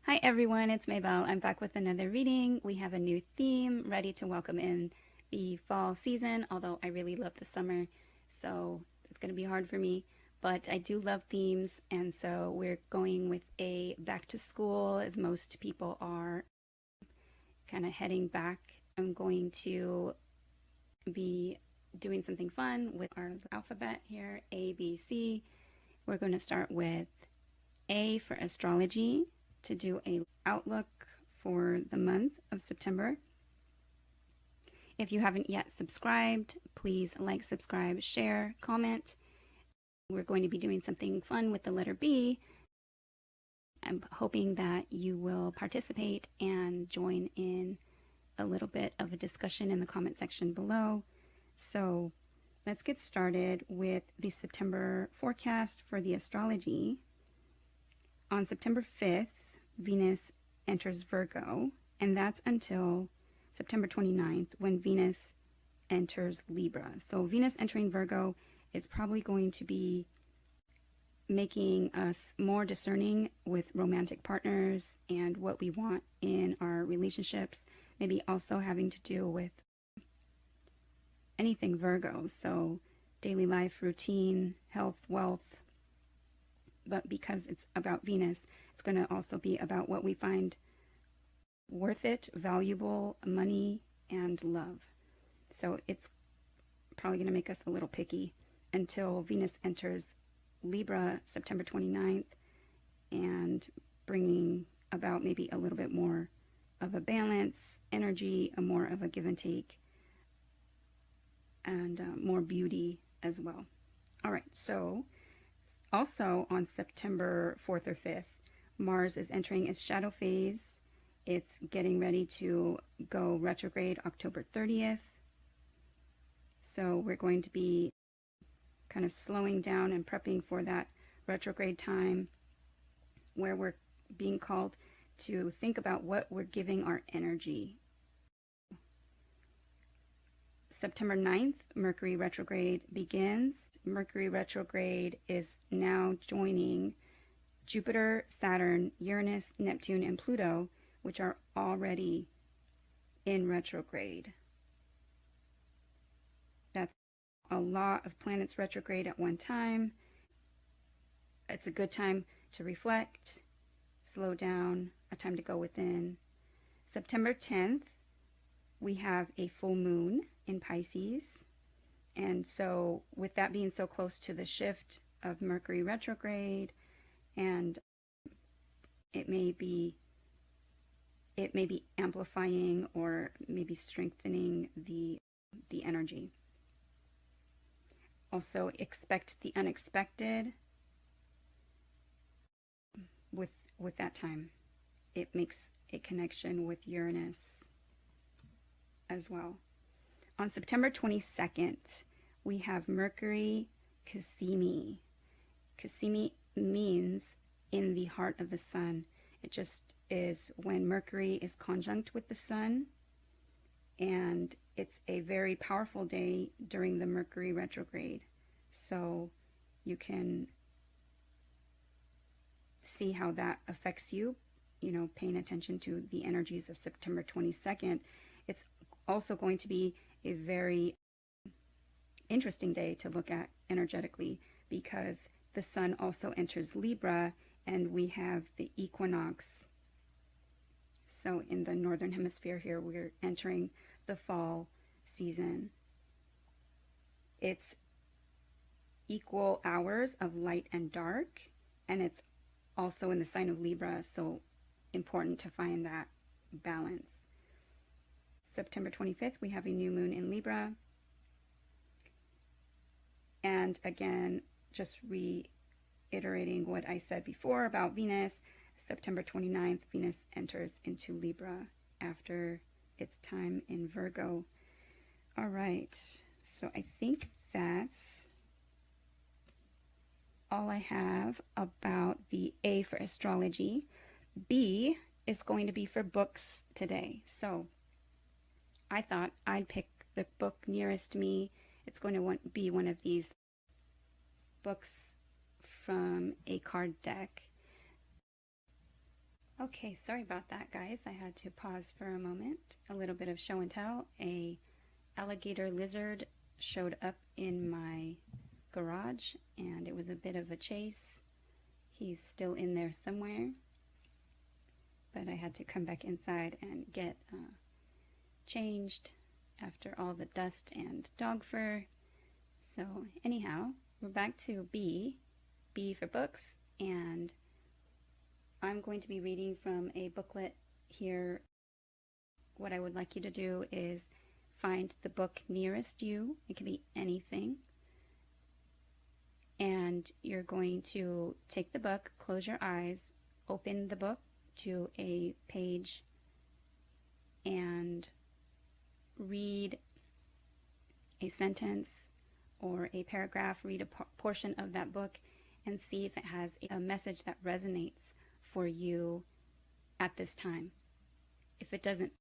Hi everyone, it's Maybelle. I'm back with another reading. We have a new theme ready to welcome in the fall season, although I really love the summer, so it's going to be hard for me. But I do love themes, and so we're going with a back to school, as most people are kind of heading back. I'm going to be doing something fun with our alphabet here, A, B, C. We're going to start with A for astrology, to do a outlook for the month of September. If you haven't yet subscribed, please like, subscribe, share, comment. We're going to be doing something fun with the letter B. I'm hoping that you will participate and join in a little bit of a discussion in the comment section below. So let's get started with the September forecast for the astrology. On September 5th, Venus enters Virgo, and that's until September 29th when Venus enters Libra. So Venus entering Virgo is probably going to be making us more discerning with romantic partners and what we want in our relationships, maybe also having to do with anything Virgo, so daily life, routine, health, wealth. But because it's about Venus, it's going to also be about what we find worth it, valuable, money, and love. So it's probably going to make us a little picky until Venus enters Libra September 29th and bringing about maybe a little bit more of a balance, energy, a more of a give and take, and more beauty as well. All right, so also on September 4th or 5th, Mars is entering its shadow phase. It's getting ready to go retrograde October 30th. So we're going to be kind of slowing down and prepping for that retrograde time where we're being called to think about what we're giving our energy. September 9th, Mercury retrograde begins. Mercury retrograde is now joining Jupiter, Saturn, Uranus, Neptune, and Pluto, which are already in retrograde. That's a lot of planets retrograde at one time. It's a good time to reflect, slow down, a time to go within. September 10th, we have a full moon in Pisces, and so with that being so close to the shift of Mercury retrograde, and it may be amplifying or maybe strengthening the energy. Also expect the unexpected with that time. It makes a connection with Uranus as well. On September 22nd, we have Mercury Cassimi. Cassimi means in the heart of the sun. It just is when Mercury is conjunct with the sun, and it's a very powerful day during the Mercury retrograde. So you can see how that affects you, paying attention to the energies of September 22nd. It's also going to be a very interesting day to look at energetically because the sun also enters Libra and we have the equinox. So in the northern hemisphere here, we're entering the fall season. It's equal hours of light and dark, and it's also in the sign of Libra, so important to find that balance. September 25th, we have a new moon in Libra. And again, just reiterating what I said before about Venus, September 29th, Venus enters into Libra after its time in Virgo. All right, so I think that's all I have about the A for astrology. B is going to be for books today. So I thought I'd pick the book nearest me. It's going to be one of these books from a card deck. Okay, sorry about that, guys. I had to pause for a moment. A little bit of show and tell. A alligator lizard showed up in my garage, and it was a bit of a chase. He's still in there somewhere, but I had to come back inside and get changed after all the dust and dog fur. So anyhow, we're back to B for books, and I'm going to be reading from a booklet here. What I would like you to do is find the book nearest you. It can be anything. And you're going to take the book, close your eyes, open the book to a page, and read a sentence or a paragraph, read a portion of that book, and see if it has a message that resonates for you at this time. If it doesn't,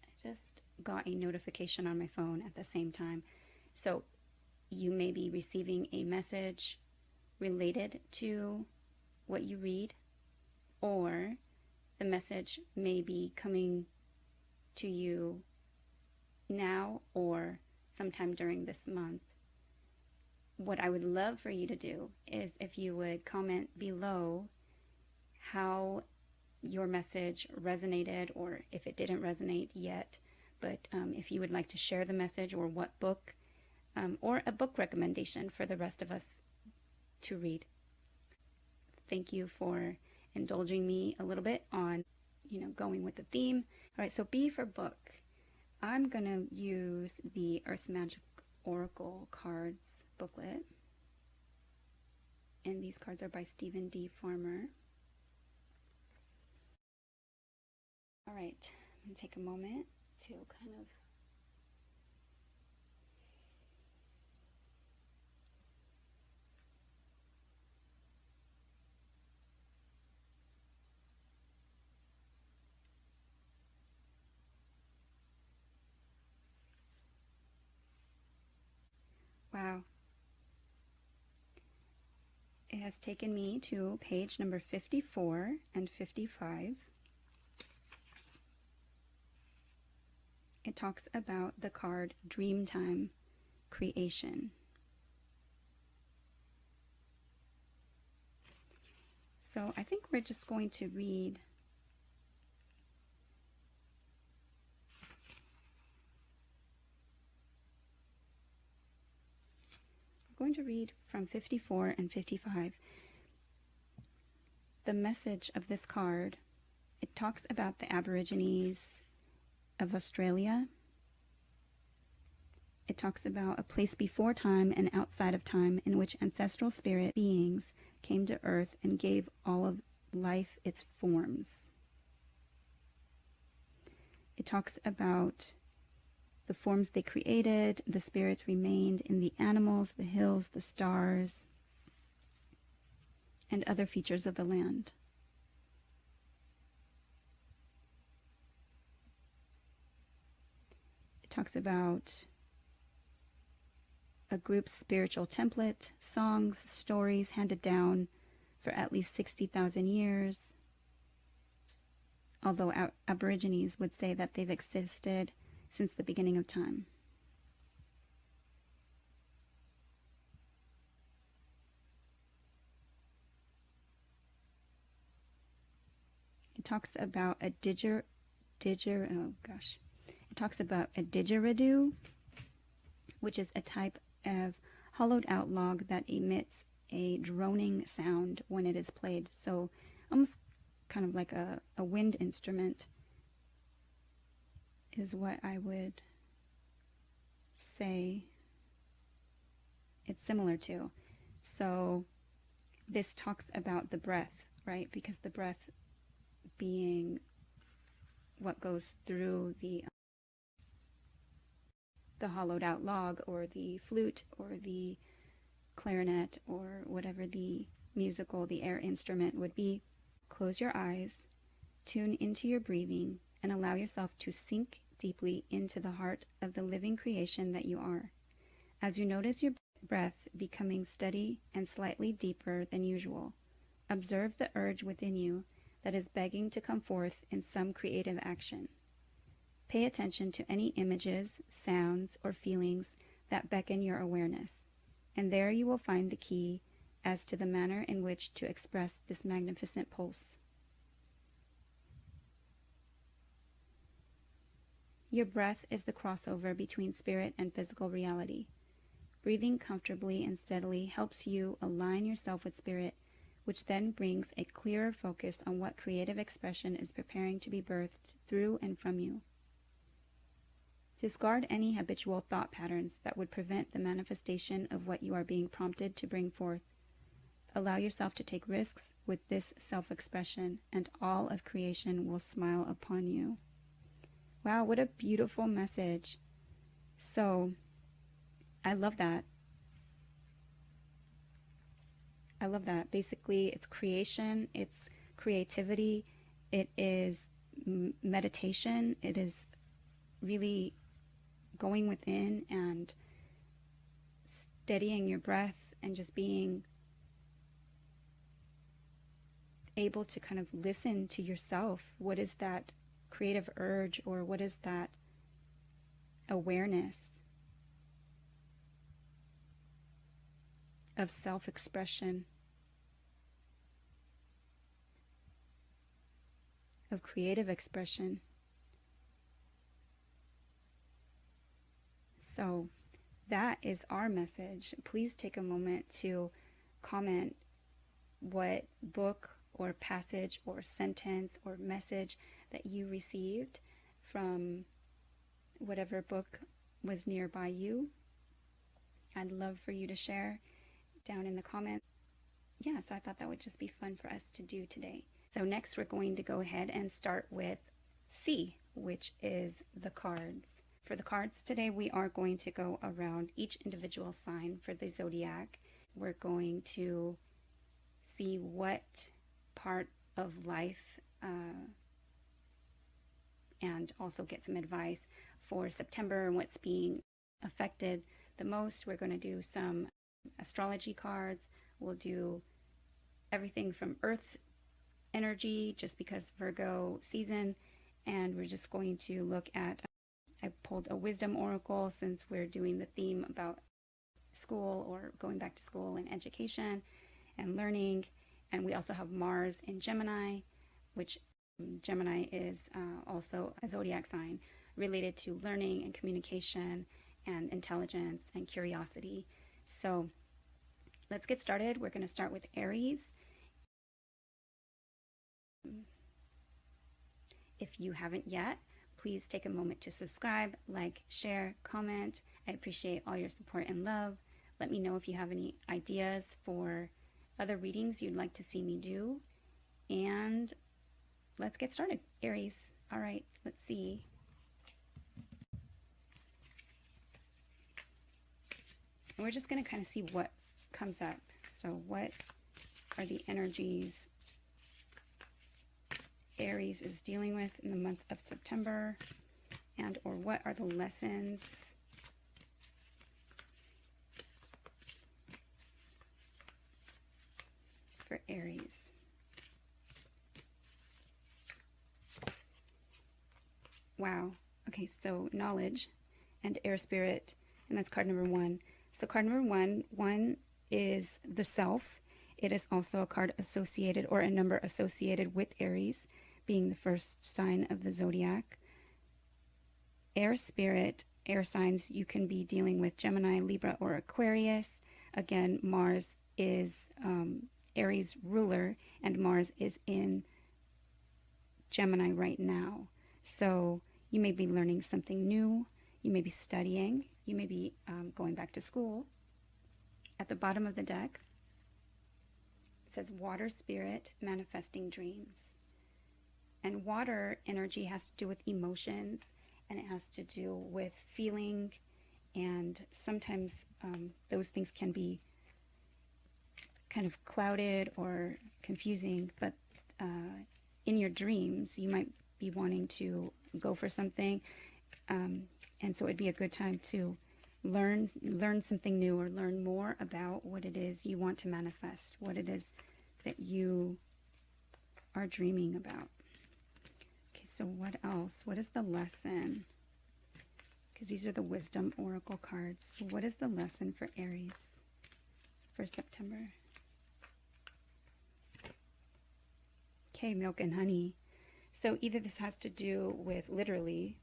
I just got a notification on my phone at the same time. So you may be receiving a message related to what you read, or the message may be coming to you now or sometime during this month. What I would love for you to do is if you would comment below how your message resonated, or if it didn't resonate yet, but if you would like to share the message, or what book, or a book recommendation for the rest of us to read. Thank you for indulging me a little bit on, going with the theme. All right, so B for book. I'm going to use the Earth Magic Oracle cards booklet. And these cards are by Stephen D. Farmer. All right, I'm going to take a moment to kind of wow. It has taken me to page number 54 and 55. It talks about the card Dreamtime Creation. So I think we're just going to read from 54 and 55. The message of this card, it talks about the Aborigines of Australia. It talks about a place before time and outside of time in which ancestral spirit beings came to earth and gave all of life its forms. It talks about the forms they created. The spirits remained in the animals, the hills, the stars, and other features of the land. It talks about a group's spiritual template, songs, stories handed down for at least 60,000 years, although Aborigines would say that they've existed since the beginning of time. It talks about a didgeridoo, which is a type of hollowed out log that emits a droning sound when it is played. So almost kind of like a wind instrument is what I would say it's similar to. So this talks about the breath, right? Because the breath being what goes through the hollowed out log, or the flute, or the clarinet, or whatever the air instrument would be. Close your eyes, tune into your breathing, and allow yourself to sink deeply into the heart of the living creation that you are. As you notice your breath becoming steady and slightly deeper than usual, observe the urge within you that is begging to come forth in some creative action. Pay attention to any images, sounds, or feelings that beckon your awareness, and there you will find the key as to the manner in which to express this magnificent pulse. Your breath is the crossover between spirit and physical reality. Breathing comfortably and steadily helps you align yourself with spirit, which then brings a clearer focus on what creative expression is preparing to be birthed through and from you. Discard any habitual thought patterns that would prevent the manifestation of what you are being prompted to bring forth. Allow yourself to take risks with this self-expression, and all of creation will smile upon you. Wow, what a beautiful message. So, I love that. I love that. Basically, it's creation, it's creativity, it is meditation, it is really going within and steadying your breath and just being able to kind of listen to yourself. What is that creative urge, or what is that awareness of self-expression, of creative expression? So that is our message. Please take a moment to comment what book or passage or sentence or message that you received from whatever book was nearby you. I'd love for you to share down in the comments. Yeah, so I thought that would just be fun for us to do today. So next we're going to go ahead and start with C, which is the cards. For the cards today, we are going to go around each individual sign for the zodiac. We're going to see what part of life and also get some advice for September and what's being affected the most. We're going to do some astrology cards. We'll do everything from Earth energy, just because Virgo season, and we're just going to look at, I pulled a wisdom oracle since we're doing the theme about school or going back to school and education and learning. And we also have Mars in Gemini, which Gemini is also a zodiac sign related to learning and communication and intelligence and curiosity. So let's get started. We're going to start with Aries. If you haven't yet, please take a moment to subscribe, like, share, comment. I appreciate all your support and love. Let me know if you have any ideas for other readings you'd like to see me do. And let's get started. Aries. All right, let's see. And we're just going to kind of see what comes up. So what are the energies Aries is dealing with in the month of September, and or what are the lessons for Aries? Wow. Okay, so knowledge and air spirit, and that's card number 1. So card number 1 is the self. It is also a card associated, or a number associated with Aries, being the first sign of the zodiac. Air spirit, air signs, you can be dealing with Gemini, Libra, or Aquarius. Again, Mars is Aries ruler, and Mars is in Gemini right now. So you may be learning something new. You may be studying. You may be going back to school. At the bottom of the deck, it says water spirit manifesting dreams. And water energy has to do with emotions, and it has to do with feeling, and sometimes those things can be kind of clouded or confusing, but in your dreams you might be wanting to go for something, and so it'd be a good time to learn something new, or learn more about what it is you want to manifest, what it is that you are dreaming about. Okay, so what else? What is the lesson? Because these are the wisdom oracle cards. What is the lesson for Aries for September? Okay, milk and honey. So either this has to do with literally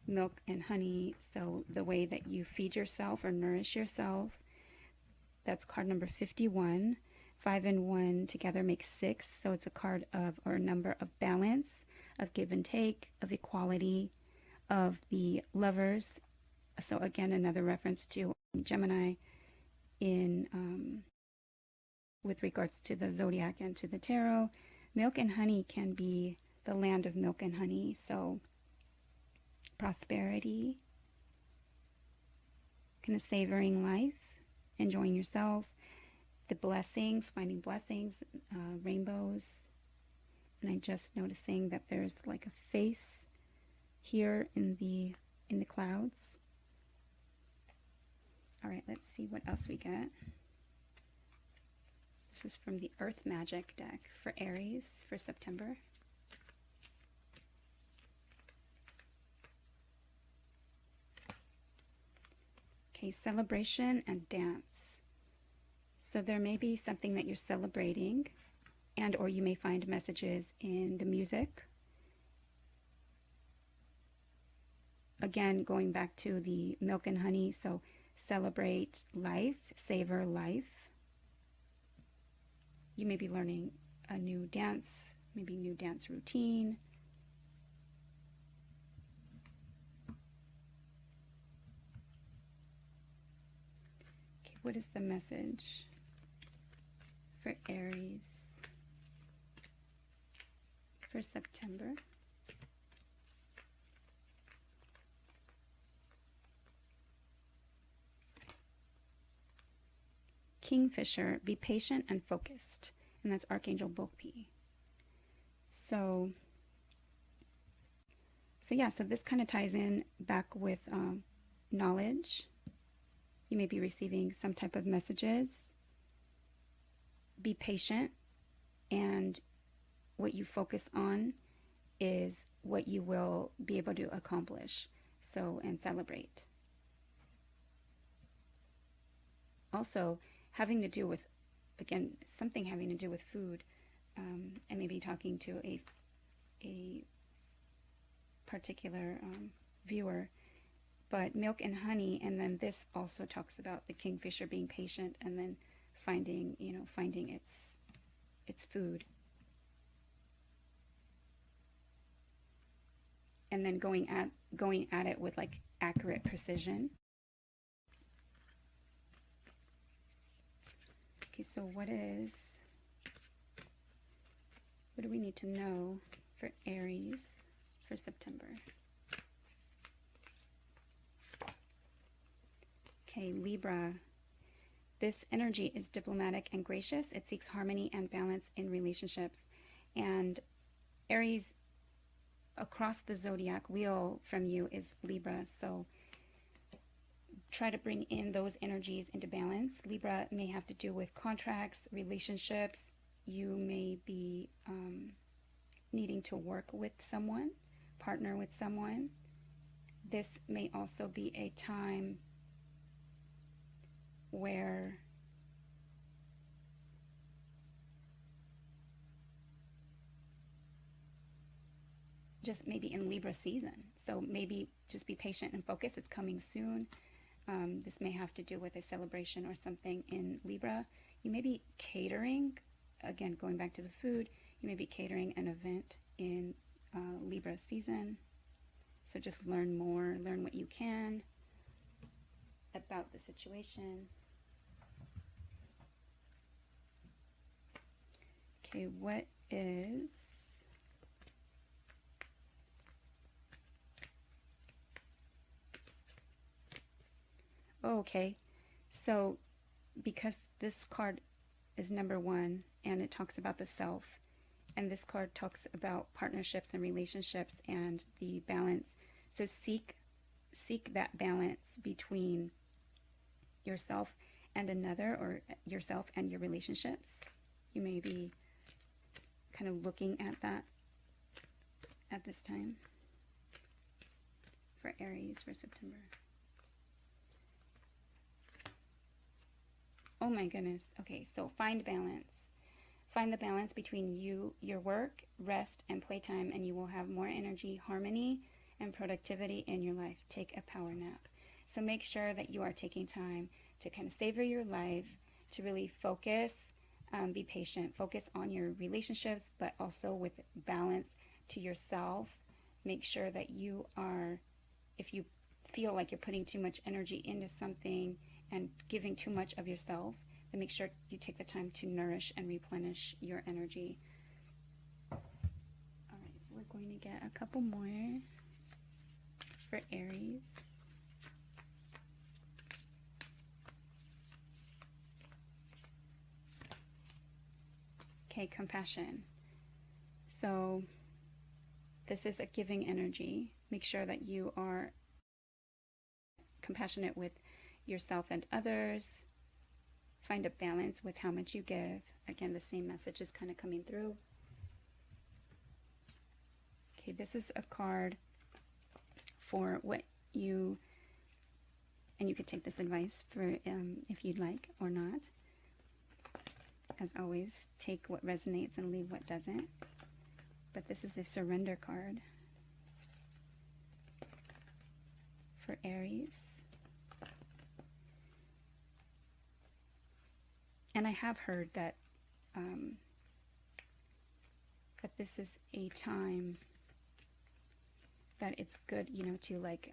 milk and honey, so the way that you feed yourself or nourish yourself. That's card number 51. 5 and 1 together makes 6. So it's a card of, or a number of balance, of give and take, of equality, of the lovers. So again, another reference to Gemini in with regards to the zodiac and to the tarot. Milk and honey can be the land of milk and honey. So prosperity, kind of savoring life, enjoying yourself, the blessings, finding blessings, rainbows. And I'm just noticing that there's like a face here in the clouds. All right, let's see what else we get. This is from the Earth Magic deck for Aries for September. Okay, celebration and dance. So there may be something that you're celebrating, and or you may find messages in the music. Again, going back to the milk and honey, so celebrate life, savor life. You may be learning a new dance, maybe new dance routine. Okay, what is the message for Aries for September? Kingfisher, be patient and focused. And that's Archangel Bopi. So yeah, so this kind of ties in back with knowledge. You may be receiving some type of messages. Be patient, and what you focus on is what you will be able to accomplish. So, and celebrate. Also, having to do with, again, something having to do with food, and maybe talking to a particular viewer, but milk and honey, and then this also talks about the kingfisher being patient and then finding its food. And then going at it with like accurate precision. Okay, so what do we need to know for Aries for September? Okay, Libra. This energy is diplomatic and gracious. It seeks harmony and balance in relationships. And Aries, across the zodiac wheel from you, is Libra. So try to bring in those energies into balance. Libra may have to do with contracts, relationships. You may be needing to work with someone, partner with someone. This may also be a time where just maybe in Libra season. So maybe just be patient and focus. It's coming soon. This may have to do with a celebration or something in Libra. You may be catering, again, going back to the food, you may be catering an event in Libra season. So just learn more, learn what you can about the situation. Okay, what is... Oh, okay, so because this card is number 1 and it talks about the self, and this card talks about partnerships and relationships and the balance. So seek that balance between yourself and another, or yourself and your relationships. You may be kind of looking at that at this time for Aries for September. Oh my goodness. Okay, so find balance. Find the balance between your work, rest, and playtime, and you will have more energy, harmony, and productivity in your life. Take a power nap. So make sure that you are taking time to kind of savor your life, to really focus, be patient, focus on your relationships, but also with balance to yourself. Make sure that you are, if you feel like you're putting too much energy into something and giving too much of yourself, then make sure you take the time to nourish and replenish your energy. All right, we're going to get a couple more for Aries. Okay, compassion. So this is a giving energy. Make sure that you are compassionate with yourself and others. Find a balance with how much you give. Again, the same message is kind of coming through. Okay, this is a card for what you, and you could take this advice for if you'd like or not. As always, take what resonates and leave what doesn't. But this is a surrender card for Aries. And I have heard that that this is a time that it's good, you know, to like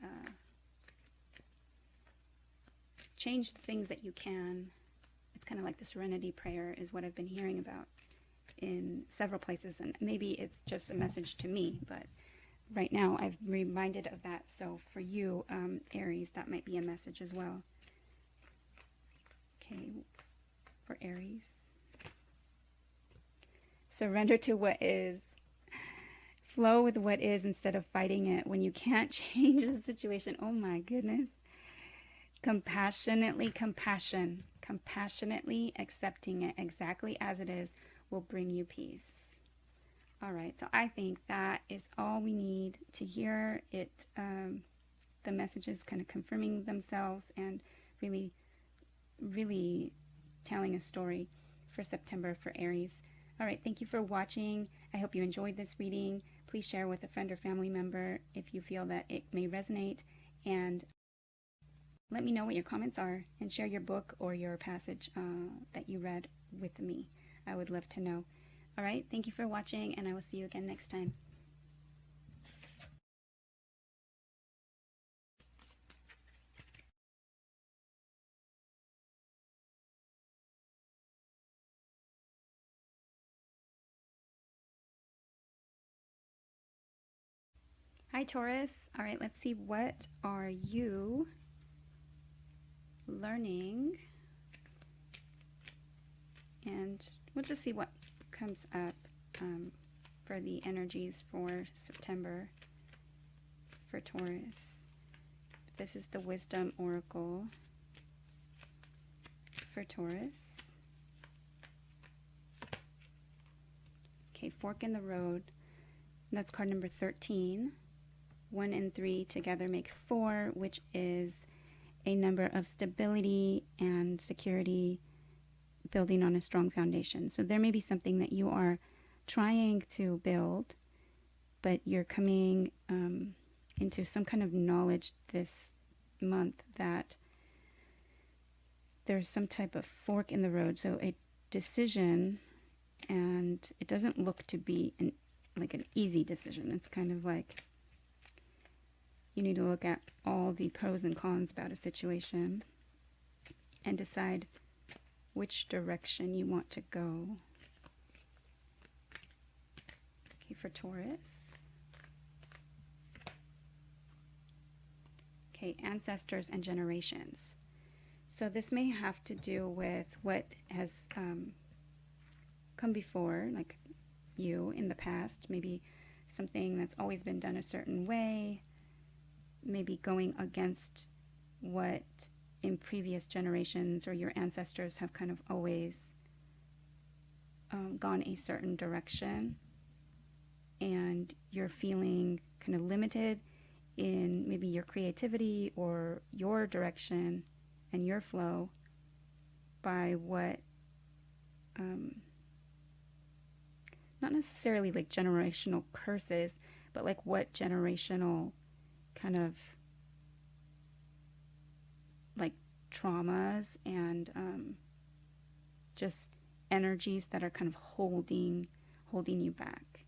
change the things that you can. It's kind of like the serenity prayer is what I've been hearing about in several places, and maybe it's just a message to me, but right now I've been reminded of that. So for you, Aries, that might be a message as well. Okay, for Aries. Surrender to what is. Flow with what is instead of fighting it when you can't change the situation. Oh my goodness. Compassionately accepting it exactly as it is will bring you peace. All right, so I think that is all we need to hear. It, the messages kind of confirming themselves and really, really telling a story for September for Aries. All right, thank you for watching. I hope you enjoyed this reading. Please share with a friend or family member if you feel that it may resonate, and let me know what your comments are, and share your book or your passage that you read with me. I would love to know. All right, thank you for watching, and I will see you again next time. Hi, Taurus. All right, let's see, what are you learning? And we'll just see what comes up for the energies for September for Taurus. This is the Wisdom Oracle for Taurus. Okay, fork in the road. That's card number 13. 1 and 3 together make 4, which is a number of stability and security, building on a strong foundation. So there may be something that you are trying to build, but you're coming into some kind of knowledge this month that there's some type of fork in the road. So a decision, and it doesn't look to be like an easy decision. It's kind of like you need to look at all the pros and cons about a situation and decide which direction you want to go. Okay, for Taurus. Okay, ancestors and generations. So this may have to do with what has come before, like you in the past, maybe something that's always been done a certain way, maybe going against what in previous generations or your ancestors have kind of always gone a certain direction and you're feeling kind of limited in maybe your creativity or your direction and your flow by what, not necessarily like generational curses, but like what generational kind of like traumas and just energies that are kind of holding you back.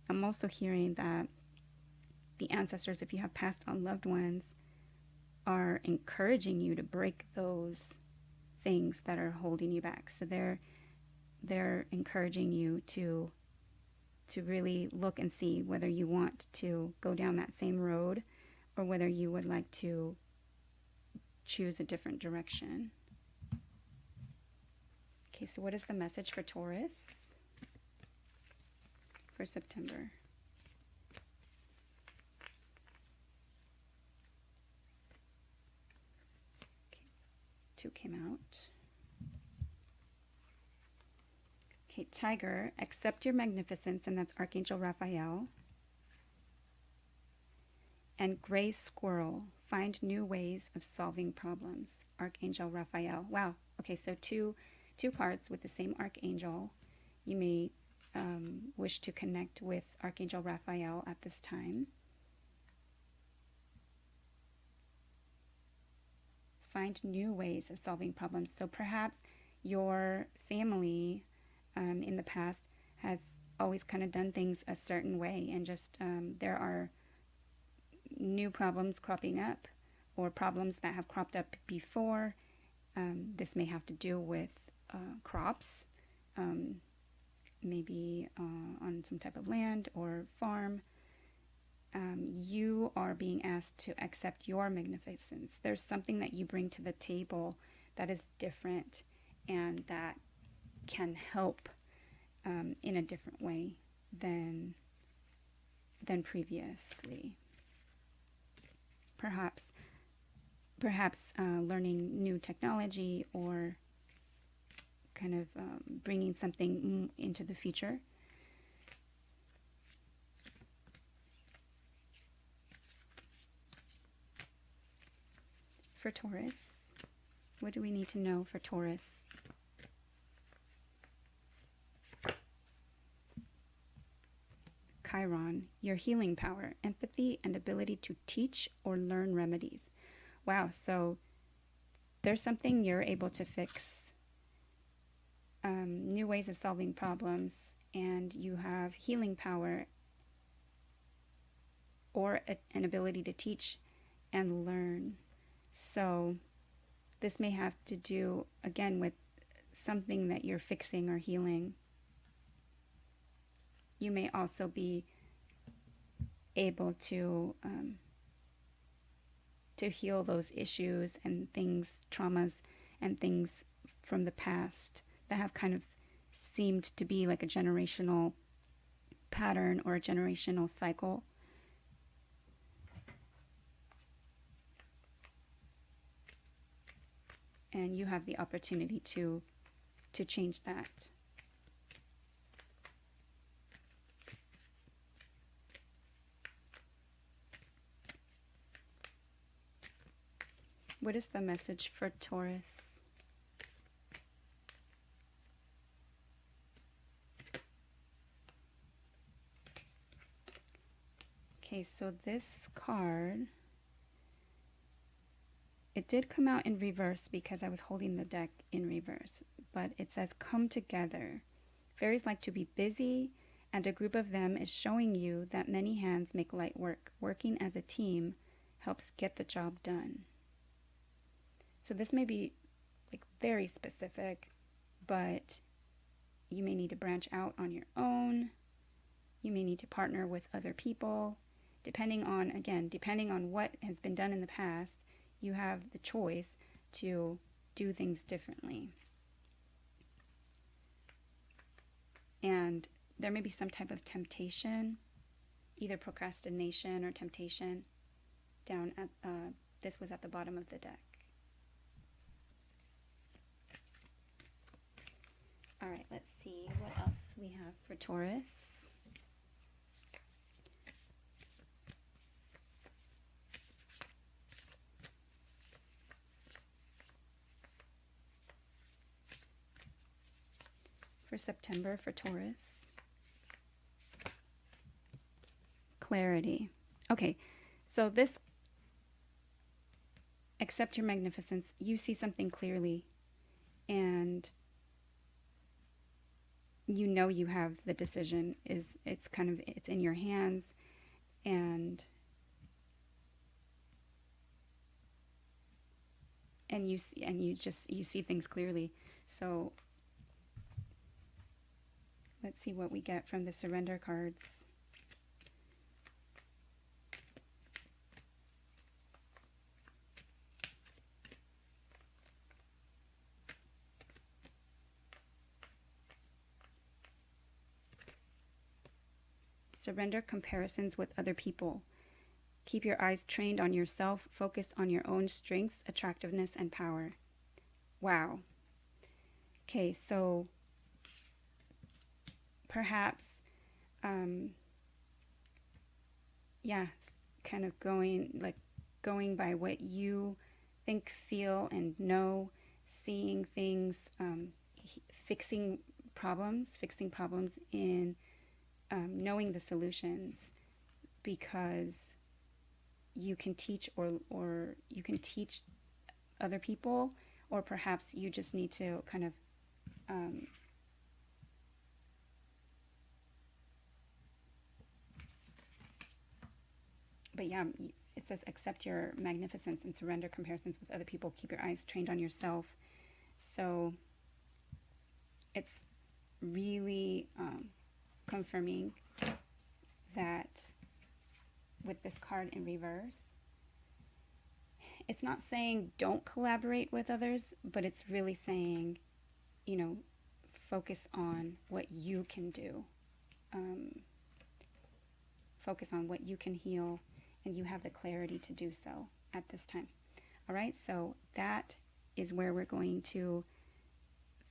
I'm also hearing that the ancestors, if you have passed on loved ones, are encouraging you to break those things that are holding you back. So they're encouraging you to really look and see whether you want to go down that same road or whether you would like to choose a different direction. Okay, so what is the message for Taurus for September? Okay, 2 came out. Okay, Tiger, accept your magnificence, and that's Archangel Raphael. And Gray Squirrel, find new ways of solving problems, Archangel Raphael. Wow, okay, so two cards with the same archangel. You may wish to connect with Archangel Raphael at this time. Find new ways of solving problems. So perhaps your family in the past has always kind of done things a certain way, and just there are new problems cropping up or problems that have cropped up before. This may have to do with crops, maybe on some type of land or farm. You are being asked to accept your magnificence. There's something that you bring to the table that is different and that can help in a different way than previously. Perhaps learning new technology or kind of bringing something into the future. For Taurus, what do we need to know for Taurus? Chiron, your healing power, empathy, and ability to teach or learn remedies. Wow, so there's something you're able to fix, new ways of solving problems, and you have healing power or an ability to teach and learn. So this may have to do, again, with something that you're fixing or healing. You may also be able to heal those issues and things, traumas and things from the past that have kind of seemed to be like a generational pattern or a generational cycle. And you have the opportunity to change that. What is the message for Taurus? Okay, so this card, it did come out in reverse because I was holding the deck in reverse, but it says come together. Fairies like to be busy, and a group of them is showing you that many hands make light work. Working as a team helps get the job done. So this may be like very specific, but you may need to branch out on your own. You may need to partner with other people. Depending on what has been done in the past, you have the choice to do things differently. And there may be some type of temptation, either procrastination or temptation down at, this was at the bottom of the deck. All right, let's see what else we have for Taurus. For September for Taurus. Clarity. Okay, so this, accept your magnificence. You see something clearly, and you know you have the decision. It's in your hands, and you see things clearly. So let's see what we get from the surrender cards. Surrender comparisons with other people. Keep your eyes trained on yourself. Focus on your own strengths, attractiveness, and power. Wow. Okay, so perhaps, kind of going by what you think, feel, and know, seeing things, fixing problems in knowing the solutions, because you can teach or you can teach other people, or perhaps you just need to kind of but yeah, it says accept your magnificence and surrender comparisons with other people. Keep your eyes trained on yourself. So it's really confirming that with this card in reverse, it's not saying don't collaborate with others, but it's really saying, focus on what you can do. Focus on what you can heal, and you have the clarity to do so at this time. All right, so that is where we're going to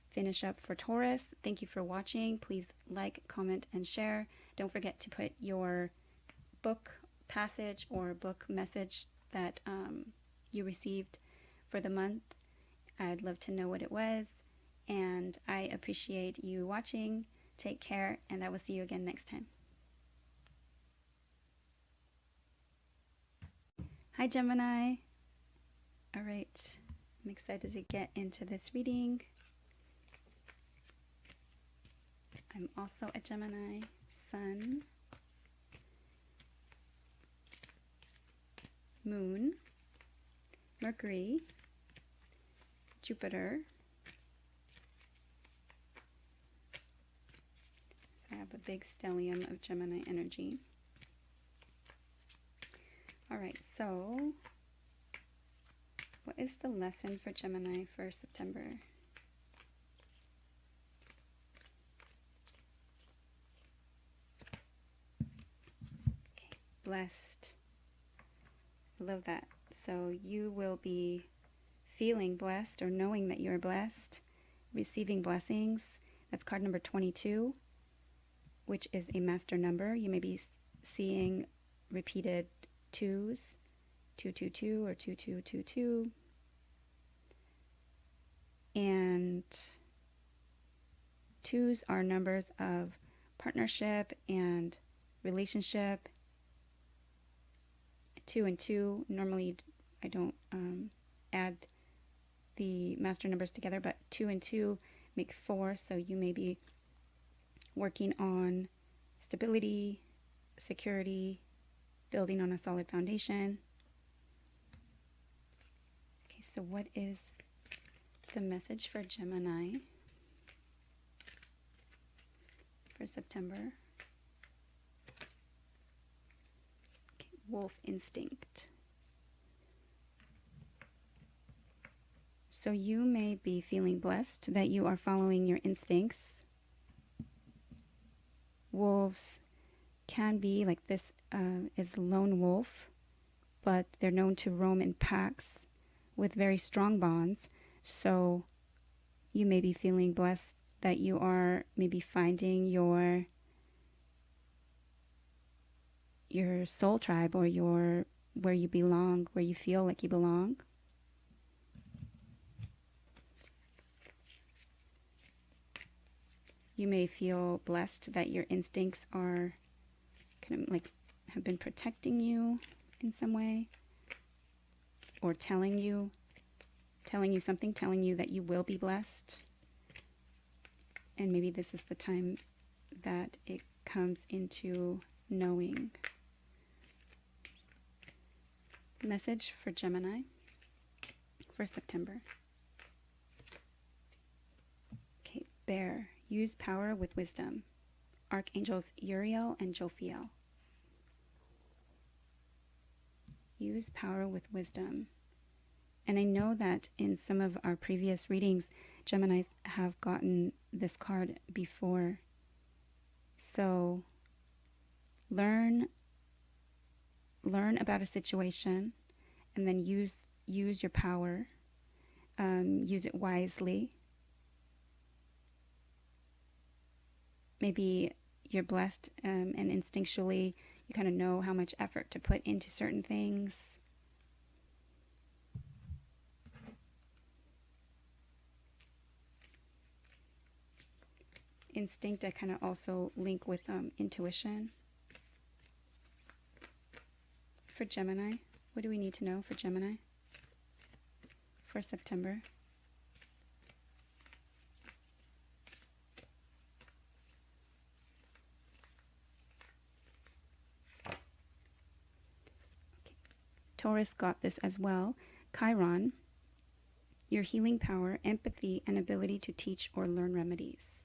finish up for Taurus. Thank you for watching. Please like, comment, and share. Don't forget to put your book passage or book message that you received for the month. I'd love to know what it was, and I appreciate you watching. Take care, and I will see you again next time. Hi, Gemini. All right, I'm excited to get into this reading. I'm also a Gemini, Sun, Moon, Mercury, Jupiter. So I have a big stellium of Gemini energy. All right, so what is the lesson for Gemini for September? Okay, blessed. I love that. So you will be feeling blessed or knowing that you're blessed, receiving blessings. That's card number 22, which is a master number. You may be seeing repeated twos, 222 or 2222. And twos are numbers of partnership and relationship. 2 and 2, normally I don't add the master numbers together, but 2 and 2 make 4, so you may be working on stability, security, building on a solid foundation. Okay, so what is the message for Gemini for September? Okay, wolf instinct. So you may be feeling blessed that you are following your instincts. Wolves can be like this, is lone wolf, but they're known to roam in packs with very strong bonds. So you may be feeling blessed that you are maybe finding your soul tribe, or where you belong, where you feel like you belong. You may feel blessed that your instincts are kind of like have been protecting you in some way, or telling you something, telling you that you will be blessed. And maybe this is the time that it comes into knowing. Message for Gemini for September. Okay, Bear. Use power with wisdom. Archangels Uriel and Jophiel. Use power with wisdom. And I know that in some of our previous readings, Geminis have gotten this card before. So learn about a situation, and then use your power. Use it wisely. Maybe you're blessed and instinctually you kind of know how much effort to put into certain things. Instinct I kind of also link with intuition. For Gemini, what do we need to know for Gemini for September? Taurus got this as well. Chiron, your healing power, empathy, and ability to teach or learn remedies.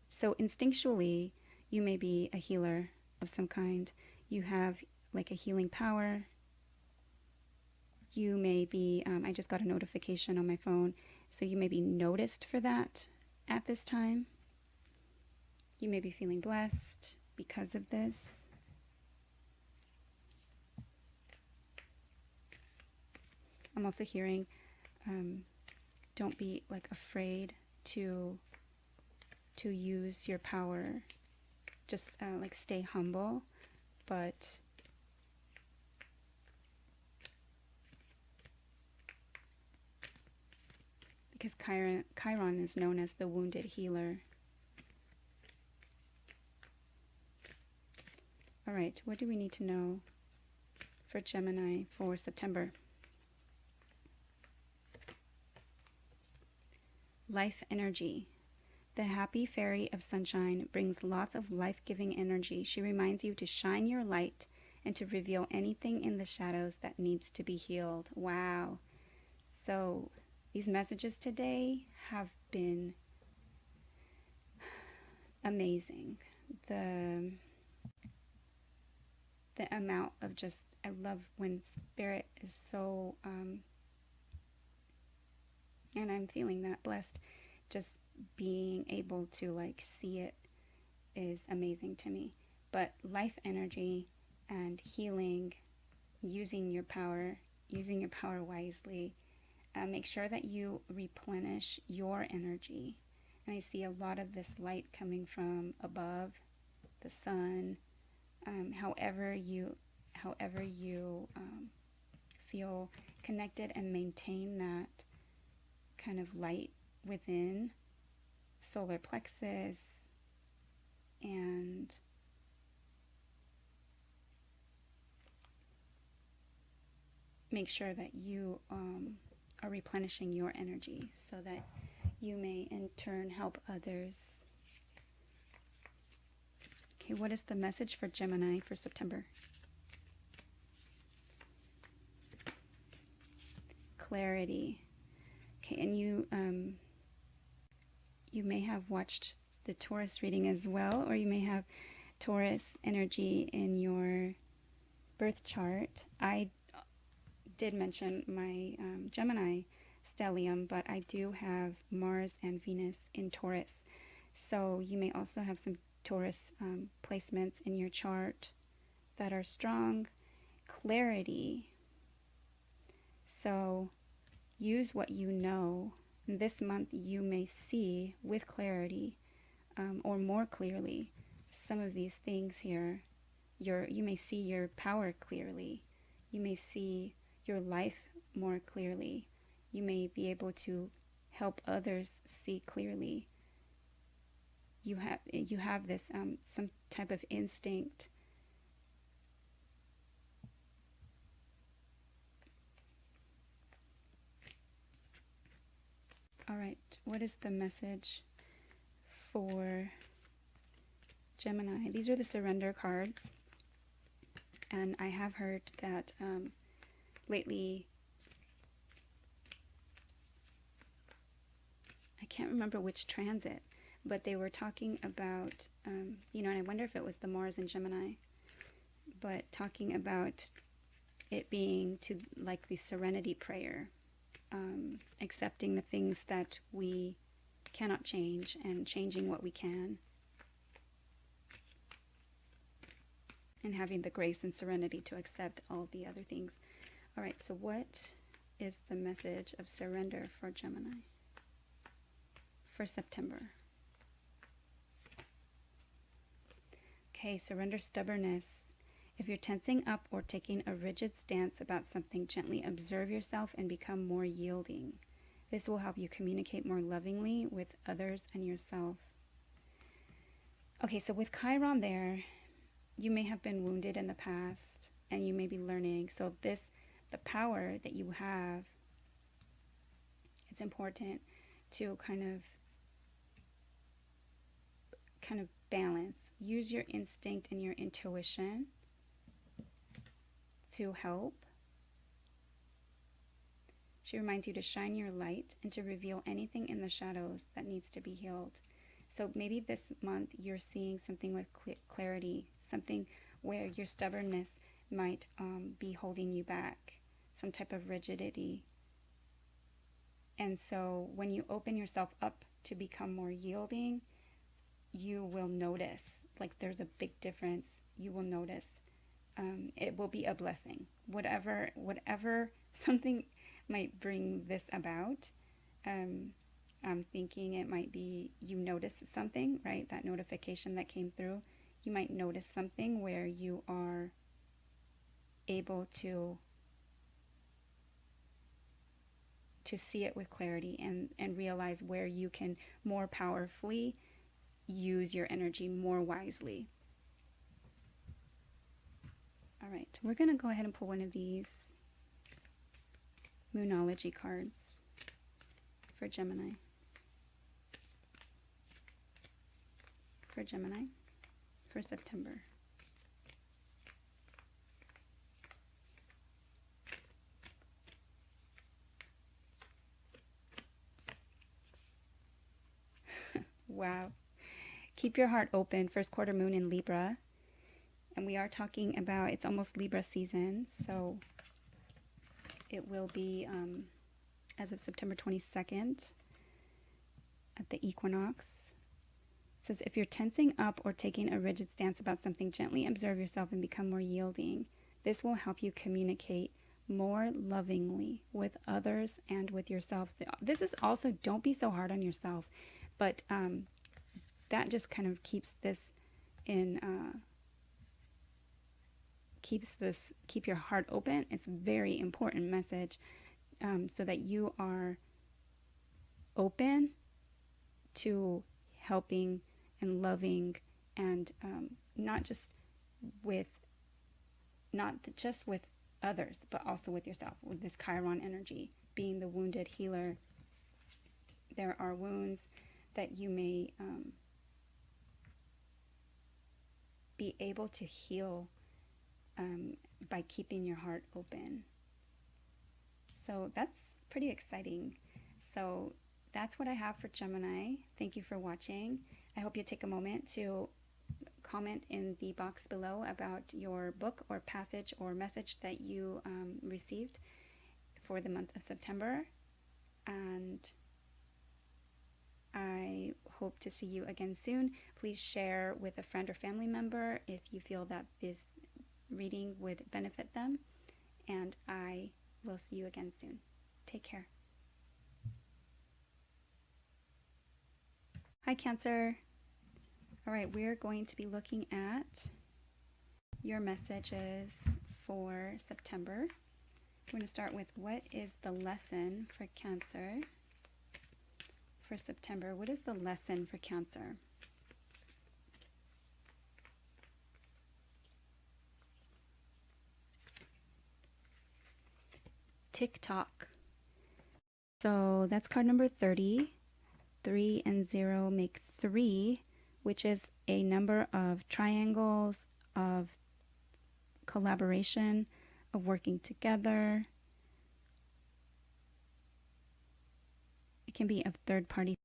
So instinctually, you may be a healer of some kind. You have like a healing power. You may be, I just got a notification on my phone, so you may be noticed for that at this time. You may be feeling blessed because of this. I'm also hearing, don't be like afraid to use your power. Just like stay humble, but because Chiron is known as the wounded healer. All right, what do we need to know for Gemini for September? Life energy. The happy fairy of sunshine brings lots of life-giving energy. She reminds you to shine your light and to reveal anything in the shadows that needs to be healed. Wow. So these messages today have been amazing. The amount of just, I love when spirit is so, and I'm feeling that blessed, just being able to like see it is amazing to me. But life energy and healing, using your power wisely. Make sure that you replenish your energy. And I see a lot of this light coming from above, the sun. However you feel connected and maintain that kind of light within, solar plexus, and make sure that you are replenishing your energy so that you may in turn help others. Okay, what is the message for Gemini for September? Clarity. Okay, and you may have watched the Taurus reading as well, or you may have Taurus energy in your birth chart. I did mention my Gemini stellium, but I do have Mars and Venus in Taurus. So you may also have some Taurus placements in your chart that are strong. Clarity. So use what you know This month you may see with clarity, or more clearly, some of these things here. You may see your power clearly. You may see your life more clearly. You may be able to help others see clearly. You have this some type of instinct. All right, what is the message for Gemini? These are the surrender cards. And I have heard that lately, I can't remember which transit, but they were talking about, and I wonder if it was the Mars in Gemini, but talking about it being to like the serenity prayer, accepting the things that we cannot change and changing what we can, and having the grace and serenity to accept all the other things. All right, so what is the message of surrender for Gemini for September? Okay, surrender stubbornness. If you're tensing up or taking a rigid stance about something, gently observe yourself and become more yielding. This will help you communicate more lovingly with others and yourself. Okay, so with Chiron there, you may have been wounded in the past and you may be learning. So the power that you have, it's important to kind of balance. Use your instinct and your intuition to help. She reminds you to shine your light and to reveal anything in the shadows that needs to be healed. So maybe this month you're seeing something with clarity, something where your stubbornness might be holding you back, some type of rigidity. And so when you open yourself up to become more yielding, you will notice, like there's a big difference. You will notice. It will be a blessing. Whatever something might bring this about, I'm thinking it might be you notice something, right? That notification that came through. You might notice something where you are able to see it with clarity and realize where you can more powerfully use your energy more wisely. All right, we're going to go ahead and pull one of these Moonology cards for Gemini. For September. Wow. Keep your heart open. First quarter moon in Libra. And we are talking about, it's almost Libra season. So it will be as of September 22nd at the equinox. It says, if you're tensing up or taking a rigid stance about something, gently observe yourself and become more yielding. This will help you communicate more lovingly with others and with yourself. This is also, don't be so hard on yourself. But that just kind of keeps this in, keep your heart open. It's a very important message, so that you are open to helping and loving, and not just with others, but also with yourself, with this Chiron energy, being the wounded healer. There are wounds that you may be able to heal by keeping your heart open. So that's pretty exciting. So that's what I have for Gemini. Thank you for watching. I hope you take a moment to comment in the box below about your book or passage or message that you received for the month of September. And I hope to see you again soon. Please share with a friend or family member if you feel that this reading would benefit them. And I will see you again soon. Take care. Hi, Cancer. All right, we're going to be looking at your messages for September. We're going to start with what is the lesson for Cancer for September? What is the lesson for Cancer? Tick-tock. So that's card number 30. 3 and 0 make 3, which is a number of triangles, of collaboration, of working together. It can be of third party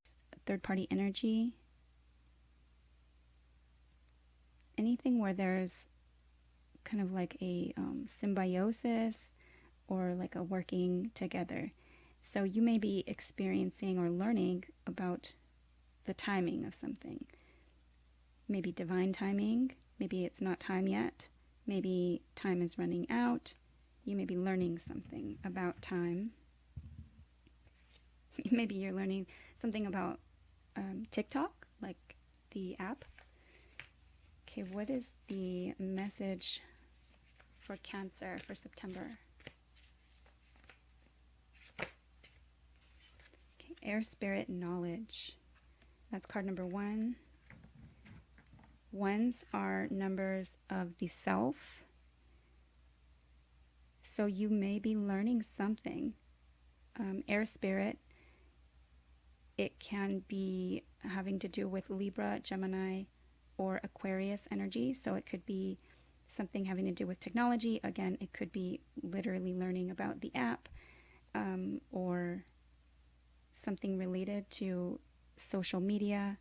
energy. Anything where there's kind of like a symbiosis or like a working together. So you may be experiencing or learning about the timing of something. Maybe divine timing. Maybe it's not time yet. Maybe time is running out. You may be learning something about time. Maybe you're learning something about TikTok, like the app. Okay, what is the message for Cancer for September? Okay, air spirit knowledge. That's card number 1. Ones are numbers of the self. So you may be learning something. Air spirit, it can be having to do with Libra, Gemini, or Aquarius energy. So it could be something having to do with technology. Again, it could be literally learning about the app, or something related to social media.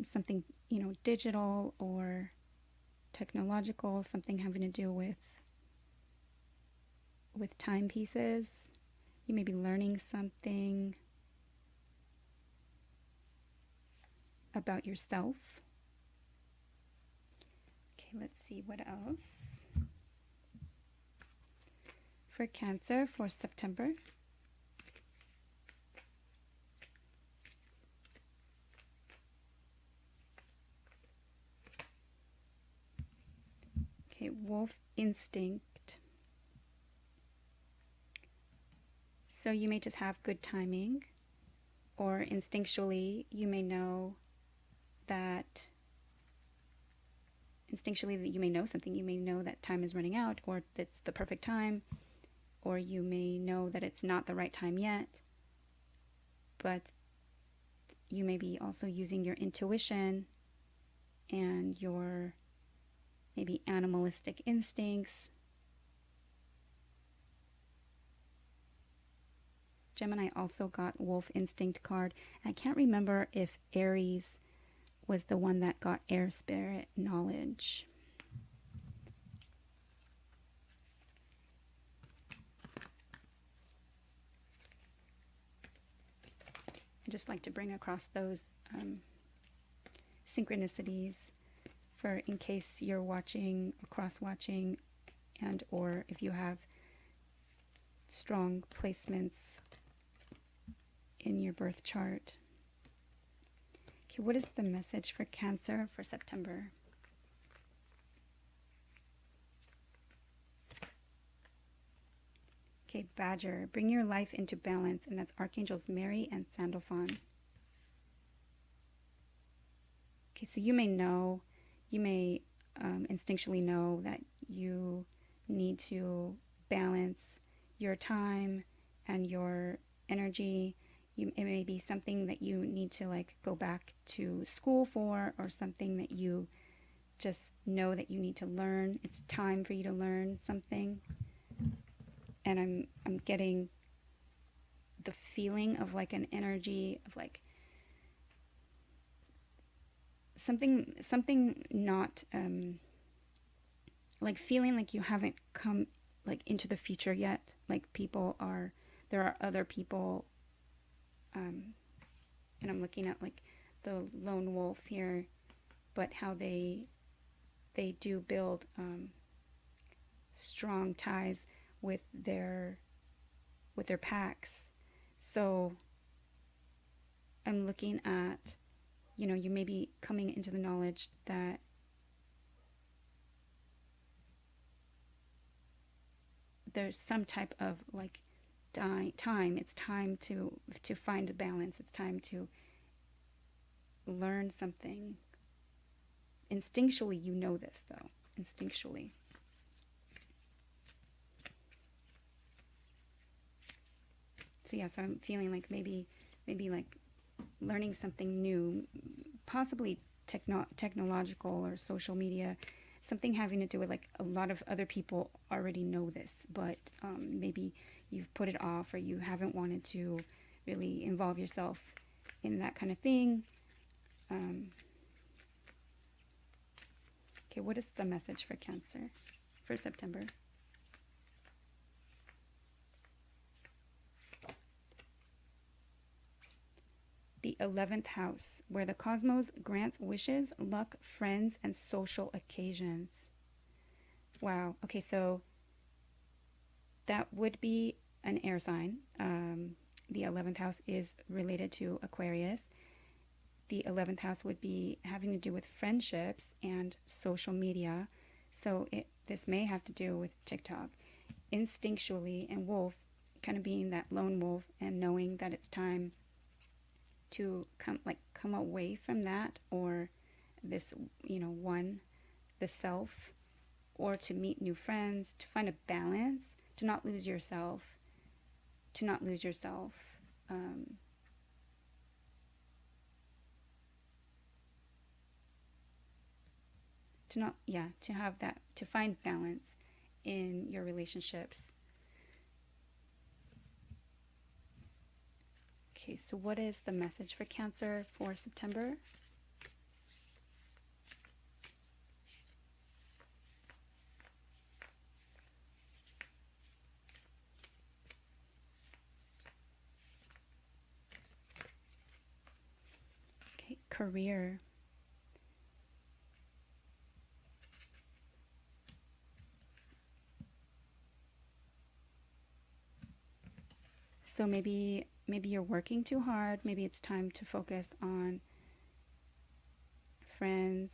Something, digital or technological, something having to do with timepieces. You may be learning something about yourself. Okay, let's see what else. For Cancer for September. Okay, wolf instinct. So you may just have good timing, or instinctually you may know that you may know something. You may know that time is running out, or it's the perfect time, or you may know that it's not the right time yet. But you may be also using your intuition and your maybe animalistic instincts. Gemini also got wolf instinct card. I can't remember if Aries was the one that got air spirit knowledge. I just like to bring across those synchronicities for in case you're watching, cross-watching, and or if you have strong placements in your birth chart. Okay, what is the message for Cancer for September? Okay, Badger, bring your life into balance, and that's Archangels Mary and Sandalphon. Okay, so you may instinctually know that you need to balance your time and your energy. It may be something that you need to go back to school for, or something that you just know that you need to learn. It's time for you to learn something. And I'm getting the feeling of an energy of something not feeling like you haven't come into the future yet. There are other people, and I'm looking at the lone wolf here, but how they do build strong ties with their packs, So I'm looking at, you know, you may be coming into the knowledge that there's some type of like time. It's time to find a balance. It's time to learn something. Instinctually, you know this though. Instinctually. So yeah, so I'm feeling like maybe like learning something new, possibly technological or social media, something having to do with like a lot of other people already know this, but maybe you've put it off or you haven't wanted to really involve yourself in that kind of thing. Okay, what is the message for Cancer for September? The 11th house, where the cosmos grants wishes, luck, friends, and social occasions. Wow. Okay, so that would be an air sign. The 11th house is related to Aquarius. The 11th house would be having to do with friendships and social media. So this may have to do with TikTok. Instinctually, and wolf, kind of being that lone wolf and knowing that it's time to come away from that, or this, you know, the self, or to meet new friends, to find a balance, to not lose yourself, to have that, to find balance in your relationships. Okay, so what is the message for Cancer for September? Okay, career. So maybe you're working too hard. Maybe it's time to focus on friends,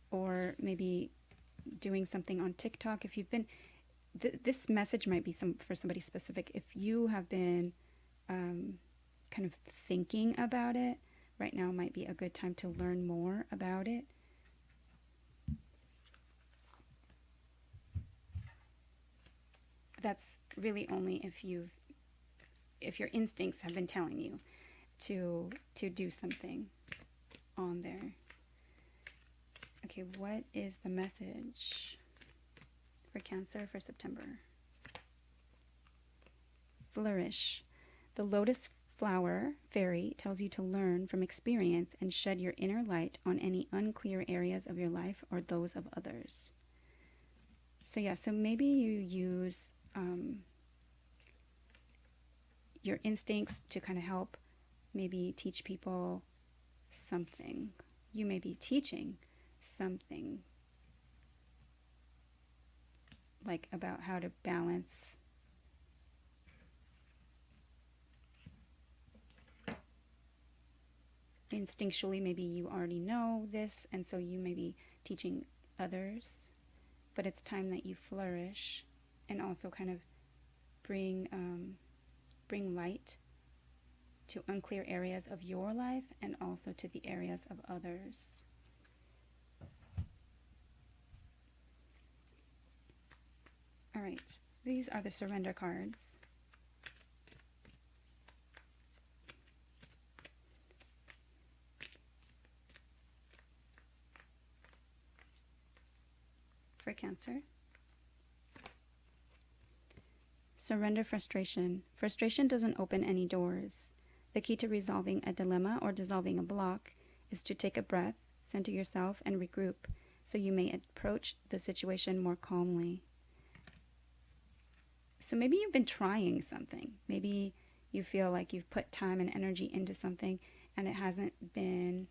or maybe doing something on TikTok. If you've been, this message might be for somebody specific. If you have been kind of thinking about it, right now might be a good time to learn more about it. That's really only if your instincts have been telling you to do something on there. Okay, what is the message for Cancer for September? Flourish. The lotus flower fairy tells you to learn from experience and shed your inner light on any unclear areas of your life or those of others. So yeah, so maybe you use your instincts to kind of help maybe teach people something. You may be teaching something, like about how to balance instinctually. Maybe you already know this, and so you may be teaching others, but it's time that you flourish and also kind of bring light to unclear areas of your life and also to the areas of others. All right, these are the surrender cards. For Cancer. Surrender frustration. Frustration doesn't open any doors. The key to resolving a dilemma or dissolving a block is to take a breath, center yourself, and regroup so you may approach the situation more calmly. So maybe you've been trying something. Maybe you feel like you've put time and energy into something and it hasn't been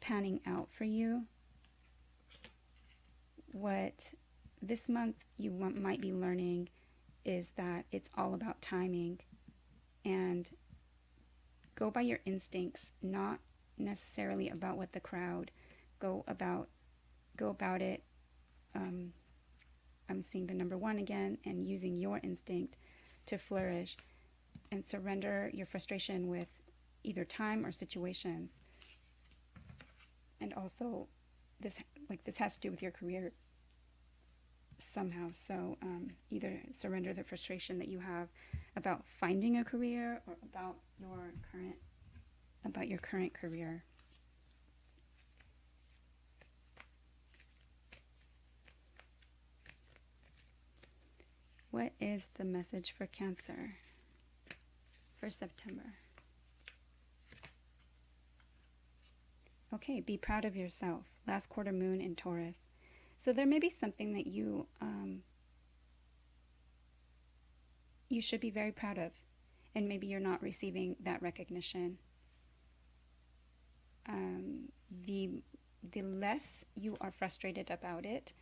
panning out for you. What this month you might be learning is that it's all about timing, and go by your instincts, not necessarily about what the crowd go about it. I'm seeing the number 1 again, and using your instinct to flourish and surrender your frustration with either time or situations. And also this has to do with your career somehow. So either surrender the frustration that you have about finding a career, or about your current career. What is the message for Cancer for September? Okay, be proud of yourself. Last quarter moon in Taurus. So there may be something that you should be very proud of, and maybe you're not receiving that recognition. The less you are frustrated about it,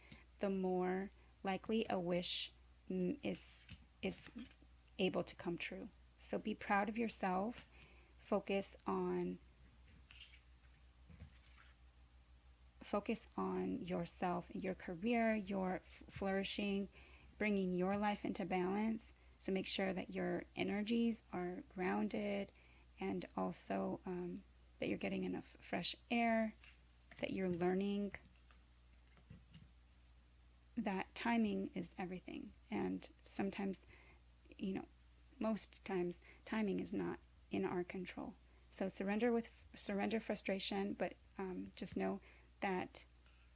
the more likely a wish is able to come true. So be proud of yourself. Focus on yourself, your career, your flourishing, bringing your life into balance. So make sure that your energies are grounded, and also that you're getting enough fresh air, that you're learning that timing is everything. And sometimes, most times, timing is not in our control. So surrender frustration, but just know that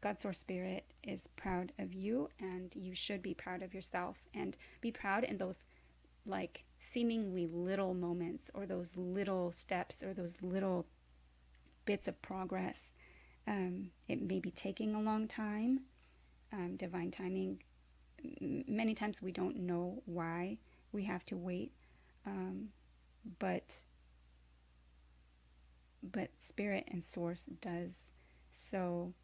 God's Source Spirit is proud of you, and you should be proud of yourself, and be proud in those seemingly little moments, or those little steps, or those little bits of progress. It may be taking a long time. Divine timing, many times we don't know why we have to wait, but Spirit and Source does. So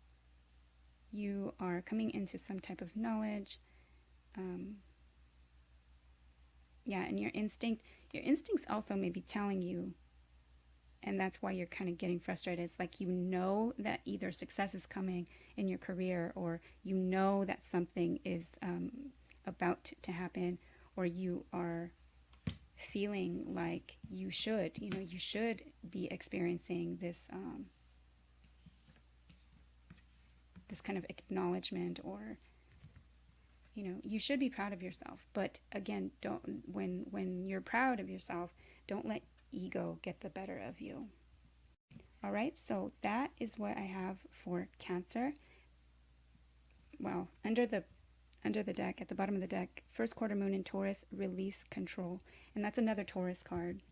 you are coming into some type of knowledge, and your instincts also may be telling you, and that's why you're kind of getting frustrated. It's like that either success is coming in your career, or that something is about to happen, or you are feeling like you should be experiencing this this kind of acknowledgement, or you should be proud of yourself. But again, when you're proud of yourself, don't let ego get the better of you. All right, so that is what I have for Cancer. Well, under the deck, at the bottom of the deck, first quarter moon in Taurus, release control. And that's another Taurus card.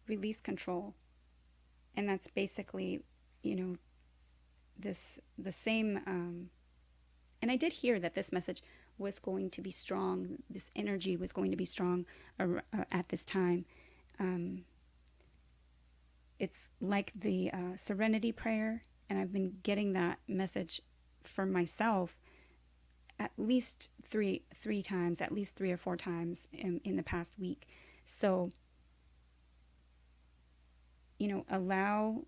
Release control. And that's basically, the same, and I did hear that this message was going to be strong, this energy was going to be strong at this time. It's like the serenity prayer, and I've been getting that message for myself at least three times, at least 3 or 4 times in the past week. So, allow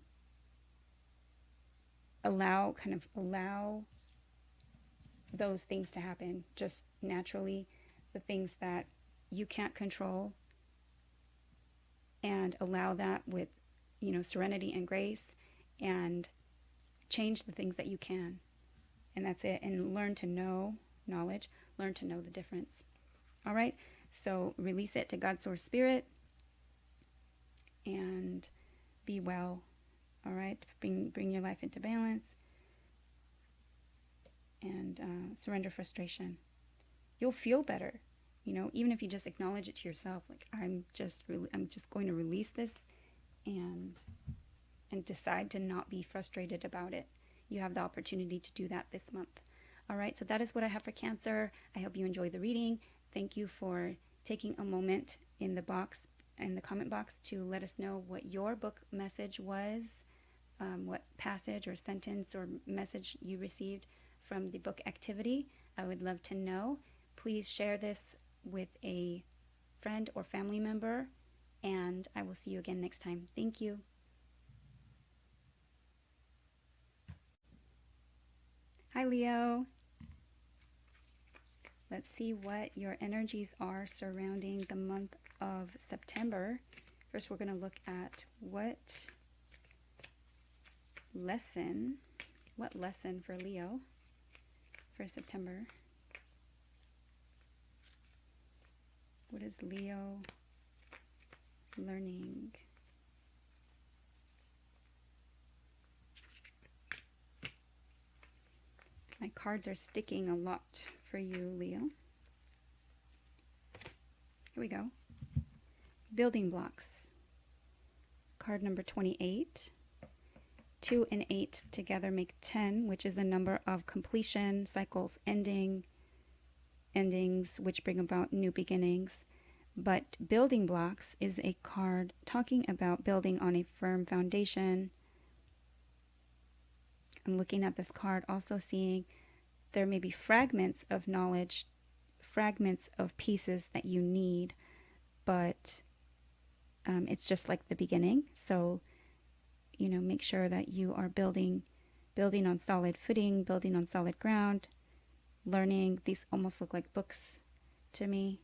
those things to happen just naturally, the things that you can't control, and allow that with serenity and grace, and change the things that you can. And that's it. And learn to know the difference. All right, so release it to God's Source Spirit and be well. All right, bring your life into balance, and surrender frustration. You'll feel better, even if you just acknowledge it to yourself, like I'm just going to release this, and decide to not be frustrated about it. You have the opportunity to do that this month. All right, so that is what I have for Cancer. I hope you enjoyed the reading. Thank you for taking a moment in the comment box to let us know what your book message was, what passage or sentence or message you received from the book activity. I would love to know. Please share this with a friend or family member, and I will see you again next time. Thank you. Hi, Leo. Let's see what your energies are surrounding the month of September. First, we're going to look at what lesson for Leo for September. What is Leo learning? My cards are sticking a lot for you, Leo. Here we go. Building blocks. Card number 28. 2 and 8 together make 10, which is the number of completion, cycles, endings, which bring about new beginnings. But building blocks is a card talking about building on a firm foundation. I'm looking at this card, also seeing there may be fragments of knowledge, fragments of pieces that you need, but it's just like the beginning. So, you know, make sure that you are building on solid footing, building on solid ground, learning. These almost look like books to me.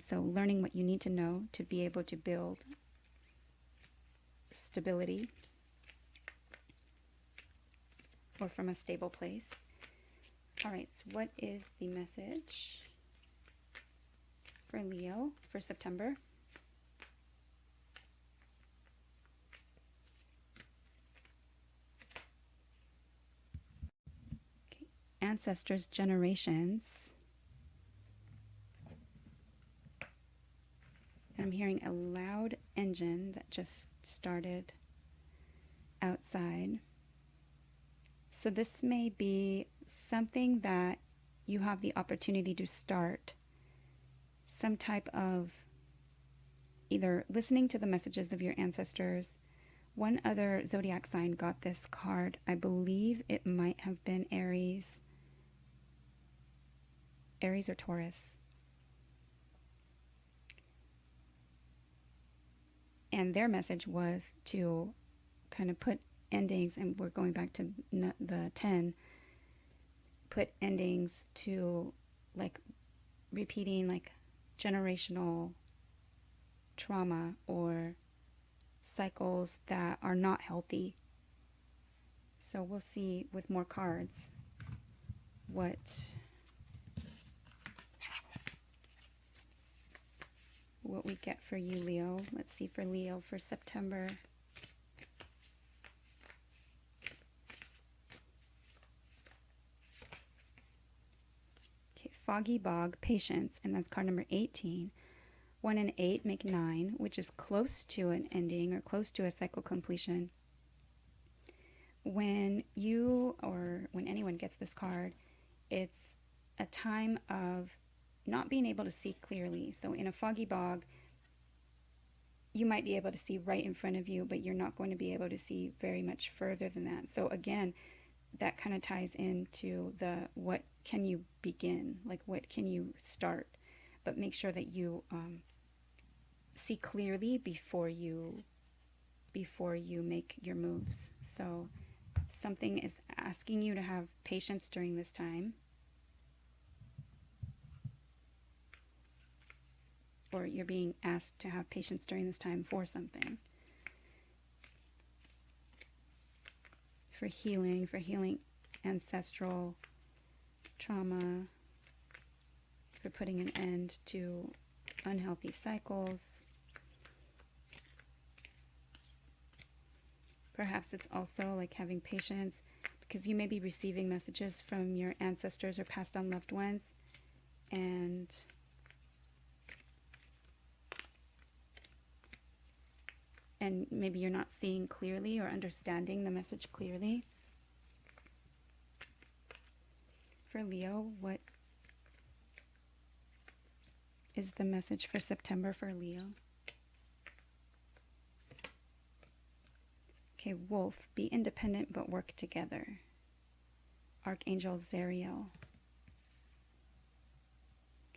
So learning what you need to know to be able to build stability, or from a stable place. All right, so what is the message for Leo for September? Okay. Ancestors, generations. And I'm hearing a loud engine that just started outside. So this may be something that you have the opportunity to start, some type of either listening to the messages of your ancestors. One other zodiac sign got this card. I believe it might have been Aries or Taurus. And their message was to kind of put endings, and we're going back to the 10, put endings to like repeating like generational trauma or cycles that are not healthy. So we'll see with more cards what we get for you, Leo. Let's see for Leo for September. Foggy Bog, Patience, and that's card number 18. 1 and 8 make 9, which is close to an ending or close to a cycle completion. When you or when anyone gets this card, it's a time of not being able to see clearly. So in a foggy bog, you might be able to see right in front of you, but you're not going to be able to see very much further than that. So again, that kind of ties into the what can you begin, like what can you start, but make sure that you see clearly before you make your moves. So something is asking you to have patience during this time, or you're being asked to have patience during this time for something. For healing ancestral trauma, for putting an end to unhealthy cycles. Perhaps it's also like having patience because you may be receiving messages from your ancestors or passed on loved ones, and maybe you're not seeing clearly or understanding the message clearly. For Leo, what is the message for September for Leo? Okay, Wolf, be independent but work together. Archangel Zariel.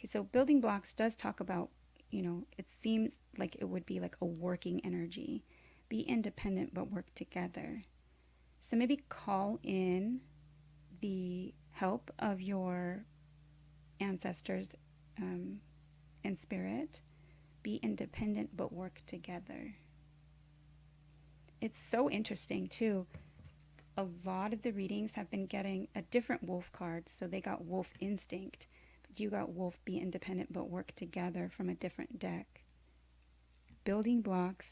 Okay, so building blocks does talk about, it seems like it would be like a working energy. Be independent but work together. So maybe call in the help of your ancestors in spirit. Be independent but work together. It's so interesting too. A lot of the readings have been getting a different wolf card. So they got wolf instinct, but you got wolf be independent but work together from a different deck. Building blocks.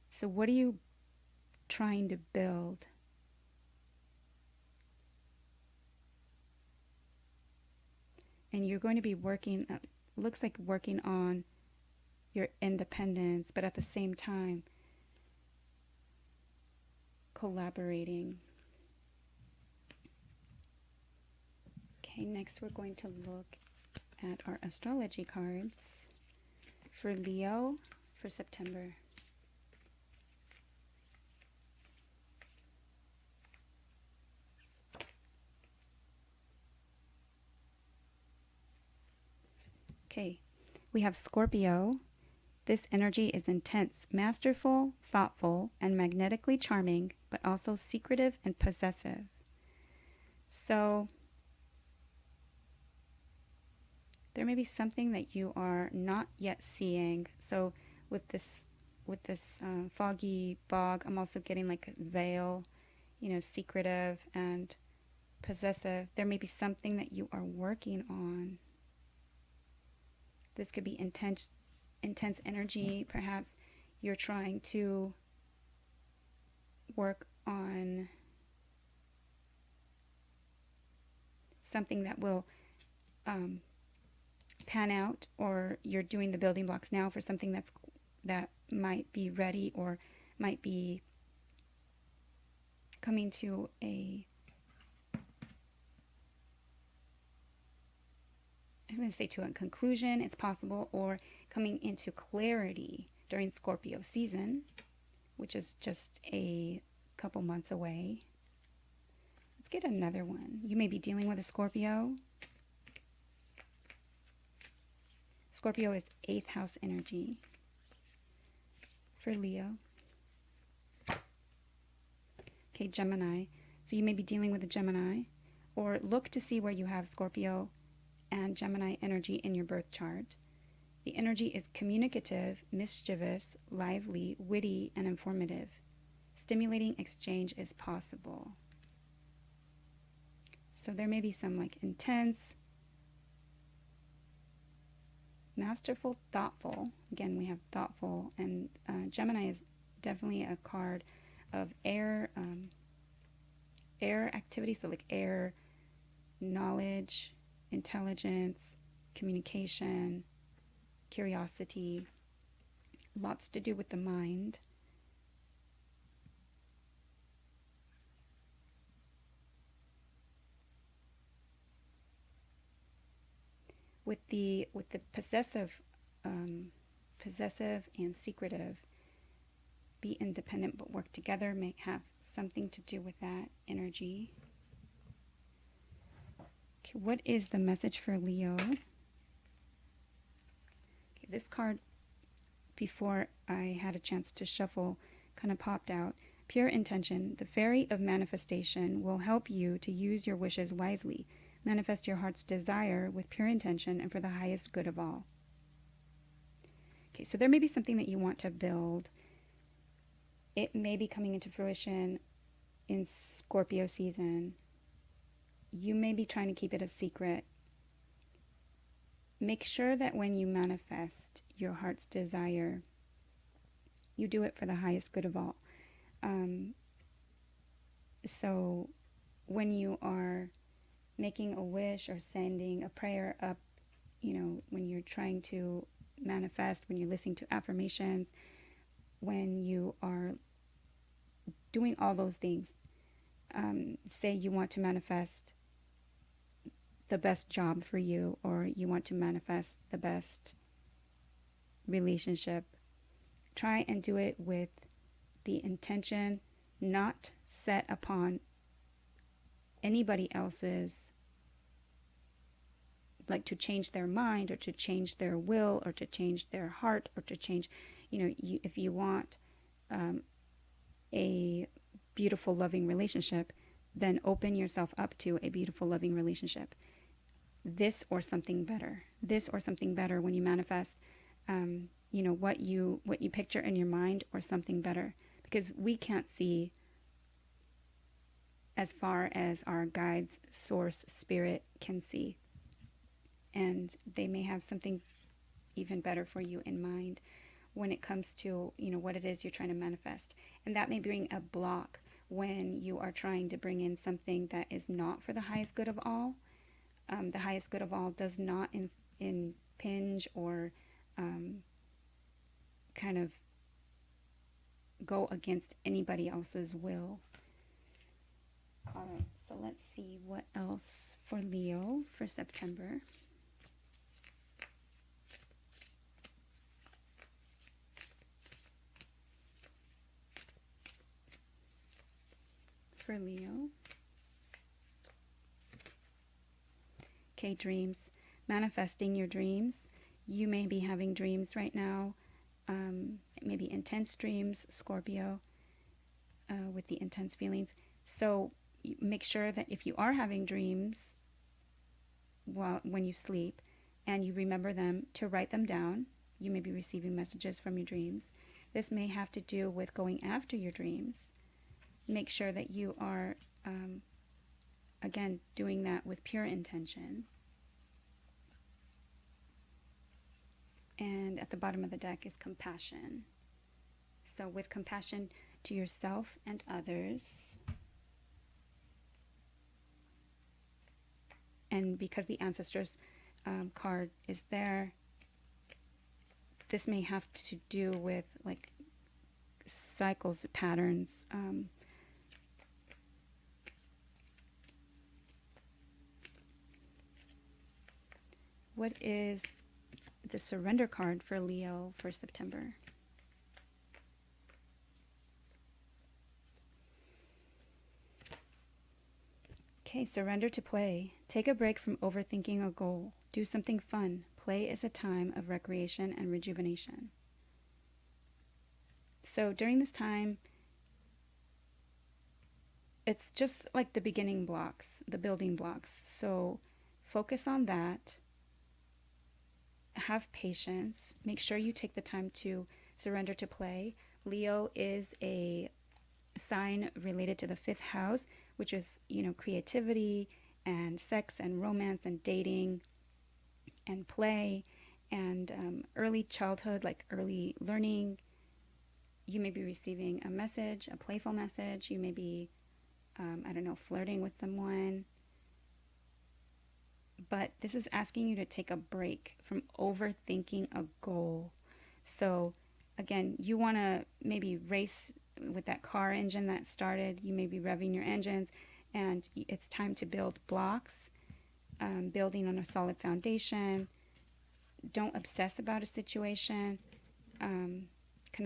So what are you trying to build? And you're going to be working, looks like working on your independence, but at the same time, collaborating. Okay, next we're going to look at our astrology cards for Leo for September. Okay, we have Scorpio. This energy is intense, masterful, thoughtful, and magnetically charming, but also secretive and possessive. So there may be something that you are not yet seeing. So with this foggy bog, I'm also getting like a veil, secretive and possessive. There may be something that you are working on. This could be intense energy. Perhaps you're trying to work on something that will pan out, or you're doing the building blocks now for something that might be ready or might be coming to a, I was going to say to a conclusion, it's possible, or coming into clarity during Scorpio season, which is just a couple months away. Let's get another one. You may be dealing with a Scorpio. Scorpio is 8th house energy for Leo. Okay, Gemini. So you may be dealing with a Gemini, or look to see where you have Scorpio and Gemini energy in your birth chart. The energy is communicative, mischievous, lively, witty, and informative. Stimulating exchange is possible. So there may be some like intense, masterful, thoughtful. Again, we have thoughtful, and Gemini is definitely a card of air activity. So like air, knowledge, intelligence, communication, curiosity, lots to do with the mind. With the possessive and secretive, be independent but work together, may have something to do with that energy. Okay, what is the message for Leo? Okay, this card, before I had a chance to shuffle, kind of popped out. Pure intention. The fairy of manifestation will help you to use your wishes wisely. Manifest your heart's desire with pure intention and for the highest good of all. Okay, so there may be something that you want to build. It may be coming into fruition in Scorpio season. You may be trying to keep it a secret. Make sure that when you manifest your heart's desire, you do it for the highest good of all. So when you are making a wish or sending a prayer up, when you're trying to manifest, when you're listening to affirmations, when you are doing all those things, say you want to manifest the best job for you, or you want to manifest the best relationship, try and do it with the intention not set upon anybody else's like to change their mind or to change their will or to change their heart or to change, if you want a beautiful, loving relationship, then open yourself up to a beautiful, loving relationship. This or something better. This or something better when you manifest, what you picture in your mind or something better. Because we can't see as far as our guides, source, spirit can see. And they may have something even better for you in mind when it comes to, what it is you're trying to manifest. And that may bring a block when you are trying to bring in something that is not for the highest good of all. The highest good of all does not impinge or kind of go against anybody else's will. All right, so let's see what else for Leo for September. For Leo. Okay, dreams. Manifesting your dreams. You may be having dreams right now. Maybe intense dreams, Scorpio, with the intense feelings. So make sure that if you are having dreams when you sleep and you remember them, to write them down. You may be receiving messages from your dreams. This may have to do with going after your dreams. Make sure that you are, again, doing that with pure intention. And at the bottom of the deck is compassion. So with compassion to yourself and others. And because the ancestors card is there, this may have to do with like cycles, patterns. What is the surrender card for Leo for September? Okay, surrender to play. Take a break from overthinking a goal. Do something fun. Play is a time of recreation and rejuvenation. So during this time, it's just like the beginning blocks, the building blocks. So focus on that. Have patience. Make sure you take the time to surrender to play. Leo is a sign related to the 5th house, which is, creativity and sex and romance and dating and play and early childhood, like early learning. You may be receiving a message, a playful message. You may be, flirting with someone. But this is asking you to take a break from overthinking a goal. So again, you want to maybe race with that car engine that started. You may be revving your engines, and it's time to build blocks, building on a solid foundation. Don't obsess about a situation. Kind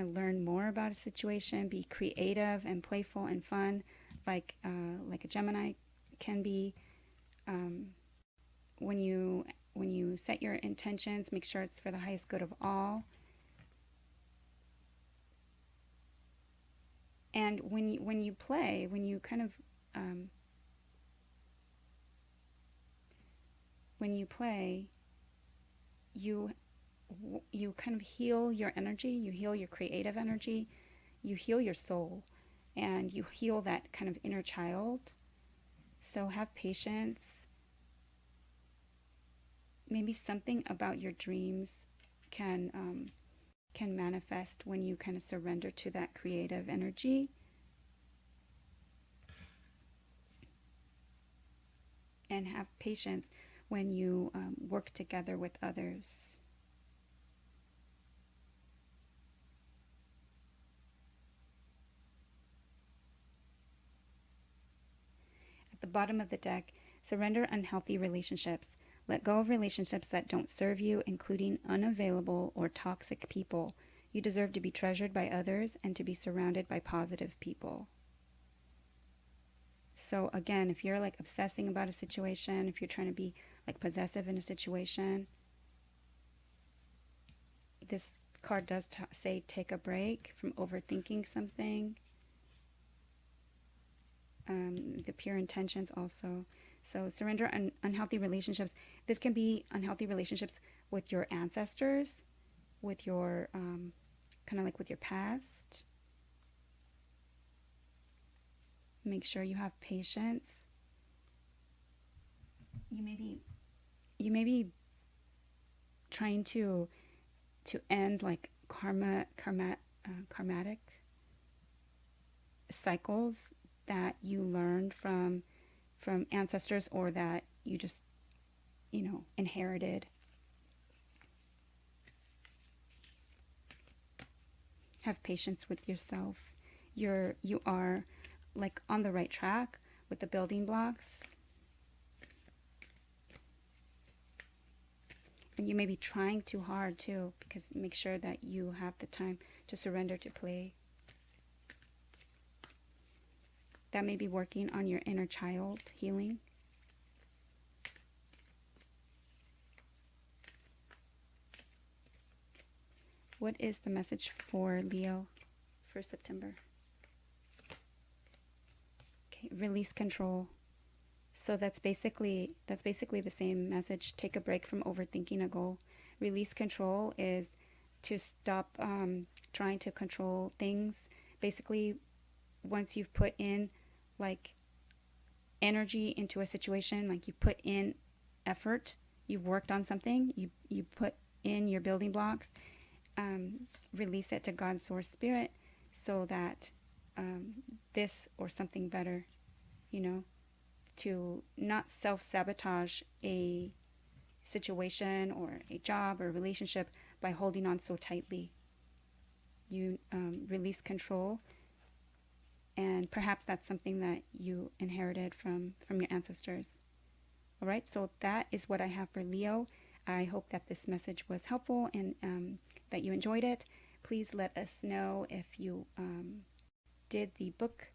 of learn more about a situation. Be creative and playful and fun, like a Gemini can be. When you set your intentions, make sure it's for the highest good of all. And when you play, when you kind of heal your energy, you heal your creative energy, you heal your soul, and you heal that kind of inner child. So have patience. Maybe something about your dreams can manifest when you kind of surrender to that creative energy. And have patience when you work together with others. At the bottom of the deck, surrender unhealthy relationships. Let go of relationships that don't serve you, including unavailable or toxic people. You deserve to be treasured by others and to be surrounded by positive people. So again, if you're like obsessing about a situation, if you're trying to be like possessive in a situation. This card does say take a break from overthinking something. The pure intentions also. So surrender unhealthy relationships. This can be unhealthy relationships with your ancestors, with your, kind of like with your past. Make sure you have patience. You may be trying to end like karmatic cycles that you learned from ancestors, or that you just, inherited. Have patience with yourself. You are like on the right track with the building blocks. And you may be trying too hard too, because make sure that you have the time to surrender to play. That may be working on your inner child healing. What is the message for Leo for September? Okay, release control. So that's basically the same message. Take a break from overthinking a goal. Release control is to stop trying to control things. Basically, once you've put in like energy into a situation, like you put in effort, you've worked on something, you put in your building blocks, release it to God's source spirit, so that this or something better, to not self-sabotage a situation or a job or a relationship by holding on so tightly. You release control, and perhaps that's something that you inherited from your ancestors. All right, so that is what I have for Leo. I hope that this message was helpful and that you enjoyed it. Please let us know if you did the book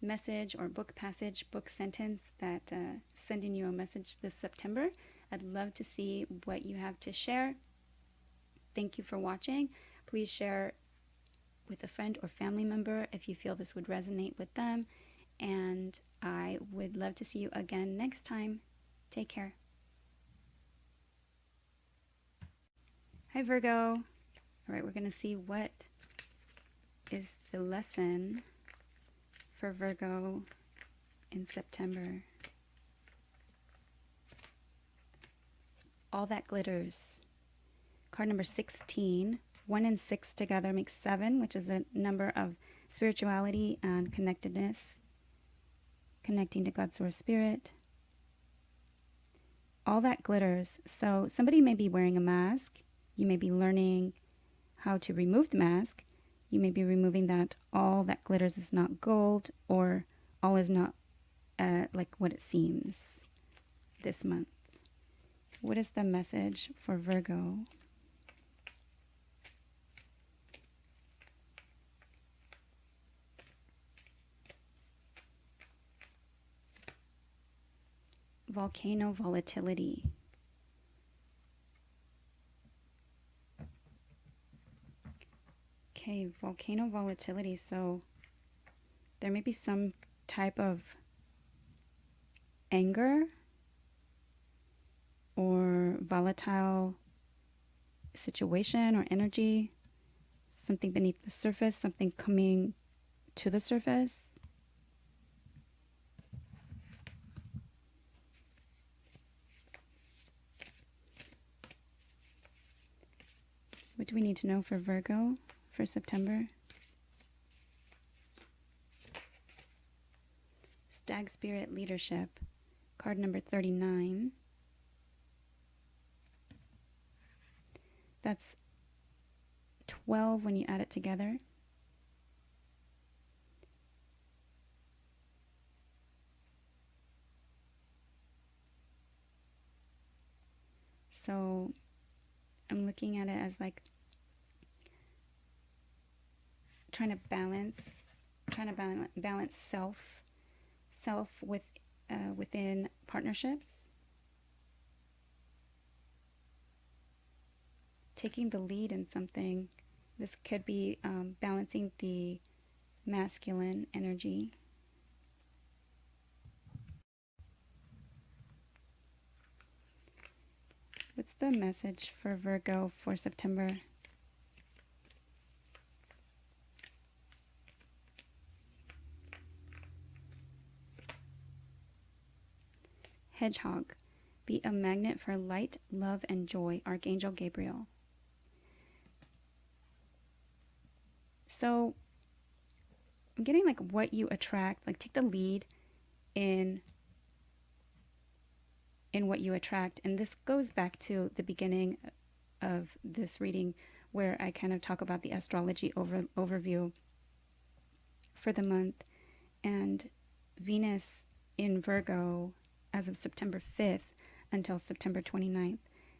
message or book passage, book sentence that sending you a message this September. I'd love to see what you have to share. Thank you for watching. Please share with a friend or family member if you feel this would resonate with them. And I would love to see you again next time. Take care. Hi, Virgo. All right, we're going to see what is the lesson for Virgo in September. All that glitters. Card number 16. 1 and 6 together makes 7, which is a number of spirituality and connectedness, connecting to God's source spirit. All that glitters. So somebody may be wearing a mask. You may be learning how to remove the mask. You may be removing that all that glitters is not gold, or all is not like what it seems this month. What is the message for Virgo? Volcano volatility. Okay, volcano volatility. So there may be some type of anger or volatile situation or energy, something beneath the surface, something coming to the surface. What do we need to know for Virgo for September? Stag Spirit Leadership, card number 39. That's 12 when you add it together. So I'm looking at it as like trying to balance self with within partnerships. taking the lead in something. This could be balancing the masculine energy. What's the message for Virgo for September? Hedgehog. Be a magnet for light, love, and joy. Archangel Gabriel. So I'm getting like what you attract, like take the lead in what you attract. And this goes back to the beginning of this reading where I kind of talk about the astrology overview for the month. And Venus in Virgo as of September 5th until September 29th,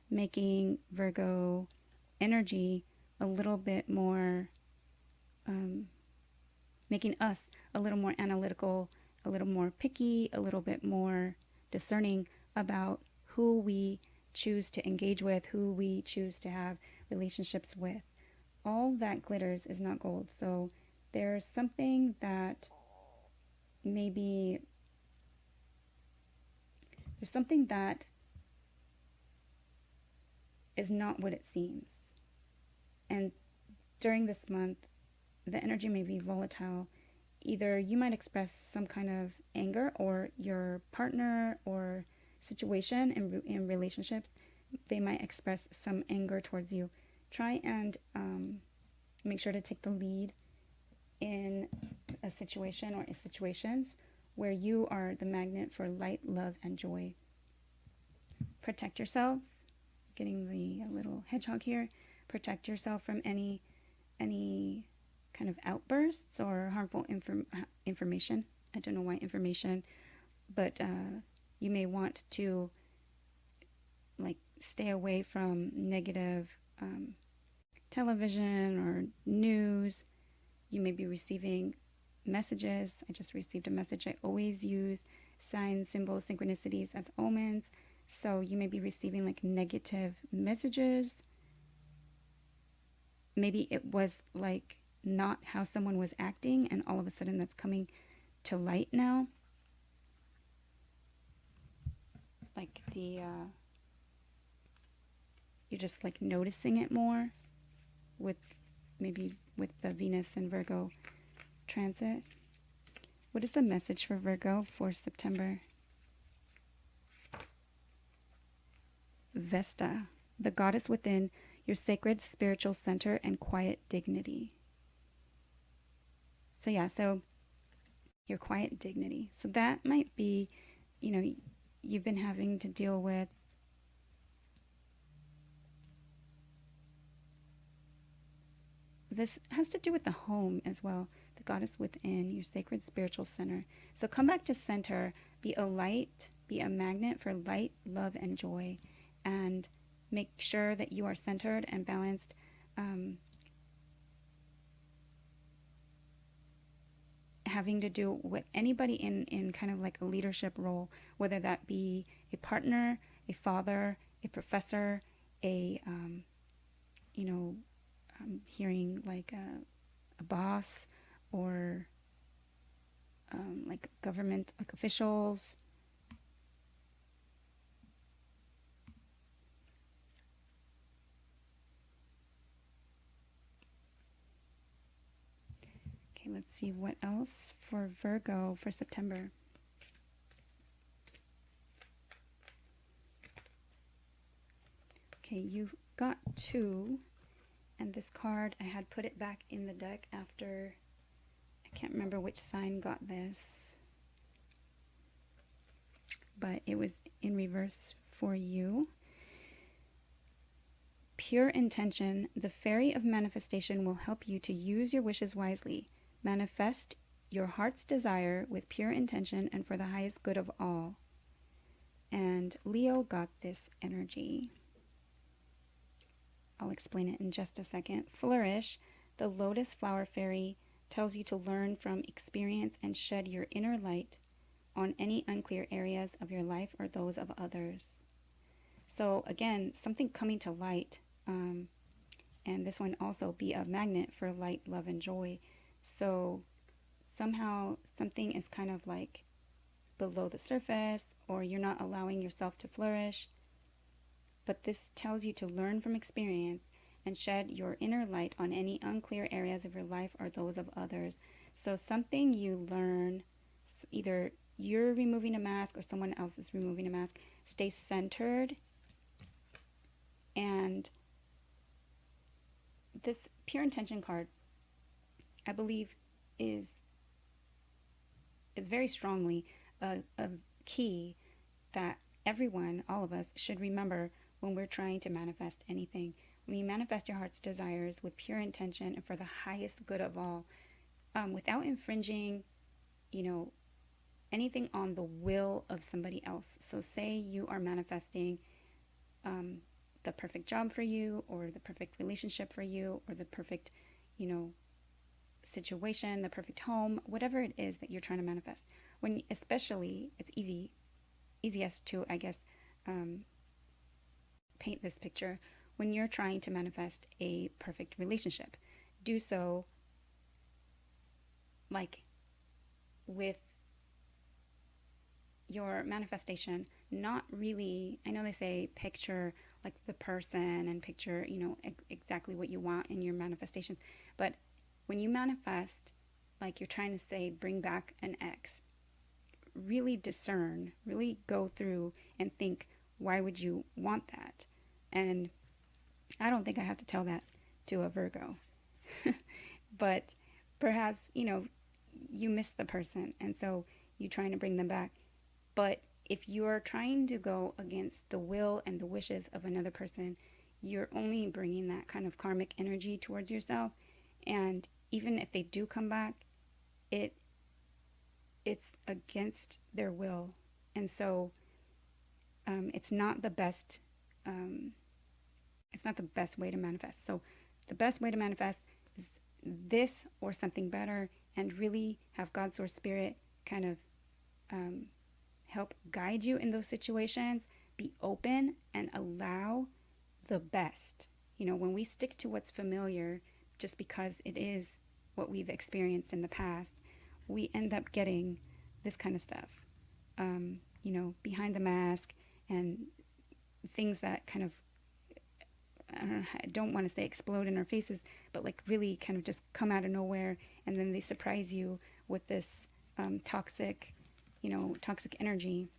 making Virgo energy a little bit more, making us a little more analytical, a little more picky, a little bit more discerning about who we choose to engage with, who we choose to have relationships with. All that glitters is not gold. So there's something that maybe, there's something that is not what it seems. And during this month, the energy may be volatile. Either you might express some kind of anger, or your partner or situation in relationships, they might express some anger towards you. Try and make sure to take the lead in a situation or in situations where you are the magnet for light, love, and joy. Protect yourself. Getting the little hedgehog here. Protect yourself from any kind of outbursts or harmful information. I don't know why information, but you may want to like stay away from negative television or news. You may be receiving messages. I just received a message. I always use signs, symbols, synchronicities as omens. So you may be receiving like negative messages. Maybe it was like not how someone was acting, and all of a sudden that's coming to light now. Like you're just like noticing it more with the Venus and Virgo transit. What is the message for Virgo for September? Vesta, the goddess within your sacred spiritual center and quiet dignity. So yeah, so your quiet dignity. So that might be, you've been having to deal with this. Has to do with the home as well. The goddess within your sacred spiritual center. So come back to center. Be a light, be a magnet for light, love, and joy. And make sure that you are centered and balanced. Having to do with anybody in kind of like a leadership role, whether that be a partner, a father, a professor, I'm hearing like a boss, or like government, like officials. Okay, let's see what else for Virgo for September. Okay, you got 2, and this card, I had put it back in the deck after, I can't remember which sign got this, but it was in reverse for you. Pure intention, the fairy of manifestation will help you to use your wishes wisely. Manifest your heart's desire with pure intention and for the highest good of all. And Leo got this energy. I'll explain it in just a second. Flourish, the lotus flower fairy, tells you to learn from experience and shed your inner light on any unclear areas of your life or those of others. So again, something coming to light. And this one also, be a magnet for light, love, and joy. So somehow something is kind of like below the surface, or you're not allowing yourself to flourish. But this tells you to learn from experience and shed your inner light on any unclear areas of your life or those of others. So something you learn, either you're removing a mask or someone else is removing a mask. Stay centered. And this pure intention card, I believe, is very strongly a key that everyone, all of us, should remember when we're trying to manifest anything. When you manifest your heart's desires with pure intention and for the highest good of all, without infringing, anything on the will of somebody else. So say you are manifesting the perfect job for you, or the perfect relationship for you, or the perfect, situation, the perfect home, whatever it is that you're trying to manifest. When, especially, it's easiest to, I guess, paint this picture when you're trying to manifest a perfect relationship. Do so like with your manifestation, not really, I know they say picture like the person and picture, exactly what you want in your manifestations. But when you manifest, like you're trying to say, bring back an ex, really discern, really go through and think, why would you want that? And I don't think I have to tell that to a Virgo. But perhaps, you miss the person, and so you're trying to bring them back. But if you're trying to go against the will and the wishes of another person, you're only bringing that kind of karmic energy towards yourself. And even if they do come back, it's against their will. And so it's not the best way to manifest. So the best way to manifest is this or something better, and really have God's source spirit kind of help guide you in those situations. Be open and allow the best. When we stick to what's familiar, just because it is what we've experienced in the past, we end up getting this kind of stuff, behind the mask, and things that kind of, I don't want to say explode in our faces, but like really kind of just come out of nowhere, and then they surprise you with this toxic energy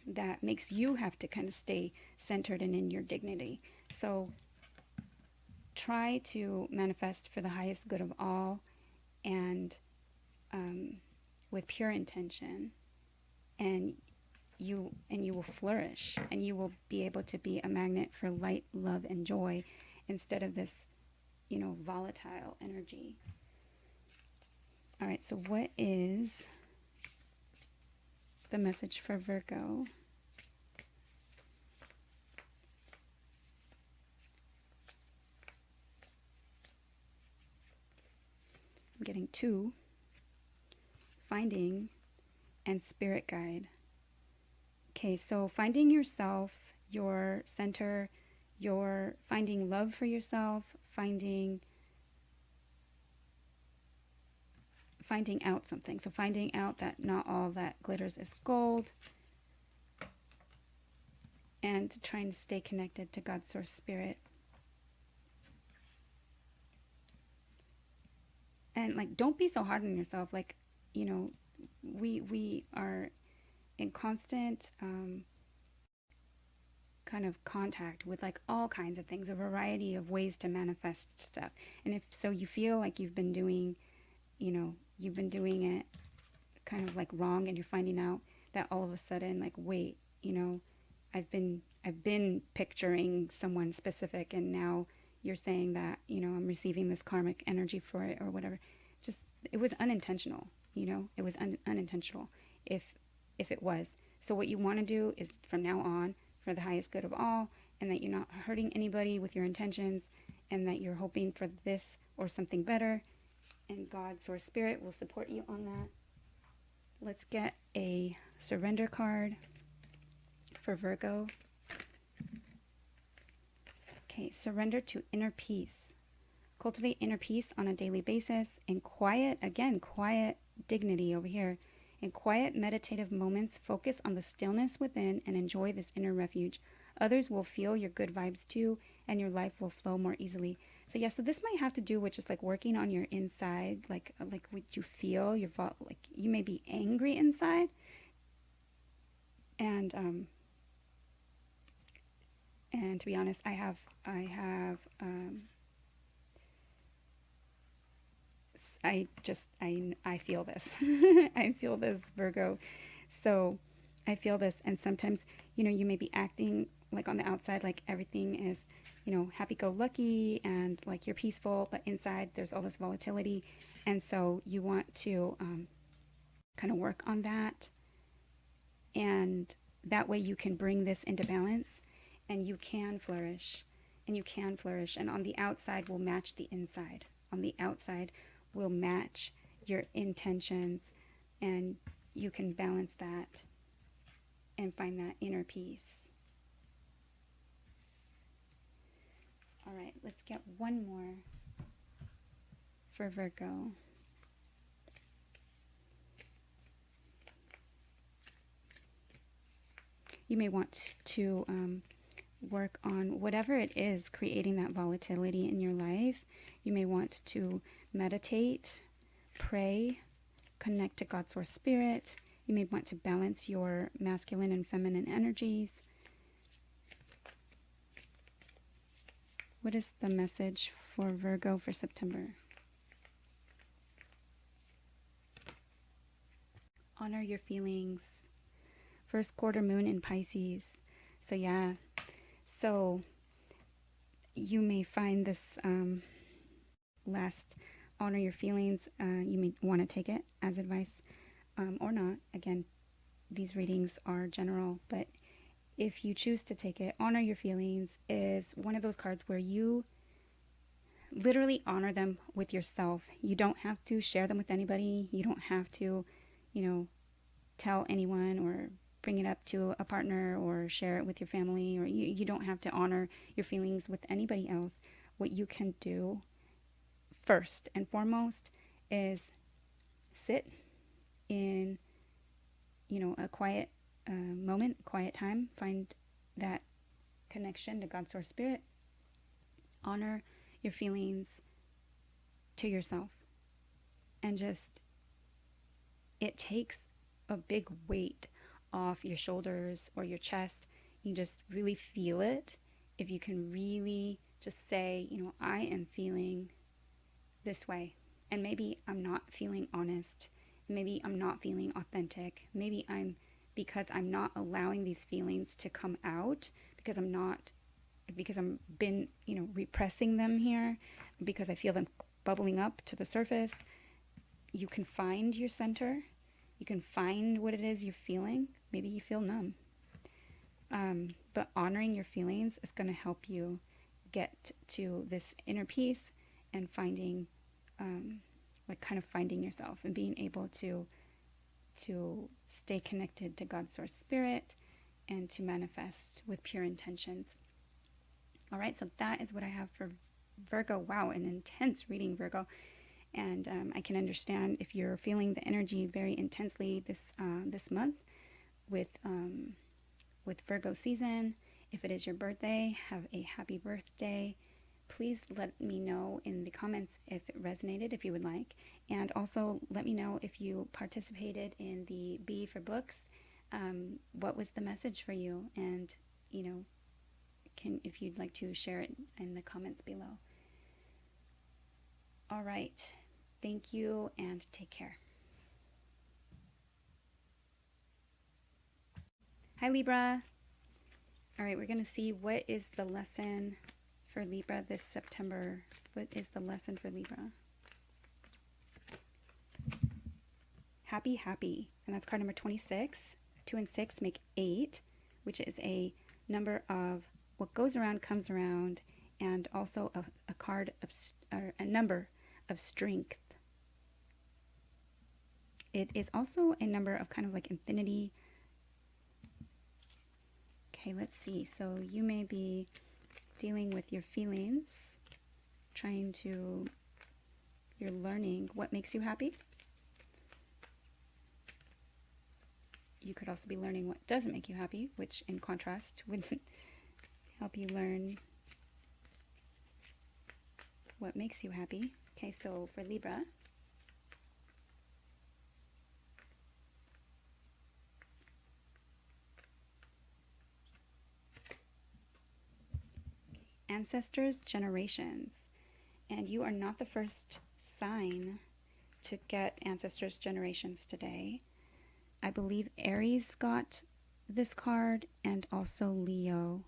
that makes you have to kind of stay centered and in your dignity. So try to manifest for the highest good of all, and with pure intention, and you will flourish, and you will be able to be a magnet for light, love, and joy, instead of this, volatile energy. All right, so what is the message for Virgo? I'm getting 2, finding and spirit guide. Okay, so finding yourself, your center, your finding love for yourself, finding out something. So finding out that not all that glitters is gold, and trying to stay connected to God's source spirit. And like, don't be so hard on yourself. Like, we are in constant kind of contact with like all kinds of things, a variety of ways to manifest stuff. And if so, you feel like you've been doing it kind of like wrong, and you're finding out that all of a sudden, like, wait, I've been picturing someone specific, and now you're saying that, I'm receiving this karmic energy for it, or whatever. Just, it was unintentional, it was unintentional if it was. So what you want to do is, from now on, for the highest good of all, and that you're not hurting anybody with your intentions, and that you're hoping for this or something better, and God's source spirit will support you on that. Let's get a surrender card for Virgo. Okay, surrender to inner peace. Cultivate inner peace on a daily basis in quiet, again, quiet dignity over here. In quiet meditative moments, focus on the stillness within and enjoy this inner refuge. Others will feel your good vibes too, and your life will flow more easily. So yeah, so this might have to do with just like working on your inside, like what you feel, like you may be angry inside. And to be honest, I feel this. I feel this, Virgo. So I feel this, and sometimes, you know, you may be acting like on the outside, like everything is, you know, happy-go-lucky and like you're peaceful, but inside there's all this volatility. And so you want to kind of work on that. And that way you can bring this into balance and you can flourish. And you can flourish. And on the outside will match the inside. On the outside will match your intentions, and you can balance that and find that inner peace. All right, let's get one more for Virgo. You may want to work on whatever it is creating that volatility in your life. You may want to meditate, pray, connect to God's source spirit. You may want to balance your masculine and feminine energies. What is the message for Virgo for September? Honor your feelings. First quarter moon in Pisces. So yeah, so you may find this last honor your feelings. You may want to take it as advice or not. Again, these readings are general, but if you choose to take it, honor your feelings is one of those cards where you literally honor them with yourself. You don't have to share them with anybody. You don't have to, you know, tell anyone or bring it up to a partner or share it with your family, or you don't have to honor your feelings with anybody else. What you can do first and foremost is sit in, you know, a quiet moment, quiet time, find that connection to God's source spirit, honor your feelings to yourself, and just, it takes a big weight off your shoulders or your chest. You just really feel it. If you can really just say, you know, I am feeling this way, and maybe I'm not feeling honest, maybe I'm not feeling authentic, maybe because I'm not allowing these feelings to come out, because I'm been, you know, repressing them here, because I feel them bubbling up to the surface. You can find your center. You can find what it is you're feeling. Maybe you feel numb. But honoring your feelings is going to help you get to this inner peace and finding, kind of finding yourself and being able to stay connected to God's source spirit and to manifest with pure intentions. All right, so that is what I have for Virgo. Wow, an intense reading, Virgo. And I can understand if you're feeling the energy very intensely this month with Virgo season. If it is your birthday, have a happy birthday. Please let me know in the comments if it resonated, if you would like. And also let me know if you participated in the B for Books. What was the message for you? And, you know, if you'd like to share it in the comments below. All right. Thank you and take care. Hi, Libra. All right, we're going to see what is the lesson for Libra this September. What is the lesson for Libra? Happy, happy. And that's card number 26. 2 and 6 make 8, which is a number of what goes around comes around, and also a card of, or a number of strength. It is also a number of kind of like infinity. Okay, let's see. So you may be dealing with your feelings, you're learning what makes you happy. You could also be learning what doesn't make you happy, which in contrast would help you learn what makes you happy. Okay, so for Libra, ancestors, generations. And you are not the first sign to get ancestors, generations today. I believe Aries got this card and also Leo.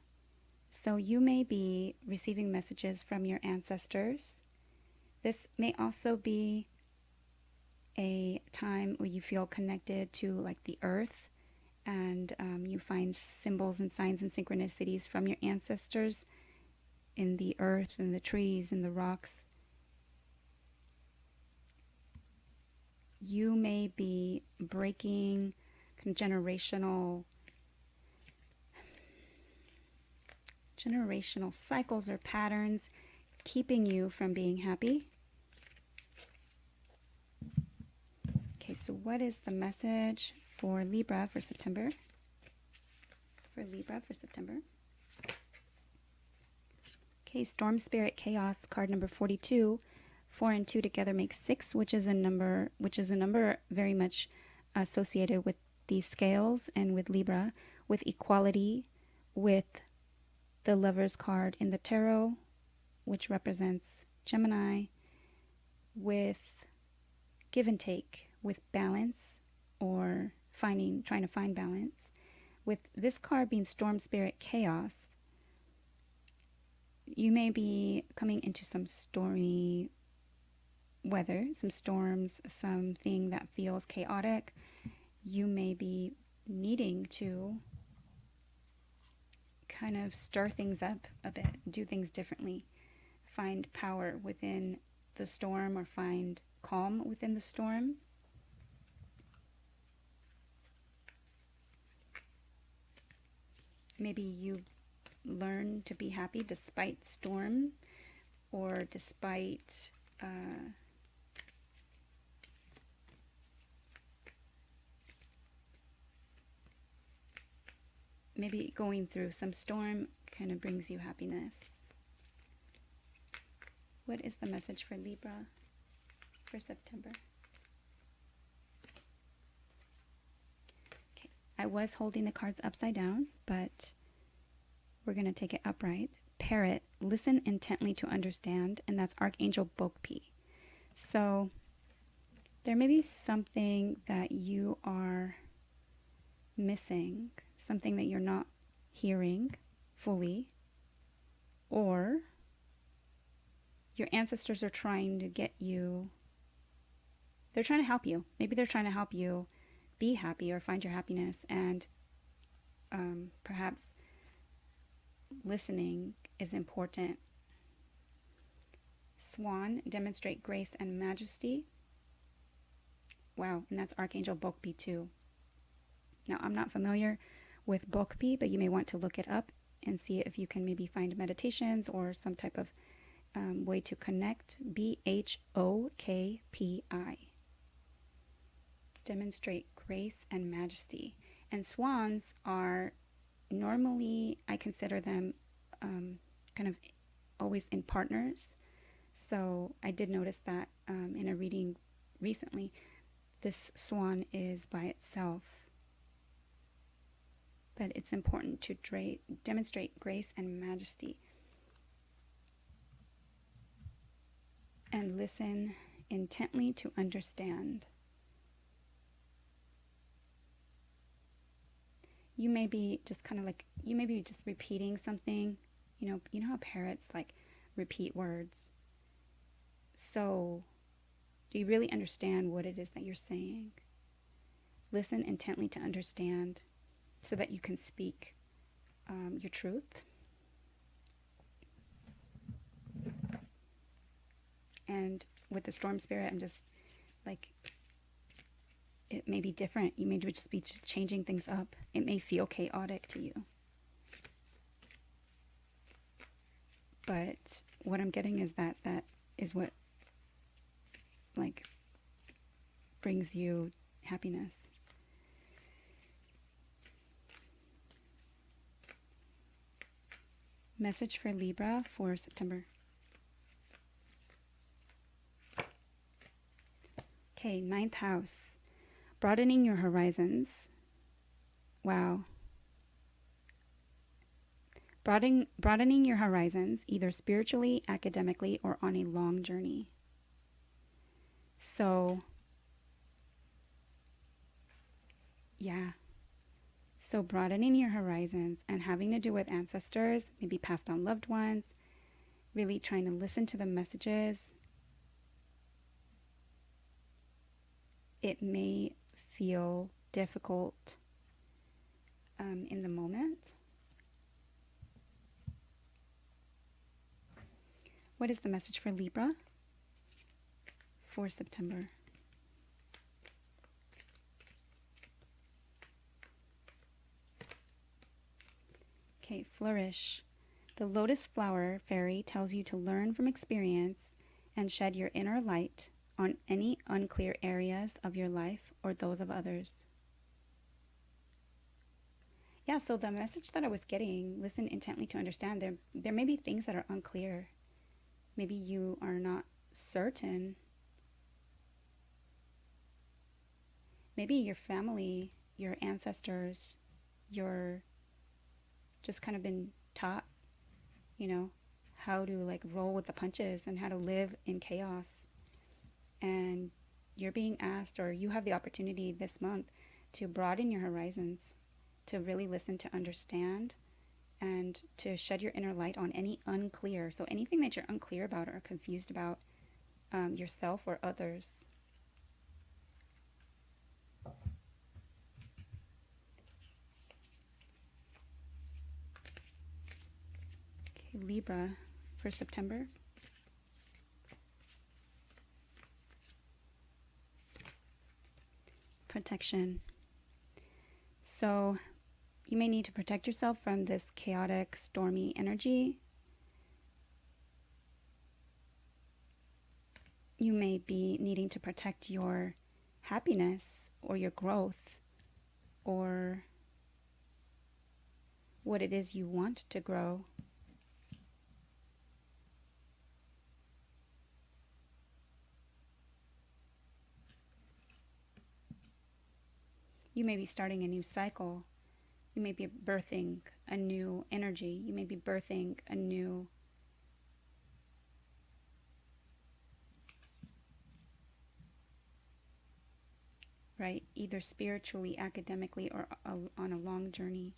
So you may be receiving messages from your ancestors. This may also be a time where you feel connected to like the earth, and you find symbols and signs and synchronicities from your ancestors in the earth and the trees and the rocks. You may be breaking generational cycles or patterns, keeping you from being happy. Okay, so what is the message for Libra for September? Okay, Storm Spirit Chaos, card number 42. 4 and 2 together makes 6, which is a number very much associated with the scales and with Libra, with equality, with the Lover's card in the tarot, which represents Gemini, with give and take, with balance, or trying to find balance. With this card being Storm Spirit Chaos, you may be coming into some stormy weather, some storms, something that feels chaotic. You may be needing to kind of stir things up a bit, do things differently, find power within the storm or find calm within the storm. Maybe you learn to be happy despite storm, or despite maybe going through some storm kind of brings you happiness. What is the message for Libra for September? Okay, I was holding the cards upside down, but we're going to take it upright. Parrot, listen intently to understand, and that's Archangel Bokpi. So there may be something that you are missing, something that you're not hearing fully, or your ancestors are trying to get you, they're trying to help you. Maybe they're trying to help you be happy or find your happiness, and perhaps listening is important. Swan, demonstrate grace and majesty. Wow, and that's Archangel Bokpi too. Now, I'm not familiar with Bokpi, but you may want to look it up and see if you can maybe find meditations or some type of way to connect. Bhokpi. Demonstrate grace and majesty. And swans are normally, I consider them kind of always in partners. So I did notice that in a reading recently, this swan is by itself. But it's important to demonstrate grace and majesty. And listen intently to understand. You may be just repeating something. You know how parrots like repeat words. So, do you really understand what it is that you're saying? Listen intently to understand, so that you can speak your truth. And with the storm spirit, I'm just like, it may be different. You may just be changing things up. It may feel chaotic to you. what I'm getting is that is what like brings you happiness. Message for Libra for September. Okay, 9th house. Broadening your horizons. Wow. Broadening your horizons, either spiritually, academically, or on a long journey. So, yeah. So broadening your horizons and having to do with ancestors, maybe passed on loved ones, really trying to listen to the messages. It may feel difficult in the moment. What is the message for Libra for September? Okay, flourish. The lotus flower fairy tells you to learn from experience and shed your inner light on any unclear areas of your life or those of others. Yeah, so the message that I was getting, listen intently to understand, there may be things that are unclear. Maybe you are not certain. Maybe your family, your ancestors, you're just kind of been taught, how to like roll with the punches and how to live in chaos. And you're being asked, or you have the opportunity this month to broaden your horizons, to really listen, to understand, and to shed your inner light on any unclear. So anything that you're unclear about or confused about, yourself or others. Okay, Libra for September. Protection. So you may need to protect yourself from this chaotic, stormy energy. You may be needing to protect your happiness or your growth or what it is you want to grow. You may be starting a new cycle. You may be birthing a new energy. You may be birthing a new either spiritually, academically, or on a long journey.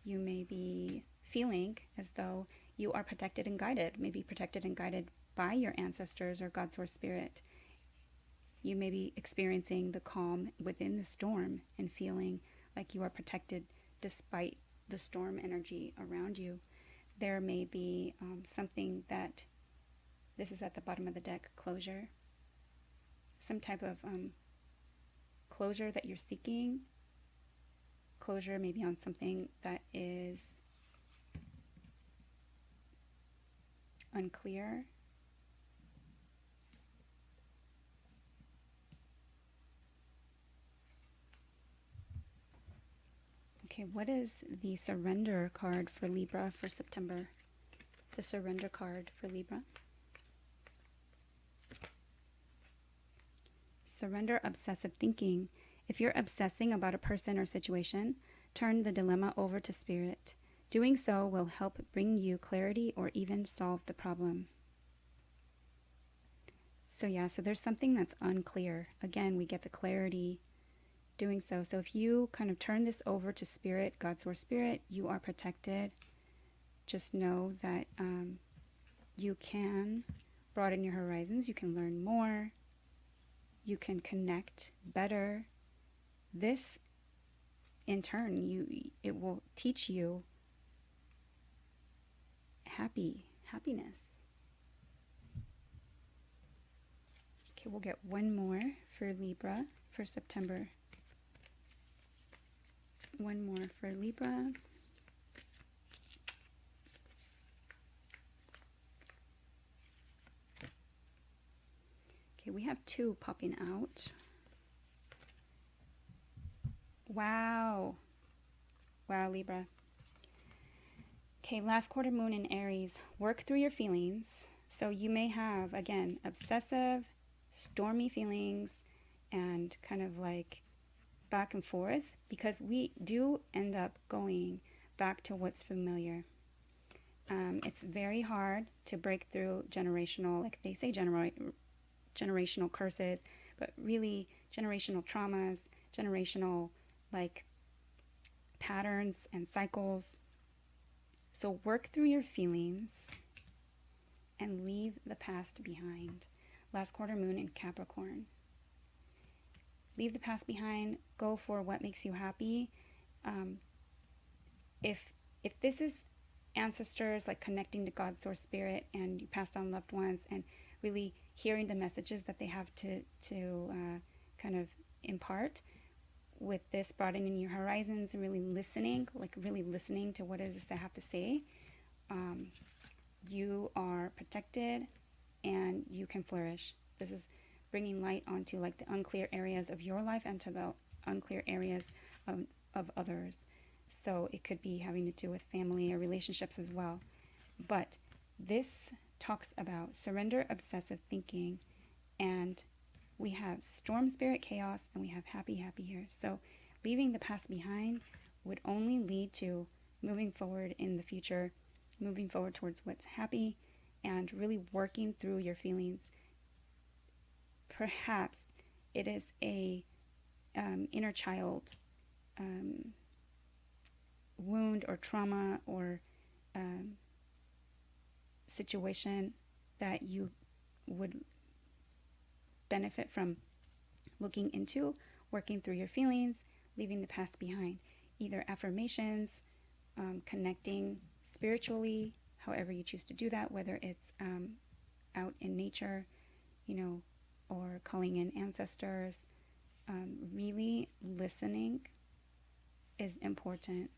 You may be feeling as though you are protected and guided, maybe protected and guided by your ancestors or God Source Spirit. You may be experiencing the calm within the storm and feeling like you are protected despite the storm energy around you. There may be something that, this is at the bottom of the deck, closure. Some type of closure that you're seeking. Closure maybe on something that is unclear. Okay, what is the surrender card for Libra for September? The surrender card for Libra. Surrender obsessive thinking. If you're obsessing about a person or situation, turn the dilemma over to Spirit. Doing so will help bring you clarity or even solve the problem. So yeah, so there's something that's unclear. Again, we get the clarity doing so. So if you kind of turn this over to Spirit, God Source Spirit, you are protected. Just know that you can broaden your horizons. You can learn more. You can connect better. This, in turn, it will teach you happiness. Okay, we'll get one more for Libra for September. One more for Libra. Okay, we have 2 popping out. Wow. Wow, Libra. Okay, last quarter moon in Aries. Work through your feelings. So you may have, again, obsessive, stormy feelings and kind of like back and forth, because we do end up going back to what's familiar. It's very hard to break through generational, like they say, generational curses, but really generational traumas, generational like patterns and cycles. So work through your feelings and leave the past behind. Last quarter moon in Capricorn. Leave the past behind. Go for what makes you happy. If this is ancestors, like connecting to God, source, spirit, and you passed on loved ones, and really hearing the messages that they have to kind of impart, with this broadening your horizons and really listening, to what it is they have to say, you are protected and you can flourish. This is bringing light onto like the unclear areas of your life and to the unclear areas of others. So it could be having to do with family or relationships as well. But this talks about surrender, obsessive thinking, and we have storm, spirit, chaos, and we have happy, happy here. So leaving the past behind would only lead to moving forward in the future, moving forward towards what's happy, and really working through your feelings. Perhaps it is a inner child wound or trauma or situation that you would benefit from looking into, working through your feelings, leaving the past behind. Either affirmations, connecting spiritually, however you choose to do that, whether it's out in nature, or calling in ancestors. Really listening is important,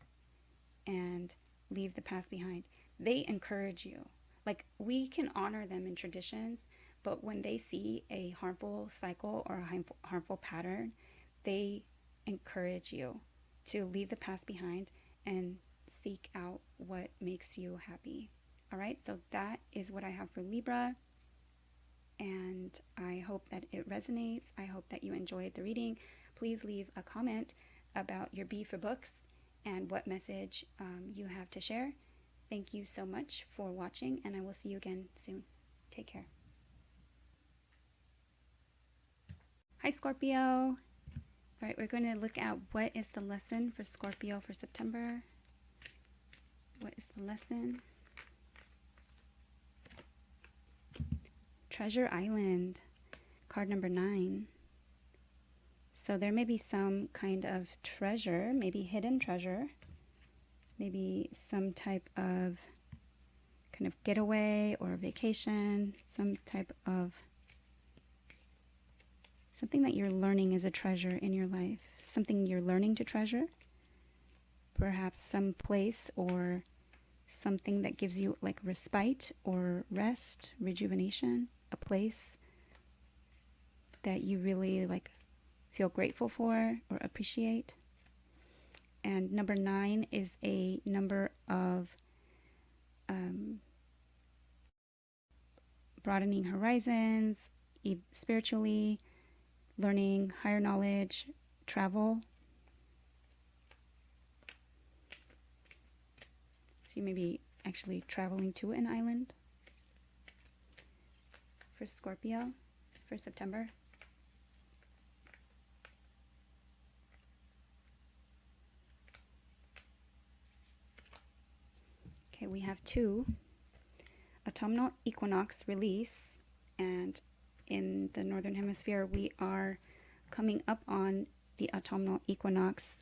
and leave the past behind. They encourage you. Like, we can honor them in traditions, but when they see a harmful cycle or a harmful pattern, they encourage you to leave the past behind and seek out what makes you happy. All right, so that is what I have for Libra, and I hope that it resonates. I hope that you enjoyed the reading. Please leave a comment about your B for books and what message you have to share. Thank you so much for watching, and I will see you again soon. Take care. Hi, Scorpio. All right, we're going to look at what is the lesson for Scorpio for September. What is the lesson? Treasure Island, card number 9. So there may be some kind of treasure, maybe hidden treasure, maybe some type of kind of getaway or vacation, some type of something that you're learning is a treasure in your life, something you're learning to treasure, perhaps some place or something that gives you like respite or rest, rejuvenation, a place that you really like feel grateful for or appreciate. And number 9 is a number of broadening horizons, spiritually, learning, higher knowledge, travel. So you may be actually traveling to an island for Scorpio for September. Okay, we have 2 autumnal equinox release, and in the northern hemisphere we are coming up on the autumnal equinox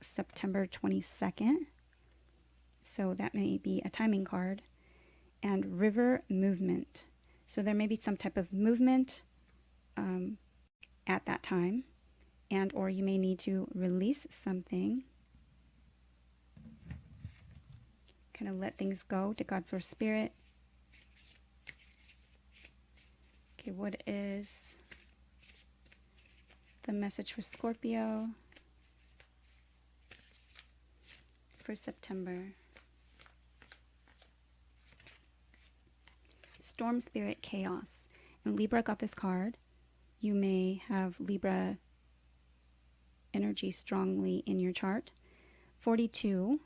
September 22nd, so that may be a timing card. And river movement, so there may be some type of movement at that time, and or you may need to release something, kind of let things go to God's source spirit. Okay, what is the message for Scorpio for September. Storm Spirit Chaos. And Libra got this card. You may have Libra energy strongly in your chart. 42.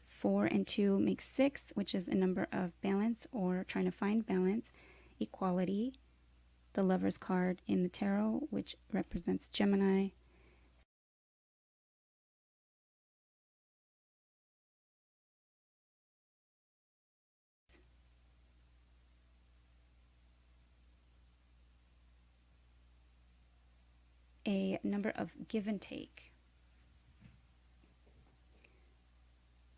4 and 2 makes 6, which is a number of balance or trying to find balance, equality. The Lover's card in the tarot, which represents Gemini. A number of give and take.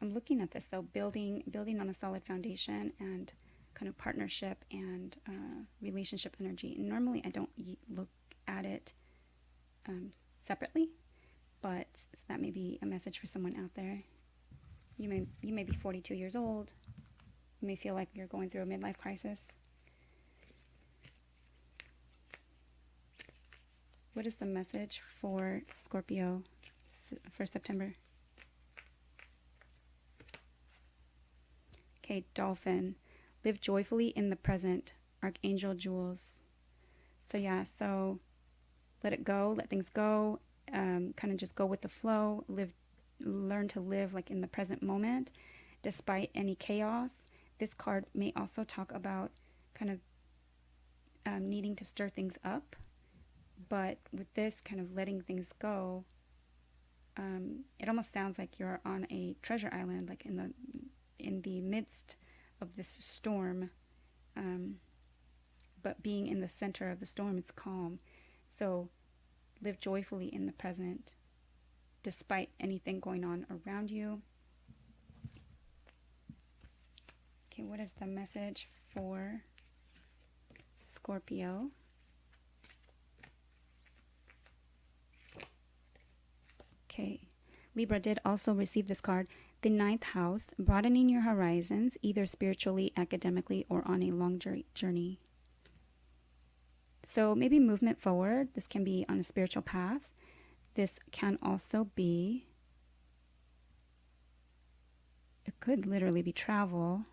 I'm looking at this though, building on a solid foundation and kind of partnership and relationship energy. And normally I don't look at it separately, but that may be a message for someone out there. You may be 42 years old. You may feel like you're going through a midlife crisis. What is the message for Scorpio for September? Okay, Dolphin. Live joyfully in the present. Archangel Jewels. So yeah, so let it go, let things go. Kind of just go with the flow. Learn to live like in the present moment, despite any chaos. This card may also talk about kind of needing to stir things up. But with this kind of letting things go, it almost sounds like you're on a treasure island, like in the midst of this storm. But being in the center of the storm, it's calm. So live joyfully in the present, despite anything going on around you. Okay, what is the message for Scorpio? Okay, Libra did also receive this card. The 9th house, broadening your horizons, either spiritually, academically, or on a long journey. So maybe movement forward. This can be on a spiritual path. This can also be, it could literally be travel.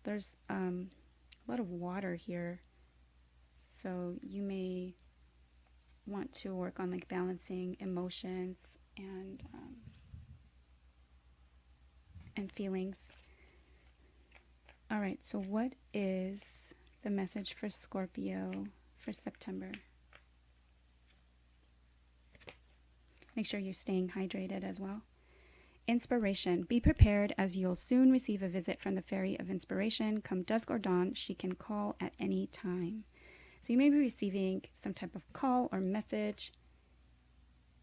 There's a lot of water here, so you may want to work on like balancing emotions and feelings. All right, so what is the message for Scorpio for September? Make sure you're staying hydrated as well. Inspiration. Be prepared, as you'll soon receive a visit from the fairy of inspiration. Come dusk or dawn, she can call at any time. So you may be receiving some type of call or message,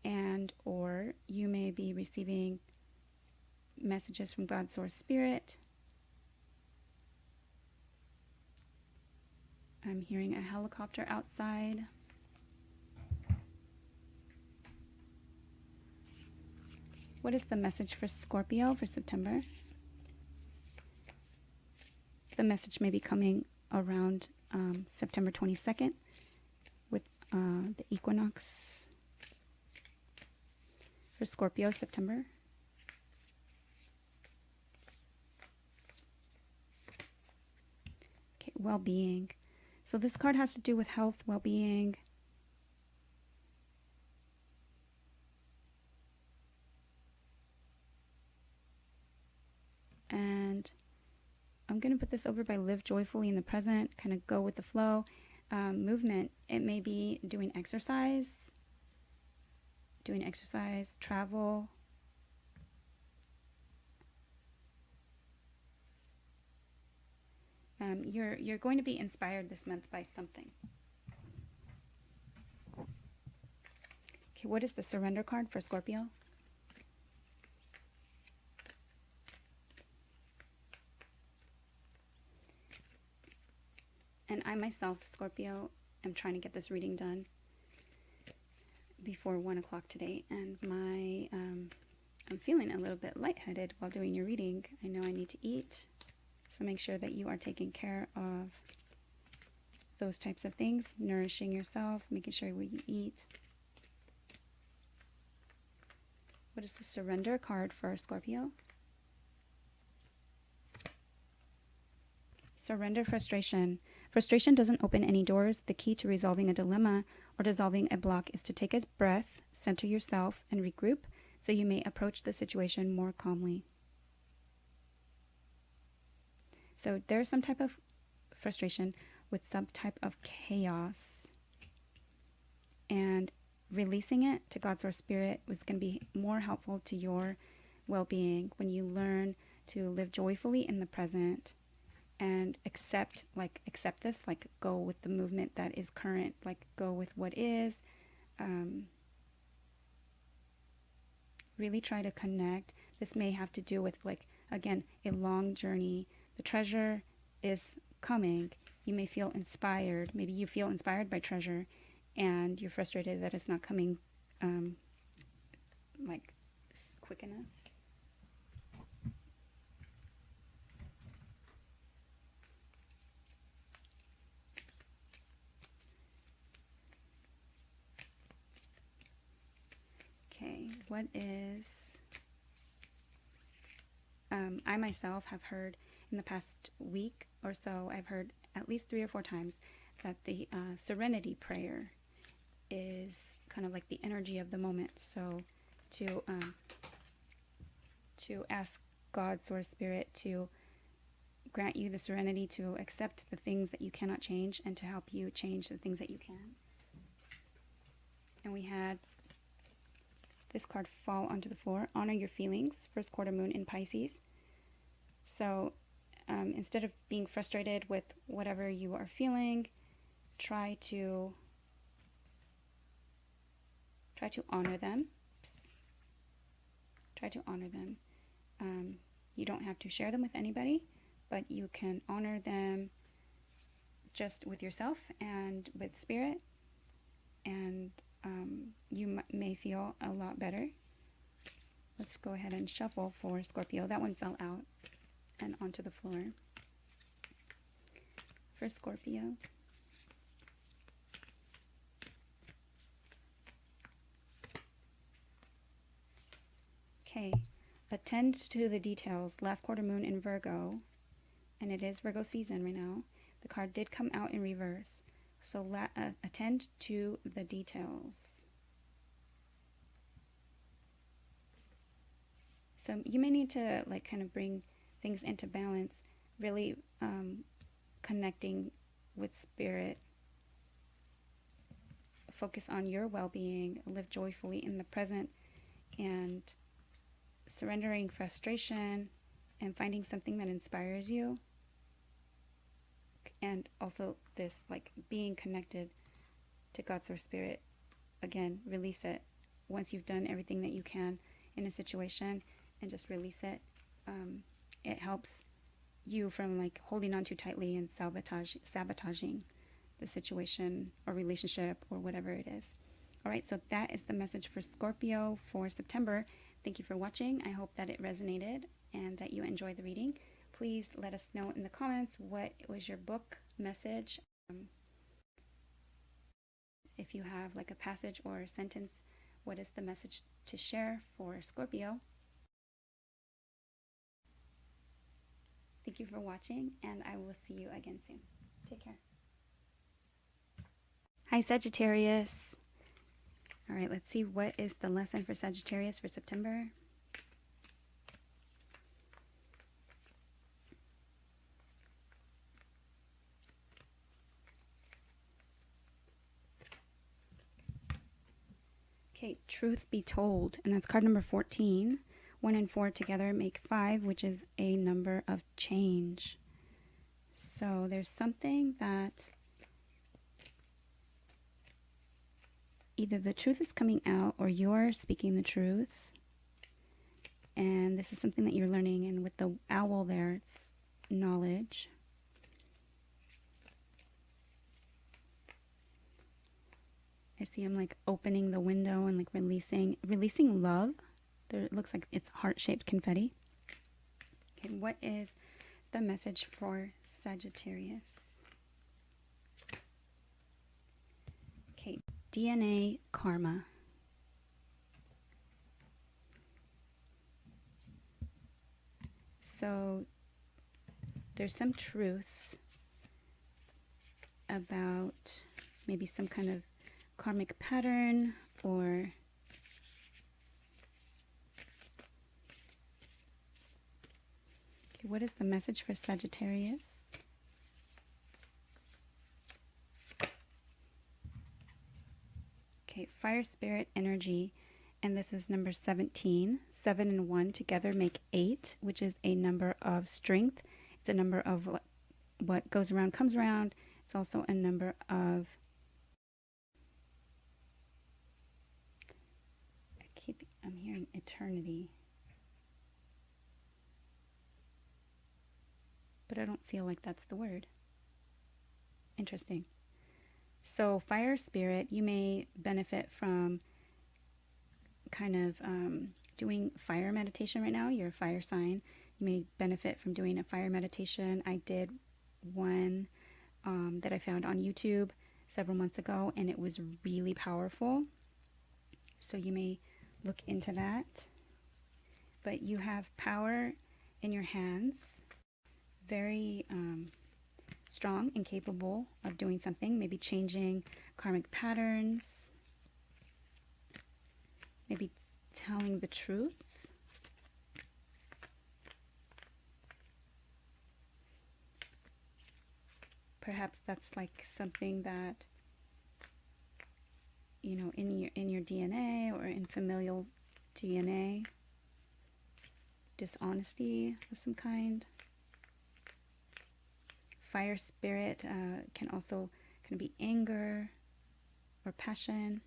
and or you may be receiving messages from God's source spirit. I'm hearing a helicopter outside. What is the message for Scorpio for September? The message may be coming around September 22nd with the equinox. For Scorpio, September. Okay, well-being. So this card has to do with health, well-being. And I'm going to put this over by live joyfully in the present, kind of go with the flow. Movement, it may be doing exercise, travel. You're going to be inspired this month by something. Okay, what is the surrender card for Scorpio? And I myself, Scorpio, am trying to get this reading done before 1 o'clock today. And I'm feeling a little bit lightheaded while doing your reading. I know I need to eat. So make sure that you are taking care of those types of things, nourishing yourself, making sure what you eat. What is the surrender card for Scorpio? Surrender frustration. Frustration doesn't open any doors. The key to resolving a dilemma or dissolving a block is to take a breath, center yourself, and regroup so you may approach the situation more calmly. So there's some type of frustration with some type of chaos. And releasing it to God's Source Spirit was going to be more helpful to your well-being when you learn to live joyfully in the present and accept this, like go with the movement that is current, like go with what is. Really try to connect. This may have to do with, like, again, a long journey. The treasure is coming. You may feel inspired. Maybe you feel inspired by treasure and you're frustrated that it's not coming like quick enough. Okay, what is... I myself have heard in the past week or so, I've heard at least 3 or 4 times that the serenity prayer is kind of like the energy of the moment. So to ask God, Source Spirit, to grant you the serenity to accept the things that you cannot change and to help you change the things that you can. And we had this card fall onto the floor. Honor your feelings. First quarter moon in Pisces. So instead of being frustrated with whatever you are feeling, try to honor them. Try to honor them. You don't have to share them with anybody, but you can honor them just with yourself and with Spirit, and you may feel a lot better. Let's go ahead and shuffle for Scorpio. That one fell out and onto the floor. For Scorpio, okay, attend to the details. Last quarter moon in Virgo, and it is Virgo season right now. The card did come out in reverse. So attend to the details. So you may need to like kind of bring things into balance, really connecting with Spirit. Focus on your well-being, live joyfully in the present, and surrendering frustration and finding something that inspires you. And also this, like, being connected to God's Source Spirit. Again, release it once you've done everything that you can in a situation, and just release it. It helps you from like holding on too tightly and sabotaging the situation or relationship or whatever it is. All right, so that is the message for Scorpio for September. Thank you for watching. I hope that it resonated and that you enjoyed the reading. Please let us know in the comments what was your book message. If you have like a passage or a sentence, what is the message to share for Scorpio? Thank you for watching, and I will see you again soon. Take care. Hi, Sagittarius. All right, let's see what is the lesson for Sagittarius for September. Okay, truth be told, and that's card number 14. 1 and 4 together make 5, which is a number of change. So there's something that either the truth is coming out or you're speaking the truth. And this is something that you're learning. And with the owl there, it's knowledge. I see him like opening the window and like releasing love. There, it looks like it's heart-shaped confetti. Okay, what is the message for Sagittarius? Okay, DNA karma. So there's some truth about maybe some kind of karmic pattern, or okay, what is the message for Sagittarius? Okay, fire spirit energy, and this is number 17. 7 and 1 together make 8, which is a number of strength. It's a number of what goes around comes around. It's also a number of, I'm hearing eternity, but I don't feel like that's the word. Interesting. So fire spirit, you may benefit from kind of doing fire meditation right now. You're a fire sign. You may benefit from doing a fire meditation. I did one that I found on YouTube several months ago, and it was really powerful. So you may look into that. But you have power in your hands, very strong and capable of doing something, maybe changing karmic patterns, maybe telling the truth. Perhaps that's like something that, you know, in your DNA or in familial DNA, dishonesty of some kind. Fire spirit can also kind of be anger or passion.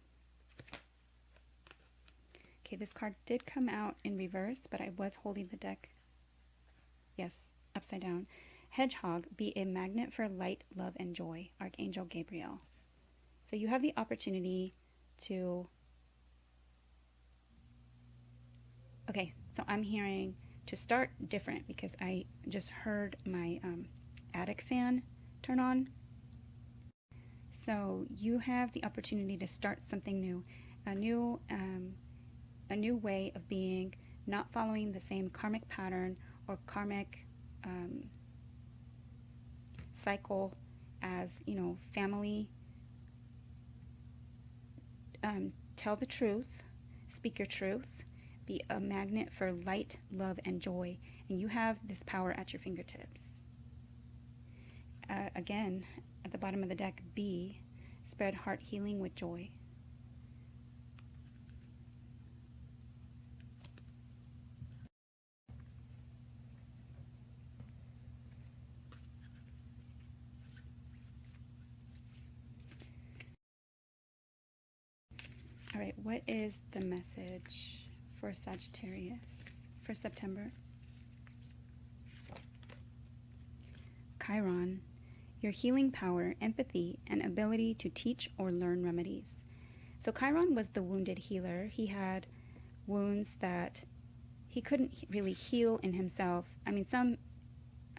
Okay, this card did come out in reverse, but I was holding the deck, yes, upside down. Hedgehog, be a magnet for light, love, and joy. Archangel Gabriel. So you have the opportunity to... Okay, so I'm hearing to start different because I just heard my attic fan turn on. So you have the opportunity to start something new, a new way of being, not following the same karmic pattern or karmic cycle as, you know, family. Tell the truth, speak your truth, be a magnet for light, love, and joy, and you have this power at your fingertips. Again, at the bottom of the deck, B, spread heart healing with joy. All right, what is the message for Sagittarius for September? Chiron, your healing power, empathy, and ability to teach or learn remedies. So Chiron was the wounded healer. He had wounds that he couldn't really heal in himself. I mean,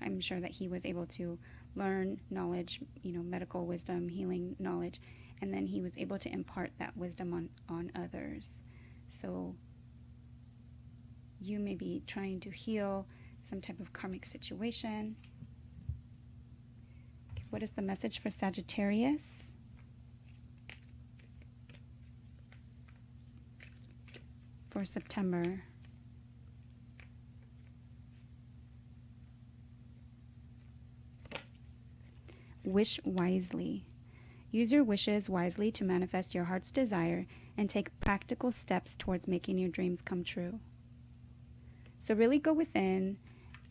I'm sure that he was able to learn knowledge, you know, medical wisdom, healing knowledge, and then he was able to impart that wisdom on others. So you may be trying to heal some type of karmic situation. Okay, what is the message for Sagittarius? For September. Wish wisely. Use your wishes wisely to manifest your heart's desire and take practical steps towards making your dreams come true. So really go within,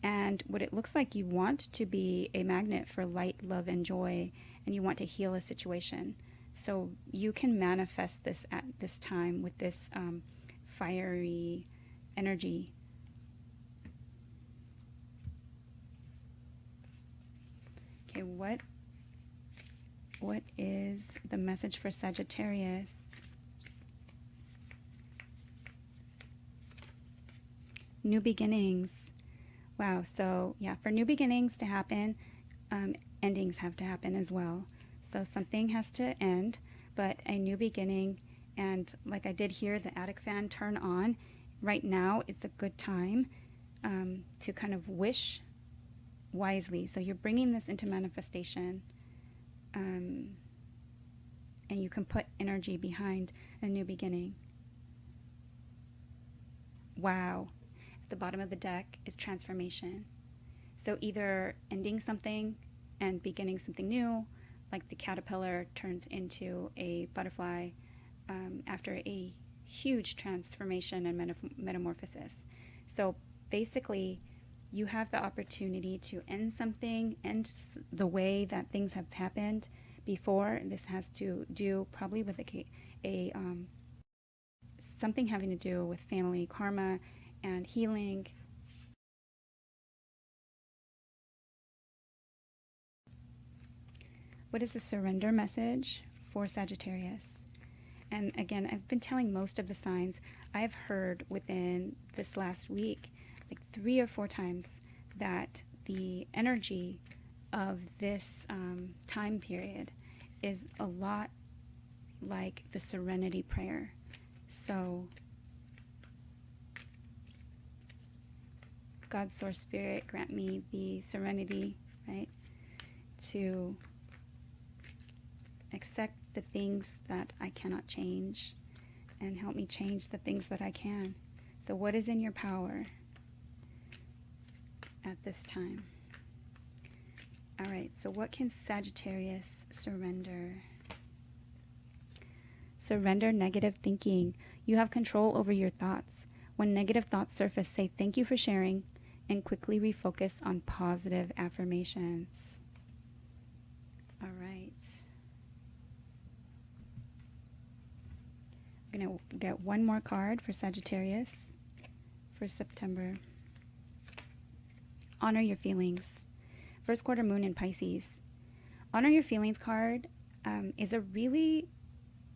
and what it looks like, you want to be a magnet for light, love, and joy, and you want to heal a situation. So you can manifest this at this time with this fiery energy. Okay, what is the message for Sagittarius? New beginnings. Wow. So yeah, for new beginnings to happen, endings have to happen as well. So something has to end, but a new beginning. And like I did hear the attic fan turn on, right now it's a good time to kind of wish wisely. So you're bringing this into manifestation, and you can put energy behind a new beginning. Wow. At the bottom of the deck is transformation. So either ending something and beginning something new, like the caterpillar turns into a butterfly after a huge transformation and metamorphosis. So basically, you have the opportunity to end something, end the way that things have happened before. This has to do probably with a something having to do with family karma and healing. What is the surrender message for Sagittarius? And again, I've been telling most of the signs. I've heard within this last week, like 3 or 4 times, that the energy of this time period is a lot like the serenity prayer. So God, Source, Spirit, grant me the serenity, right, to accept the things that I cannot change and help me change the things that I can. So what is in your power at this time? All right, so what can Sagittarius surrender? Surrender negative thinking. You have control over your thoughts. When negative thoughts surface, say thank you for sharing and quickly refocus on positive affirmations. All right. I'm going to get one more card for Sagittarius for September. Honor your feelings. First quarter moon in Pisces. Honor your feelings card is a really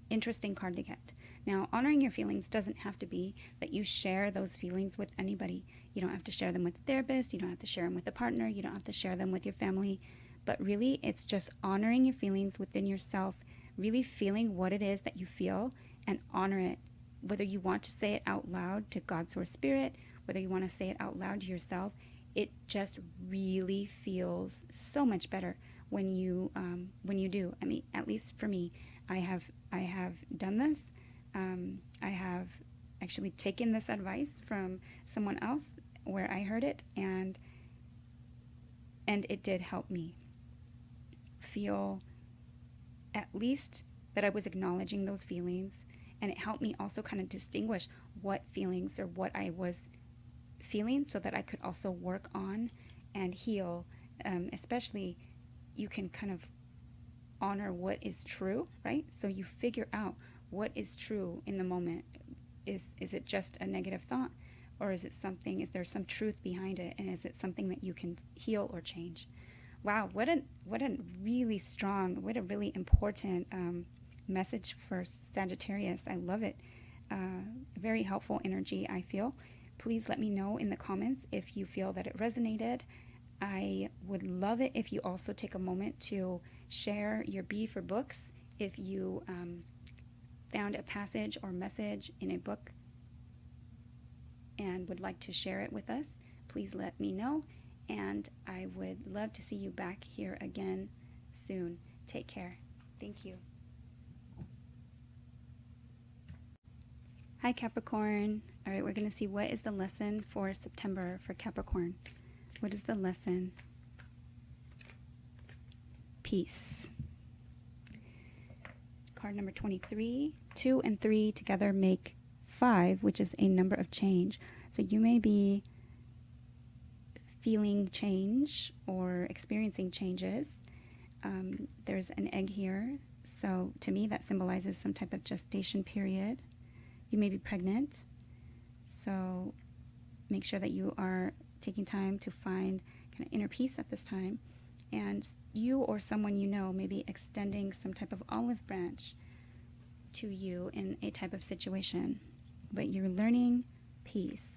interesting card to get. Now, honoring your feelings doesn't have to be that you share those feelings with anybody. You don't have to share them with a therapist. You don't have to share them with a partner. You don't have to share them with your family. But really, it's just honoring your feelings within yourself, really feeling what it is that you feel and honor it. Whether you want to say it out loud to God, Source, Spirit, whether you want to say it out loud to yourself, it just really feels so much better when you do. I mean, at least for me, I have done this. I have actually taken this advice from someone else where I heard it, and it did help me feel at least that I was acknowledging those feelings, and it helped me also kind of distinguish what feelings or what I was feeling so that I could also work on and heal. Especially, you can kind of honor what is true, right? So you figure out what is true in the moment. Is it just a negative thought, or is there some truth behind it, and is it something that you can heal or change? Wow, what a really strong, what a really important message for Sagittarius. I love it. Very helpful energy, I feel. Please let me know in the comments if you feel that it resonated. I would love it if you also take a moment to share your B for books. If you found a passage or message in a book and would like to share it with us, please let me know. And I would love to see you back here again soon. Take care. Thank you. Hi, Capricorn. All right, we're going to see what is the lesson for September for Capricorn. What is the lesson? Peace. Card number 23. 2 and 3 together make 5, which is a number of change. So you may be feeling change or experiencing changes. There's an egg here. So to me, that symbolizes some type of gestation period. You may be pregnant. So make sure that you are taking time to find kind of inner peace at this time. And you or someone you know may be extending some type of olive branch to you in a type of situation. But you're learning peace.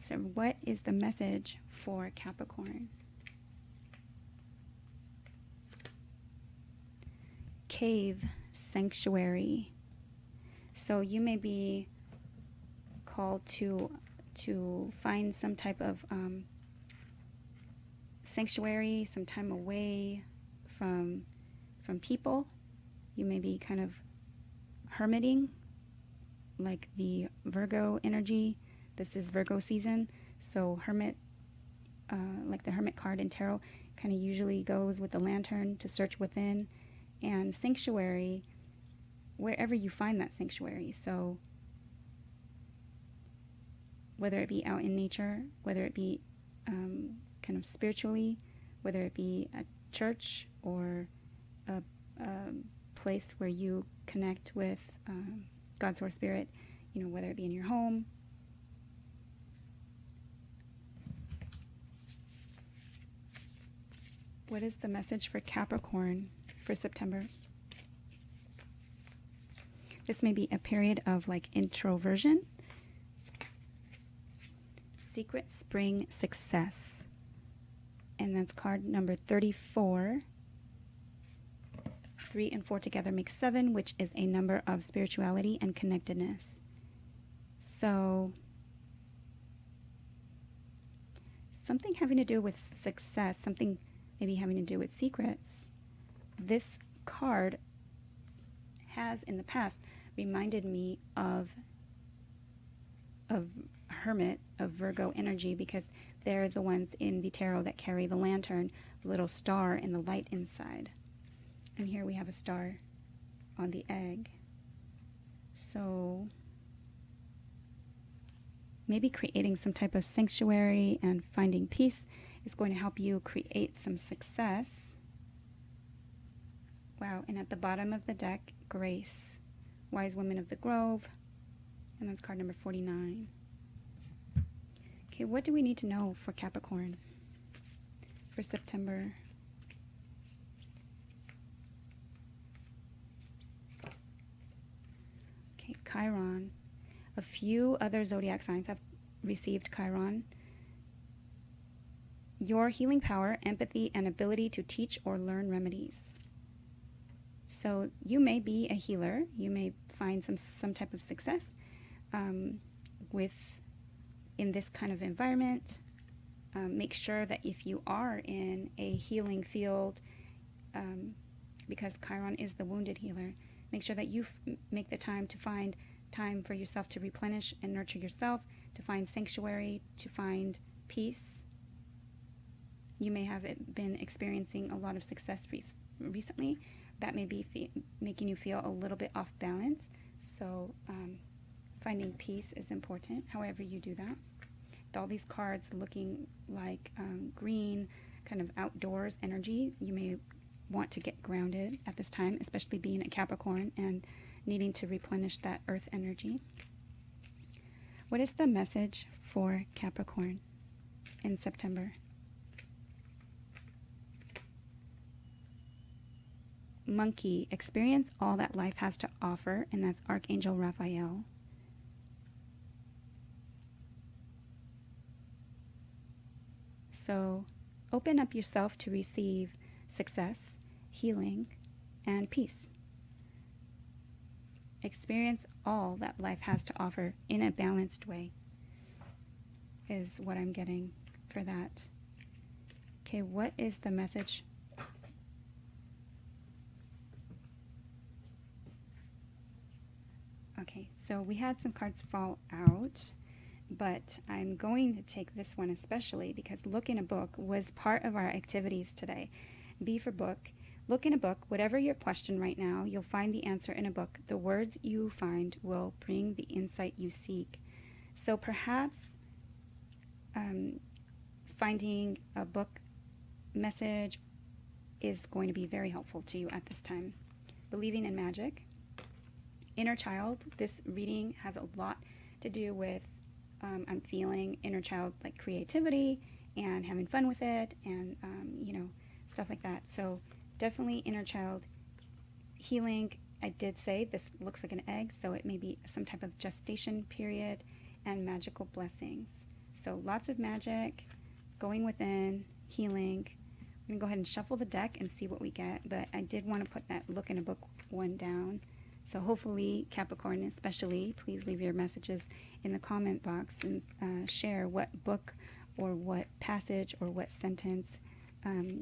So what is the message for Capricorn? Cave, sanctuary. So you may be called to find some type of sanctuary, some time away from people. You may be kind of hermiting, like the Virgo energy. This is Virgo season, so hermit, like the hermit card in tarot, kind of usually goes with the lantern to search within, and sanctuary, wherever you find that sanctuary. So whether it be out in nature, whether it be kind of spiritually, whether it be a church or a place where you connect with God's Source Spirit, whether it be in your home. What is the message for Capricorn for September? This may be a period of like introversion. Secret Spring Success. And that's card number 34. 3 and 4 together make 7, which is a number of spirituality and connectedness. So something having to do with success, something maybe having to do with secrets. This card has in the past reminded me of hermit, of Virgo energy, because they're the ones in the tarot that carry the lantern, the little star and the light inside. And here we have a star on the egg. So maybe creating some type of sanctuary and finding peace is going to help you create some success. Wow, and at the bottom of the deck, Grace, Wise Women of the Grove, and that's card number 49. Okay, what do we need to know for Capricorn for September? Okay, Chiron. A few other zodiac signs have received Chiron. Your healing power, empathy, and ability to teach or learn remedies. So you may be a healer. You may find some type of success in this kind of environment. Make sure that if you are in a healing field, because Chiron is the wounded healer, make sure that you make the time to find time for yourself to replenish and nurture yourself, to find sanctuary, to find peace. You may have been experiencing a lot of success recently. That may be making you feel a little bit off balance. So finding peace is important, however you do that. With all these cards looking like green, kind of outdoors energy, you may want to get grounded at this time, especially being a Capricorn and needing to replenish that earth energy. What is the message for Capricorn in September? Monkey, experience all that life has to offer, and that's Archangel Raphael. So open up yourself to receive success, healing, and peace. Experience all that life has to offer in a balanced way is what I'm getting for that. Okay, what is the message? Okay, so we had some cards fall out, but I'm going to take this one especially because look in a book was part of our activities today. B for book. Look in a book. Whatever your question right now, you'll find the answer in a book. The words you find will bring the insight you seek. So perhaps finding a book message is going to be very helpful to you at this time. Believing in magic. Inner child. This reading has a lot to do with I'm feeling inner child, like creativity and having fun with it and, stuff like that. So definitely inner child healing. I did say this looks like an egg, so it may be some type of gestation period and magical blessings. So lots of magic, going within, healing. I'm going to go ahead and shuffle the deck and see what we get, but I did want to put that look in a book one down. So hopefully, Capricorn especially, please leave your messages in the comment box and share what book or what passage or what sentence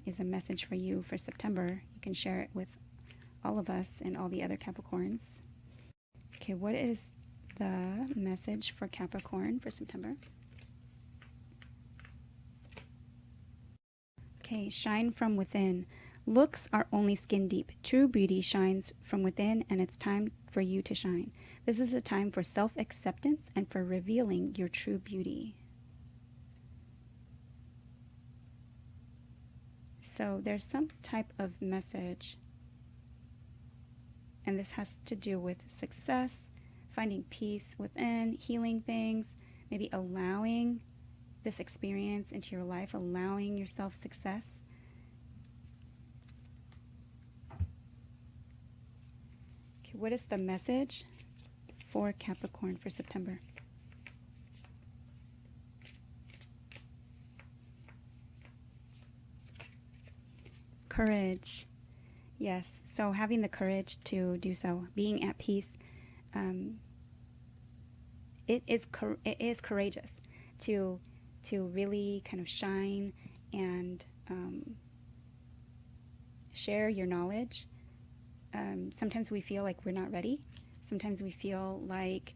is a message for you for September. You can share it with all of us and all the other Capricorns. Okay, what is the message for Capricorn for September? Okay, shine from within. Looks are only skin deep. True beauty shines from within, and it's time for you to shine. This is a time for self-acceptance and for revealing your true beauty. So there's some type of message, and this has to do with success, finding peace within, healing things, maybe allowing this experience into your life, allowing yourself success. Okay, what is the message for Capricorn for September? Courage. Yes, so having the courage to do so, being at peace, it is courageous to really kind of shine and share your knowledge. Sometimes we feel like we're not ready. Sometimes we feel like,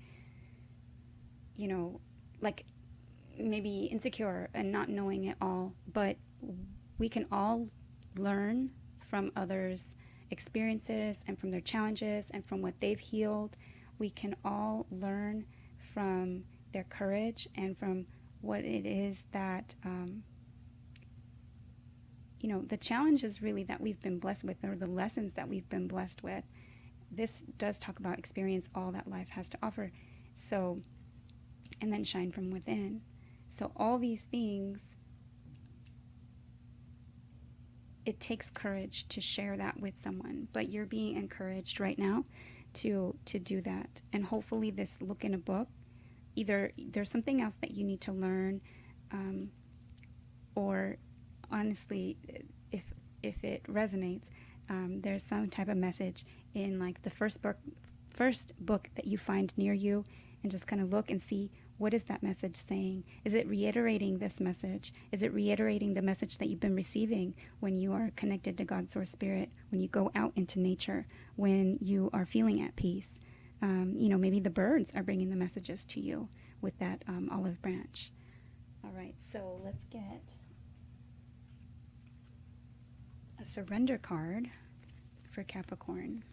you know, like maybe insecure and not knowing it all. But we can all learn from others' experiences and from their challenges and from what they've healed. We can all learn from their courage and from what it is that, you know, the challenges really that we've been blessed with, or the lessons that we've been blessed with. This does talk about experience all that life has to offer. So, and then shine from within. So all these things, it takes courage to share that with someone, but you're being encouraged right now to do that. And hopefully this look in a book, either there's something else that you need to learn, or honestly, if it resonates, there's some type of message in like the first book that you find near you, and just kind of look and see, what is that message saying? Is it reiterating this message? Is it reiterating the message that you've been receiving when you are connected to God's Source Spirit, when you go out into nature, when you are feeling at peace? You know, maybe the birds are bringing the messages to you with that olive branch. All right, so let's get a surrender card for Capricorn.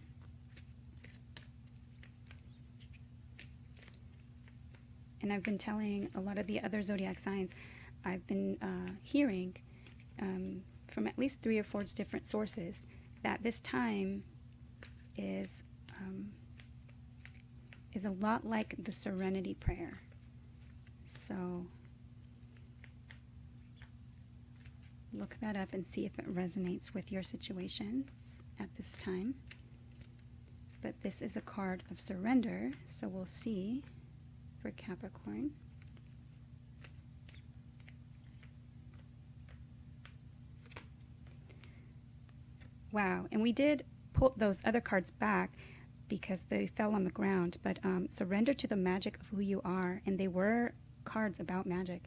And I've been telling a lot of the other zodiac signs, I've been hearing from at least 3 or 4 different sources that this time is a lot like the Serenity Prayer. So look that up and see if it resonates with your situations at this time. But this is a card of surrender, so we'll see for Capricorn. Wow, and we did pull those other cards back because they fell on the ground, but surrender to the magic of who you are, and they were cards about magic.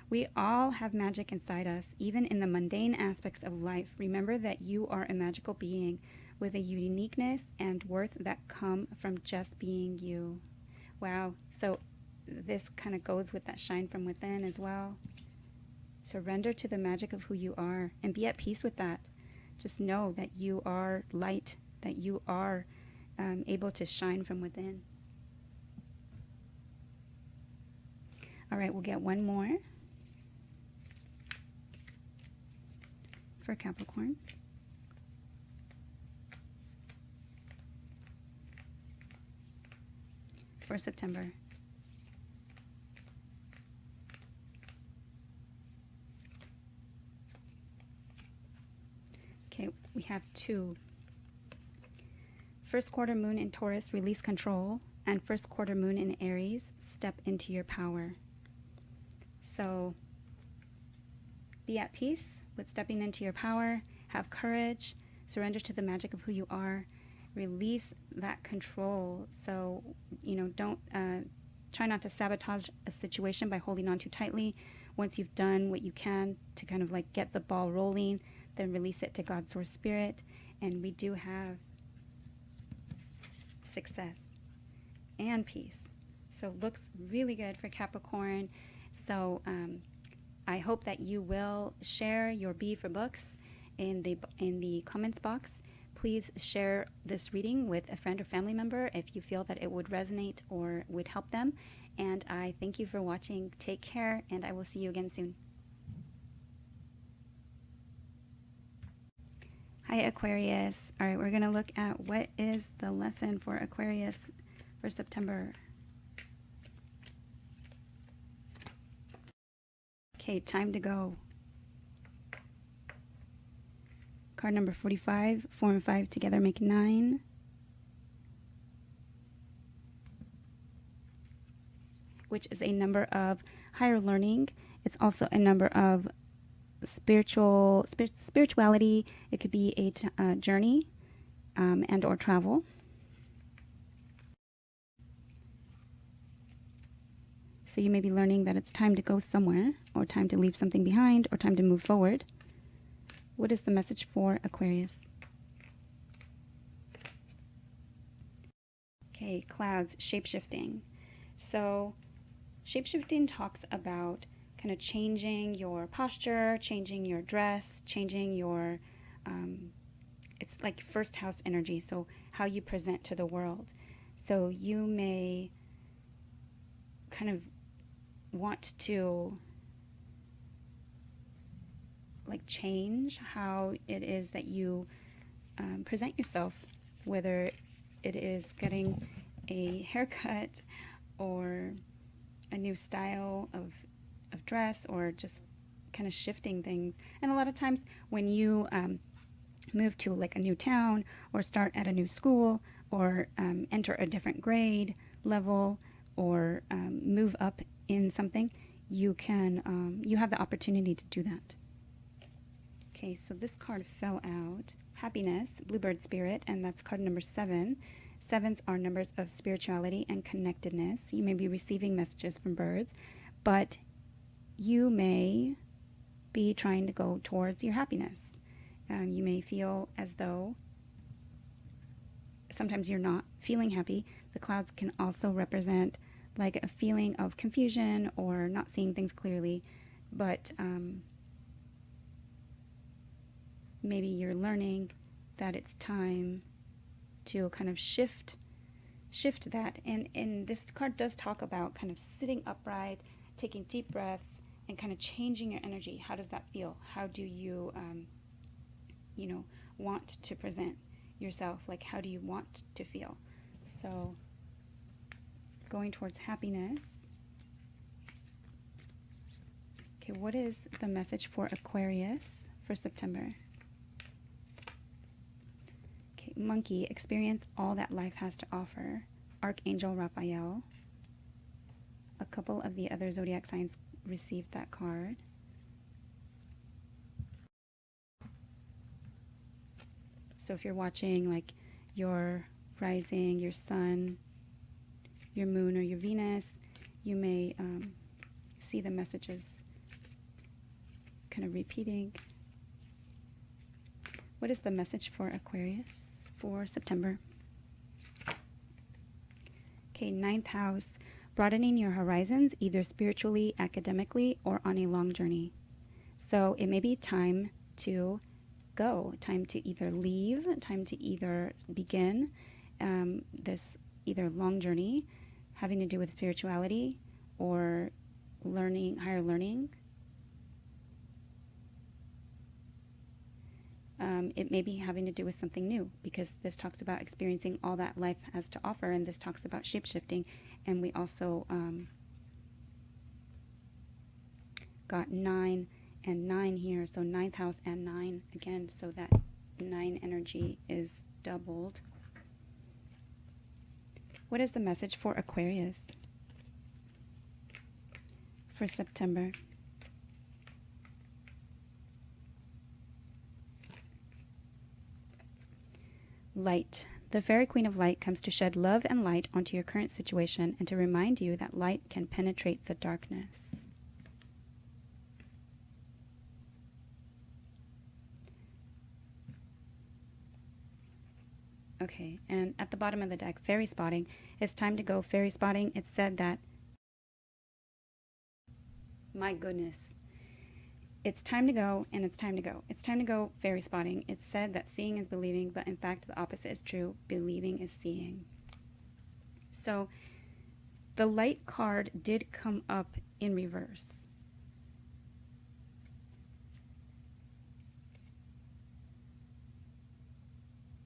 We all have magic inside us, even in the mundane aspects of life. Remember that you are a magical being with a uniqueness and worth that come from just being you. Wow, so this kind of goes with that shine from within as well. Surrender to the magic of who you are and be at peace with that. Just know that you are light, that you are able to shine from within. All right, we'll get one more for Capricorn. For September. Okay, we have 2. First quarter moon in Taurus, release control, and first quarter moon in Aries, step into your power. So be at peace with stepping into your power, have courage, surrender to the magic of who you are, release that control. So, don't try not to sabotage a situation by holding on too tightly. Once you've done what you can to kind of like get the ball rolling, then release it to God's source spirit. And we do have success and peace. So looks really good for Capricorn. So I hope that you will share your B for books in the comments box. Please share this reading with a friend or family member if you feel that it would resonate or would help them. And I thank you for watching. Take care, and I will see you again soon. Hi, Aquarius. All right, we're going to look at what is the lesson for Aquarius for September. Okay, time to go. Card number 45, 4 and 5 together make 9. Which is a number of higher learning. It's also a number of spirituality. It could be a journey and or travel. So you may be learning that it's time to go somewhere, or time to leave something behind, or time to move forward. What is the message for Aquarius? Okay, clouds, shape-shifting. So shape-shifting talks about kind of changing your posture, changing your dress, changing your, it's like first house energy, so how you present to the world. So you may kind of want to like change how it is that you present yourself, whether it is getting a haircut or a new style of dress, or just kind of shifting things. And a lot of times when you move to like a new town, or start at a new school, or enter a different grade level, or move up in something, you can you have the opportunity to do that. Okay, so this card fell out. Happiness, Bluebird Spirit, and that's card number 7. 7s are numbers of spirituality and connectedness. You may be receiving messages from birds, but you may be trying to go towards your happiness. You may feel as though sometimes you're not feeling happy. The clouds can also represent like a feeling of confusion or not seeing things clearly, but maybe you're learning that it's time to kind of shift that. And this card does talk about kind of sitting upright, taking deep breaths, and kind of changing your energy. How does that feel? How do you, want to present yourself? Like, how do you want to feel? So, going towards happiness. Okay, what is the message for Aquarius for September? Okay, monkey, experience all that life has to offer. Archangel Raphael. A couple of the other zodiac signs received that card. So if you're watching like your rising, your sun, your moon, or your Venus, you may see the messages kind of repeating. What is the message for Aquarius for September? Okay, 9th house, broadening your horizons, either spiritually, academically, or on a long journey. So it may be time to go, time to either leave, time to either begin this either long journey having to do with spirituality or learning, higher learning. It may be having to do with something new, because this talks about experiencing all that life has to offer, and this talks about shape-shifting. And we also got 9 and 9 here, so 9th house and 9 again, so that 9 energy is doubled. What is the message for Aquarius? for September. Light. The fairy queen of light comes to shed love and light onto your current situation and to remind you that light can penetrate the darkness. Okay, and at the bottom of the deck, fairy spotting. It's time to go fairy spotting. It's said that, my goodness, it's time to go, and it's time to go. It's time to go fairy spotting. It's said that seeing is believing, but in fact, the opposite is true. Believing is seeing. So, the light card did come up in reverse.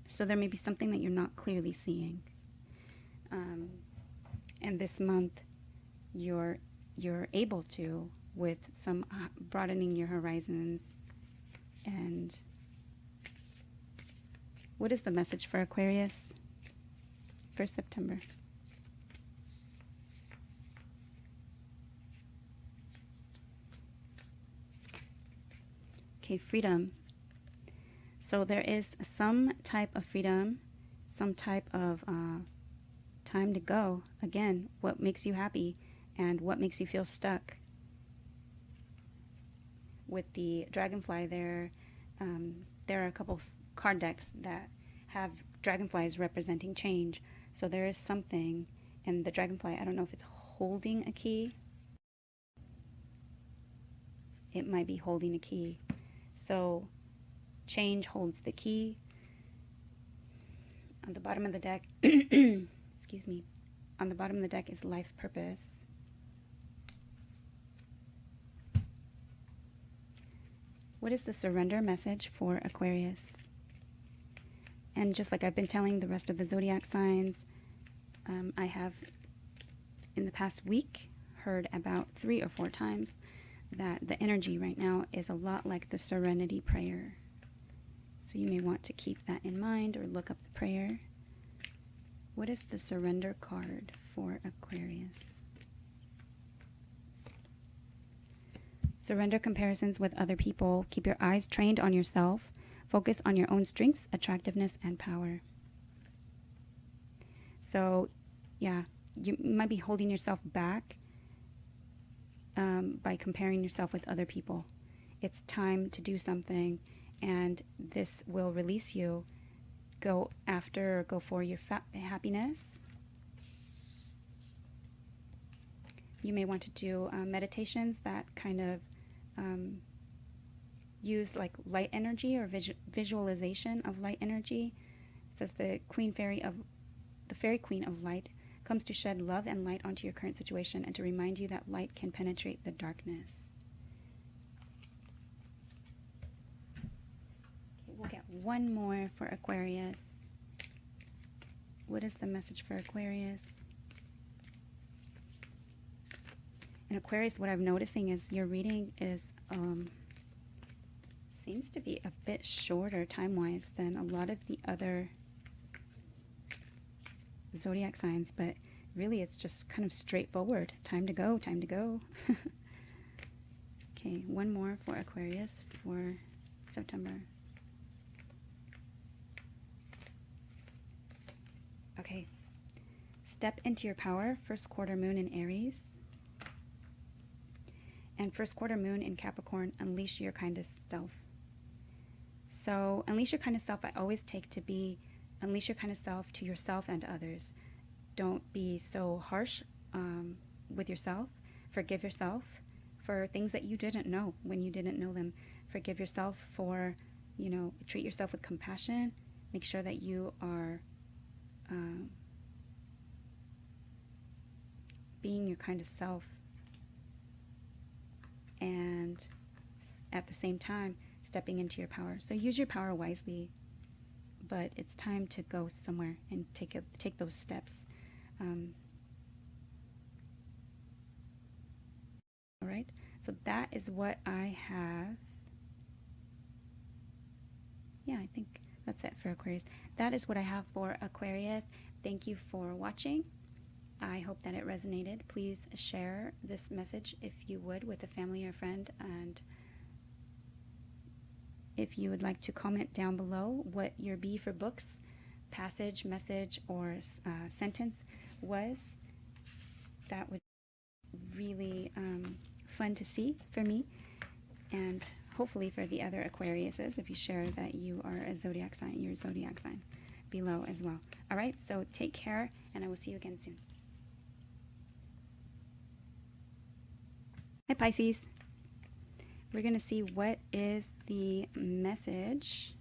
So there may be something that you're not clearly seeing. And this month, you're able to, with some broadening your horizons. And what is the message for Aquarius for September? Okay, freedom. So there is some type of freedom, some type of time to go. Again, what makes you happy and what makes you feel stuck. With the dragonfly there are a couple card decks that have dragonflies representing change. So there is something, and the dragonfly, I don't know if it's holding a key. It might be holding a key. So change holds the key. On the bottom of the deck, excuse me, on the bottom of the deck is life purpose. What is the surrender message for Aquarius? And just like I've been telling the rest of the zodiac signs, I have in the past week heard about 3 or 4 times that the energy right now is a lot like the serenity prayer. So you may want to keep that in mind or look up the prayer. What is the surrender card for Aquarius? Surrender comparisons with other people. Keep your eyes trained on yourself. Focus on your own strengths, attractiveness, and power. So, yeah, you might be holding yourself back by comparing yourself with other people. It's time to do something, and this will release you. Go after, go for your happiness. You may want to do meditations that kind of use like light energy or visualization of light energy. It says the fairy queen of light comes to shed love and light onto your current situation and to remind you that light can penetrate the darkness. Okay, we'll get one more for Aquarius. What is the message for Aquarius? In Aquarius, what I'm noticing is your reading is seems to be a bit shorter time-wise than a lot of the other zodiac signs, but really it's just kind of straightforward. Time to go, time to go. Okay, one more for Aquarius for September. Okay, step into your power, first quarter moon in Aries. And first quarter moon in Capricorn, unleash your kindest self. So unleash your kindest self, I always take to be unleash your kindest self to yourself and others. Don't be so harsh with yourself. Forgive yourself for things that you didn't know when you didn't know them. Forgive yourself for, treat yourself with compassion. Make sure that you are being your kindest self. And at the same time, stepping into your power. So use your power wisely, but it's time to go somewhere and take those steps. All right, so that is what I have. Yeah, I think that's it for Aquarius. That is what I have for Aquarius. Thank you for watching. I hope that it resonated. Please share this message if you would with a family or friend, and if you would like to comment down below what your B for books, passage, message, or sentence was, that would be really fun to see for me, and hopefully for the other Aquariuses, if you share that you are a zodiac sign, your zodiac sign below as well. All right, so take care, and I will see you again soon. Hi, Pisces. We're going to see what is the message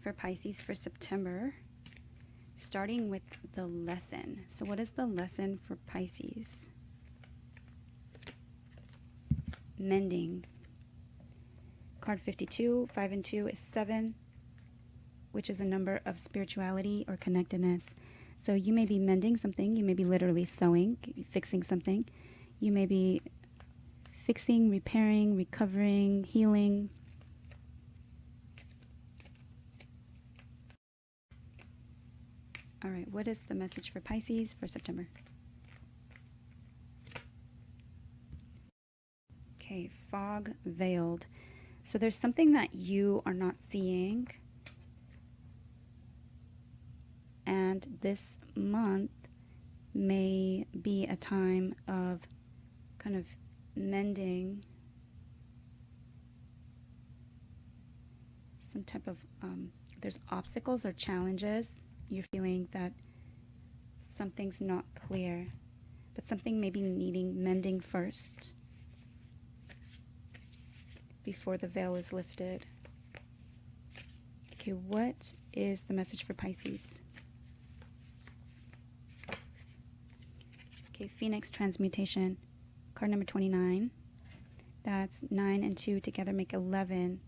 for Pisces for September, starting with the lesson. So what is the lesson for Pisces? Mending. Card 52, 5 and 2 is 7, which is a number of spirituality or connectedness. So you may be mending something. You may be literally sewing, fixing something. You may be fixing, repairing, recovering, healing. All right, what is the message for Pisces for September? Okay, fog veiled. So there's something that you are not seeing. And this month may be a time of kind of mending some type of, there's obstacles or challenges. You're feeling that something's not clear, but something may be needing mending first before the veil is lifted. Okay, what is the message for Pisces? Okay, Phoenix transmutation. Card number 29. That's 9 and 2 together make 11.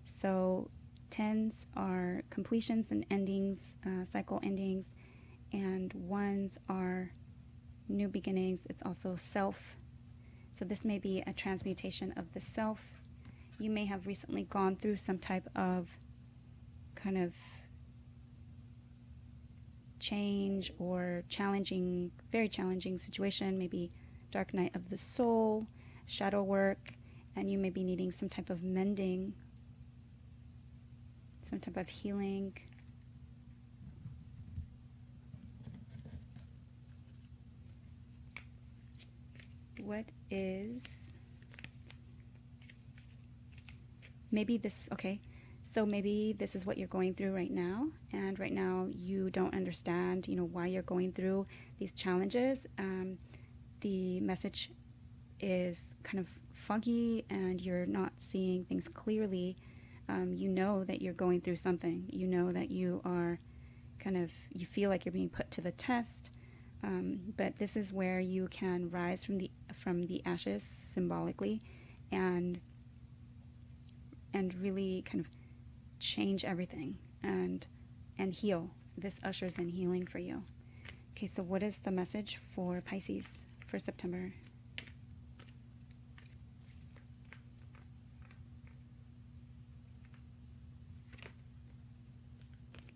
So 10s are completions and endings, cycle endings, and 1s are new beginnings. It's also self. So this may be a transmutation of the self. You may have recently gone through some type of kind of change or challenging, very challenging situation, maybe dark night of the soul, shadow work, and you may be needing some type of mending, some type of healing. What is, maybe this, okay, so maybe this is what you're going through right now, and right now you don't understand, why you're going through these challenges. The message is kind of foggy and you're not seeing things clearly. You know that you're going through something. You know that you are you feel like you're being put to the test. But this is where you can rise from the ashes symbolically and really kind of change everything and heal. This ushers in healing for you. Okay, so what is the message for Pisces for September?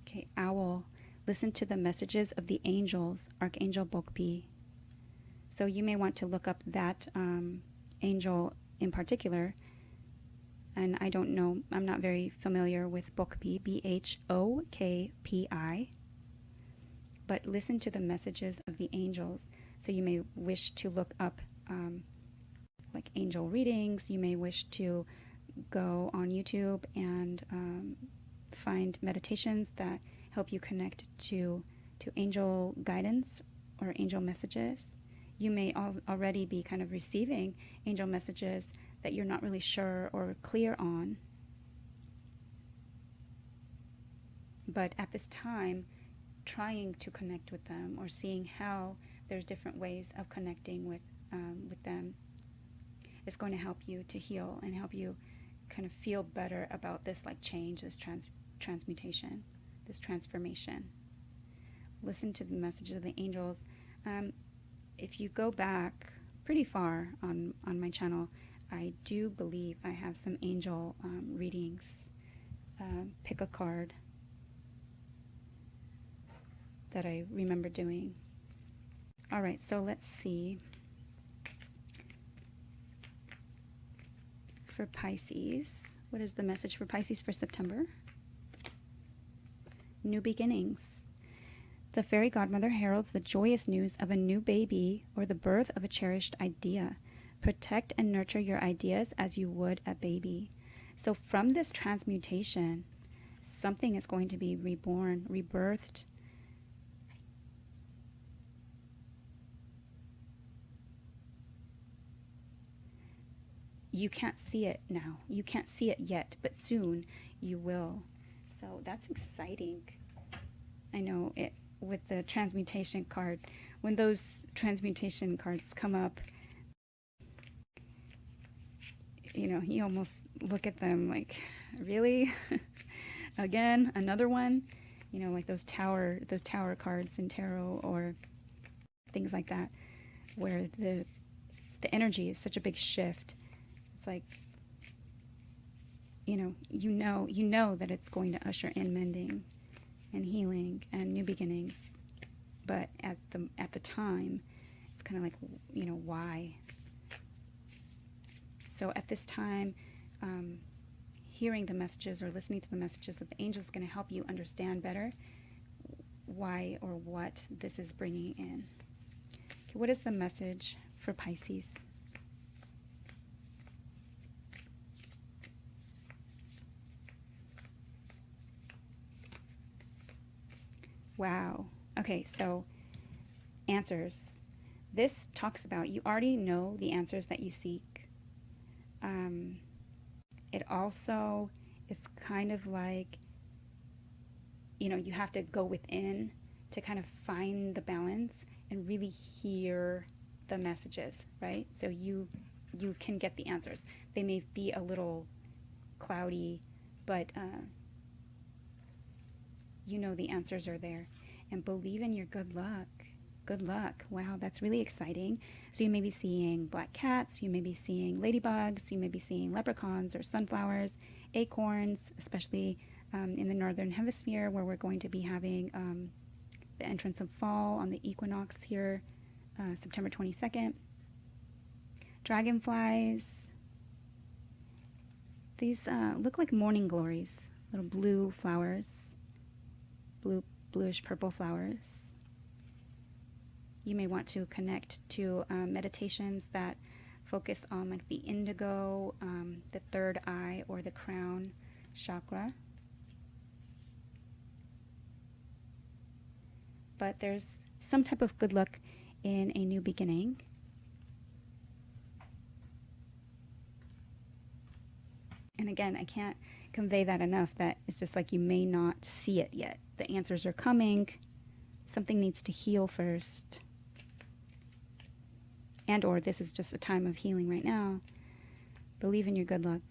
Okay, owl. Listen to the messages of the angels, Archangel Bokpi. So you may want to look up that angel in particular. And I don't know, I'm not very familiar with Bokpi, Bhokpi. But listen to the messages of the angels. So you may wish to look up like angel readings. You may wish to go on YouTube and find meditations that help you connect to angel guidance or angel messages. You may already be kind of receiving angel messages that you're not really sure or clear on. But at this time, trying to connect with them or seeing how there's different ways of connecting with them is going to help you to heal and help you kind of feel better about this change, this transmutation, this transformation. Listen to the messages of the angels. If you go back pretty far on my channel, I do believe I have some angel readings. Pick a card that I remember doing. All right, so let's see. For Pisces, what is the message for Pisces for September? New beginnings. The fairy godmother heralds the joyous news of a new baby or the birth of a cherished idea. Protect and nurture your ideas as you would a baby. So from this transmutation, something is going to be reborn, rebirthed. You can't see it now. You can't see it yet, but soon you will. So that's exciting. I know it with the transmutation card. When those transmutation cards come up, you know, you almost look at them like, really? Again, another one? You know, like those tower cards in tarot or things like that, where the energy is such a big shift. It's like, you know that it's going to usher in mending and healing and new beginnings. But at the time, it's kind of like, you know, why? So at this time, hearing the messages or listening to the messages of the angels is going to help you understand better why or what this is bringing in. Okay, what is the message for Pisces? Wow. Okay, so answers. This talks about you already know the answers that you seek. It also is kind of like, you know, you have to go within to kind of find the balance and really hear the messages, right? So you can get the answers. They may be a little cloudy, but you know the answers are there. And believe in your good luck. Good luck. Wow, that's really exciting. So you may be seeing black cats, you may be seeing ladybugs, you may be seeing leprechauns or sunflowers, acorns, especially in the northern hemisphere where we're going to be having the entrance of fall on the equinox here, September 22nd. Dragonflies. These look like morning glories, little blue flowers, bluish purple flowers. You may want to connect to meditations that focus on like the indigo, the third eye, or the crown chakra. But there's some type of good luck in a new beginning. And again, I can't convey that enough, that it's just like you may not see it yet. The answers are coming. Something needs to heal first. And or this is just a time of healing right now. Believe in your good luck.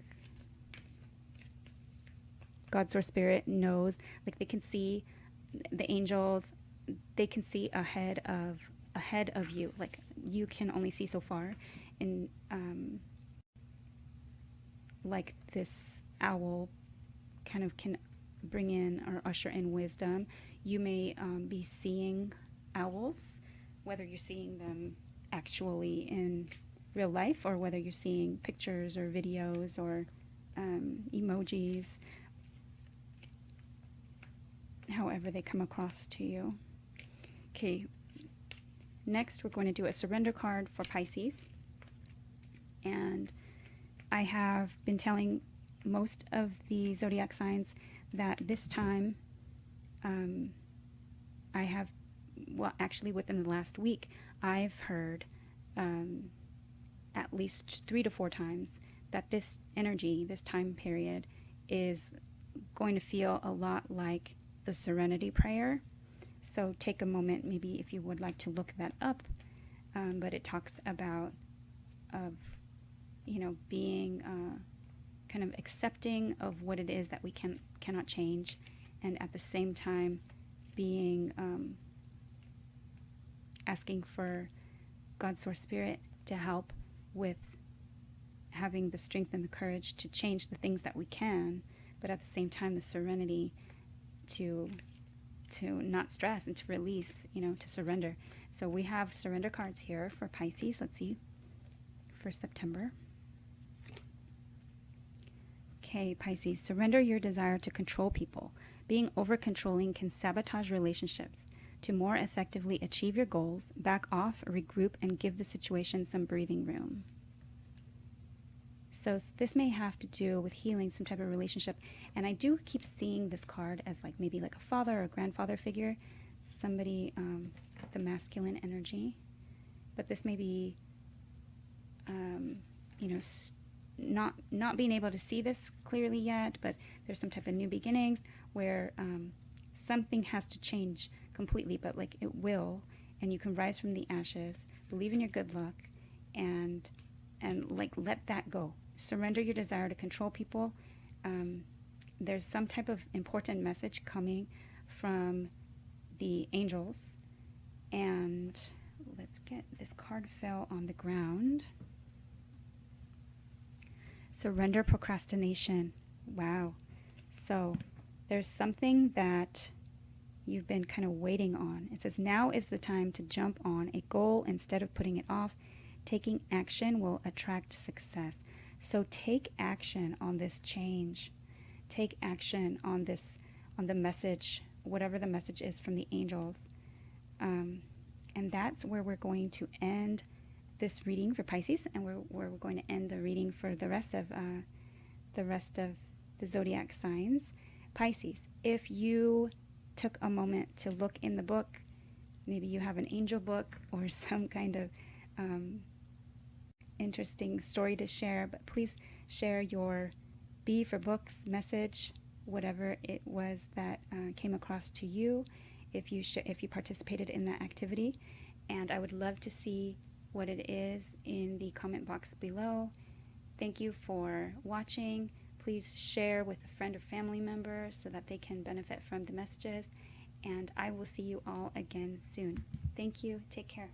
God, Source, Spirit knows, like they can see the angels, they can see ahead of you. Like you can only see so far. And like this owl kind of can bring in or usher in wisdom. You may be seeing owls, whether you're seeing them actually in real life or whether you're seeing pictures or videos or emojis, however they come across to you. Okay, next we're going to do a surrender card for Pisces. And I have been telling most of the zodiac signs that this time I have, well, actually within the last week, I've heard at least 3 to 4 times that this energy, this time period, is going to feel a lot like the Serenity Prayer. So take a moment, maybe if you would like to look that up. But it talks about being kind of accepting of what it is that we cannot change, and at the same time being asking for God's Source Spirit to help with having the strength and the courage to change the things that we can, but at the same time the serenity to not stress and to release, to surrender. So we have surrender cards here for Pisces. Let's see, for September. Okay, Pisces, surrender your desire to control people. Being over-controlling can sabotage relationships. To more effectively achieve your goals, back off, regroup, and give the situation some breathing room. So this may have to do with healing some type of relationship. And I do keep seeing this card as maybe a father or grandfather figure, somebody, the masculine energy. But this may be, not being able to see this clearly yet, but there's some type of new beginnings where something has to change completely, but it will, and you can rise from the ashes, believe in your good luck, and let that go. Surrender your desire to control people. There's some type of important message coming from the angels, and let's get, this card fell on the ground. Surrender procrastination. Wow. So there's something that you've been kind of waiting on. It says, now is the time to jump on a goal instead of putting it off. Taking action will attract success. So take action on this change. Take action on this, on the message, whatever the message is from the angels. And that's where we're going to end this reading for Pisces, and where we're going to end the reading for the rest of the zodiac signs. Pisces, if you took a moment to look in the book, maybe you have an angel book or some kind of interesting story to share, but please share your B for books message, whatever it was that came across to you, if you participated in that activity. And I would love to see what it is in the comment box below. Thank you for watching. Please share with a friend or family member so that they can benefit from the messages. And I will see you all again soon. Thank you. Take care.